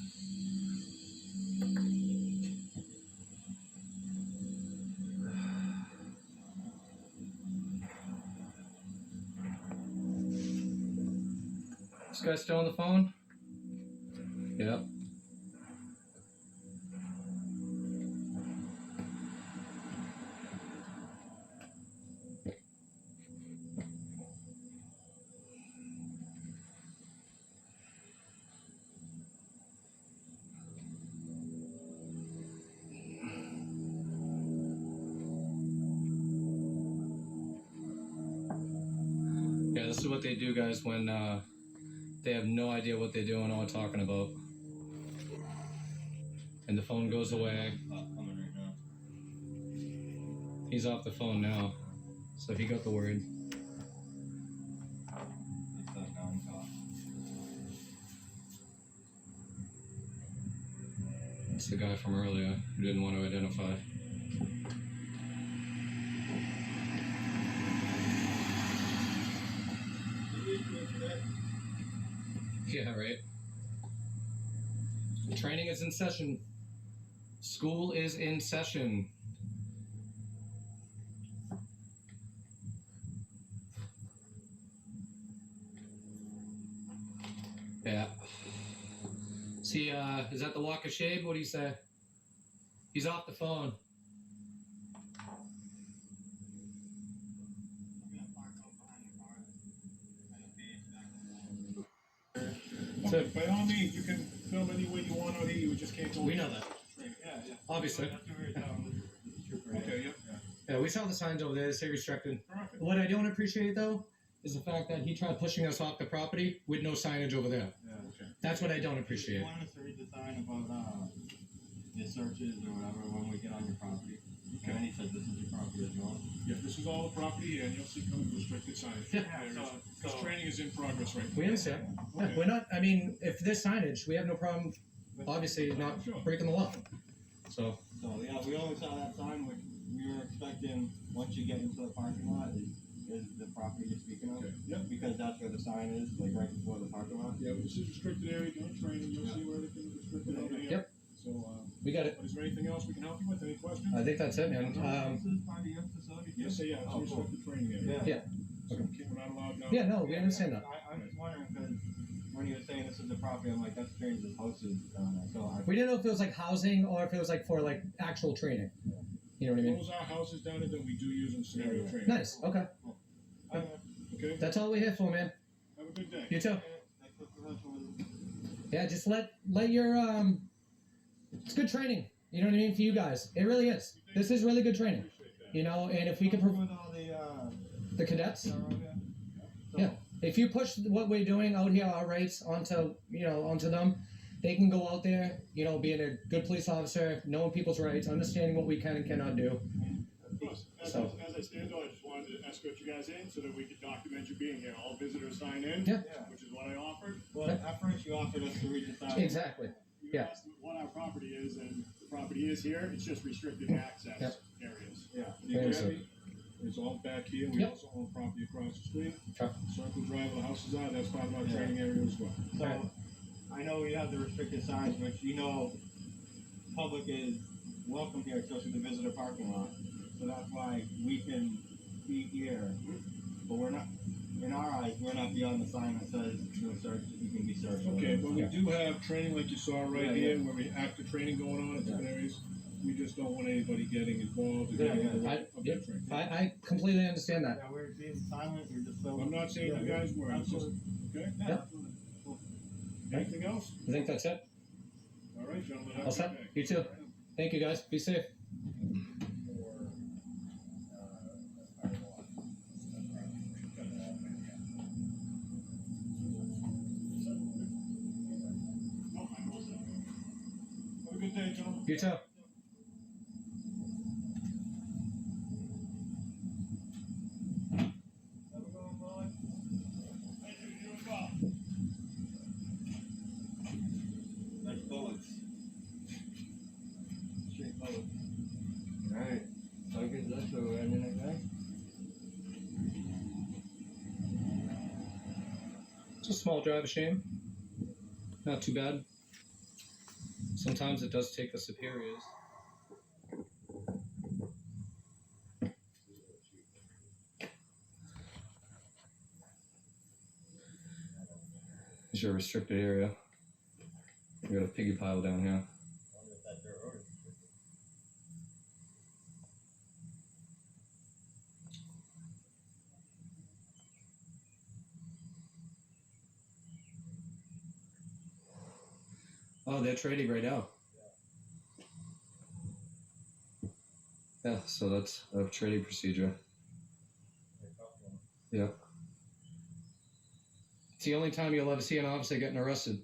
This guy still on the phone? Yep. Yeah, this is what they do, guys, when they have no idea what they're doing or what they're talking about. And the phone goes away. Coming right now. He's off the phone now, so he got the word. It's that non-cop. It's the guy from earlier who didn't want to identify. Yeah, right. Training is in session. School is in session. Yeah. See, is that the walk of shame? What do you say? He's off the phone. That's it. By all means, you can film any way you want out here. You just can't go. We know that. Yeah, yeah. Obviously. Okay, yep. Yeah, we saw the signs over there that say restricted. Perfect. What I don't appreciate though is the fact that he tried pushing us off the property with no signage over there. Yeah. Okay. That's what I don't You appreciate. want us to read the sign about your searches or whatever when we get on your property. Okay. And he said this is your property as well. Yeah, this is all the property, and you'll see come restricted signage. Yeah. This training is in progress right now. We understand. Yeah, we're not. I mean, if there's signage, we have no problem. Obviously, not breaking the law. So. So yeah, we only saw that sign, which we were expecting once you get into the parking lot is the property you're speaking of. Okay. Yep. Because that's where the sign is, like right before the parking lot. Yeah, this is restricted area during training. You'll see where everything is restricted over here. Yep. So, We got it. Is there anything else we can help you with? Any questions? I think that's it, man. This is part of your facility. Yes, yeah, it's a Oh, cool. restricted training area. Yeah. So we're not allowed now. Yeah, no, we understand that. I'm just wondering because when you were saying this is the property, I'm like, that's strange. This house is down there. So I We didn't know if it was like housing or if it was like for like actual training. You know what I mean? Those are houses down there that we do use in scenario training. Nice. Okay. Okay. That's all we're here for, man. Have a good day. You too. Yeah, just let your it's good training. You know what I mean for you guys. It really is. This is really good training. You know, and if we can with all the cadets. Yeah. If you push what we're doing out here, our rights onto them, they can go out there, being a good police officer, knowing people's rights, understanding what we can and cannot do. Of course. As I stand on, I just wanted to escort you guys in so that we could document you being here. All visitors sign in, Yeah. which is what I offered. Well, at first you offered us to read the sign. Exactly. You Yeah. asked what our property is, and the property is here. It's just restricted access Yep. areas. Yeah. You get me? It's all back here. We Yep. also own property across the street. Okay. Circle Drive, where the houses are. That's part of our Yeah. training area as well. So, I know we have the restricted signs, which public is welcome here, especially the visitor parking lot. So that's why we can be here, but we're not. In our eyes, we're not beyond the sign that says no search. You can be searched. Okay, but we do have training like you saw right Yeah, here, yeah. where we active training going on in different areas. We just don't want anybody getting involved. Yeah, yeah. I completely understand that. Yeah, we're being silent. We're just so. I'm not saying you guys were. It's just, okay? Yeah. Anything else? I think that's it. All right, gentlemen. Have All a set. good day. You too. Thank you, guys. Be safe. Have a good day, gentlemen. You too. Nice bullets. Straight bullets. Alright. So I guess that's where we're ending it, guys. It's a small drive of shame. Not too bad. Sometimes it does take the superiors. It's your restricted area. We got a piggy pile down here. Oh, they're trading right now. Yeah, so that's a trading procedure. Yeah. It's the only time you'll ever see an officer getting arrested.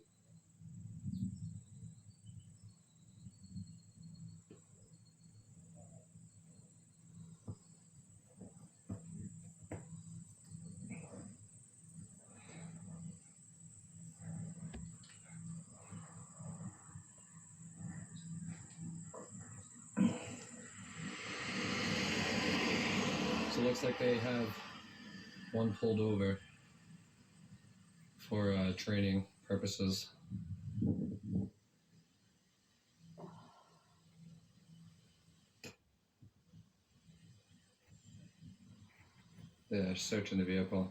So it looks like they have one pulled over for training purposes. Yeah, searching the vehicle.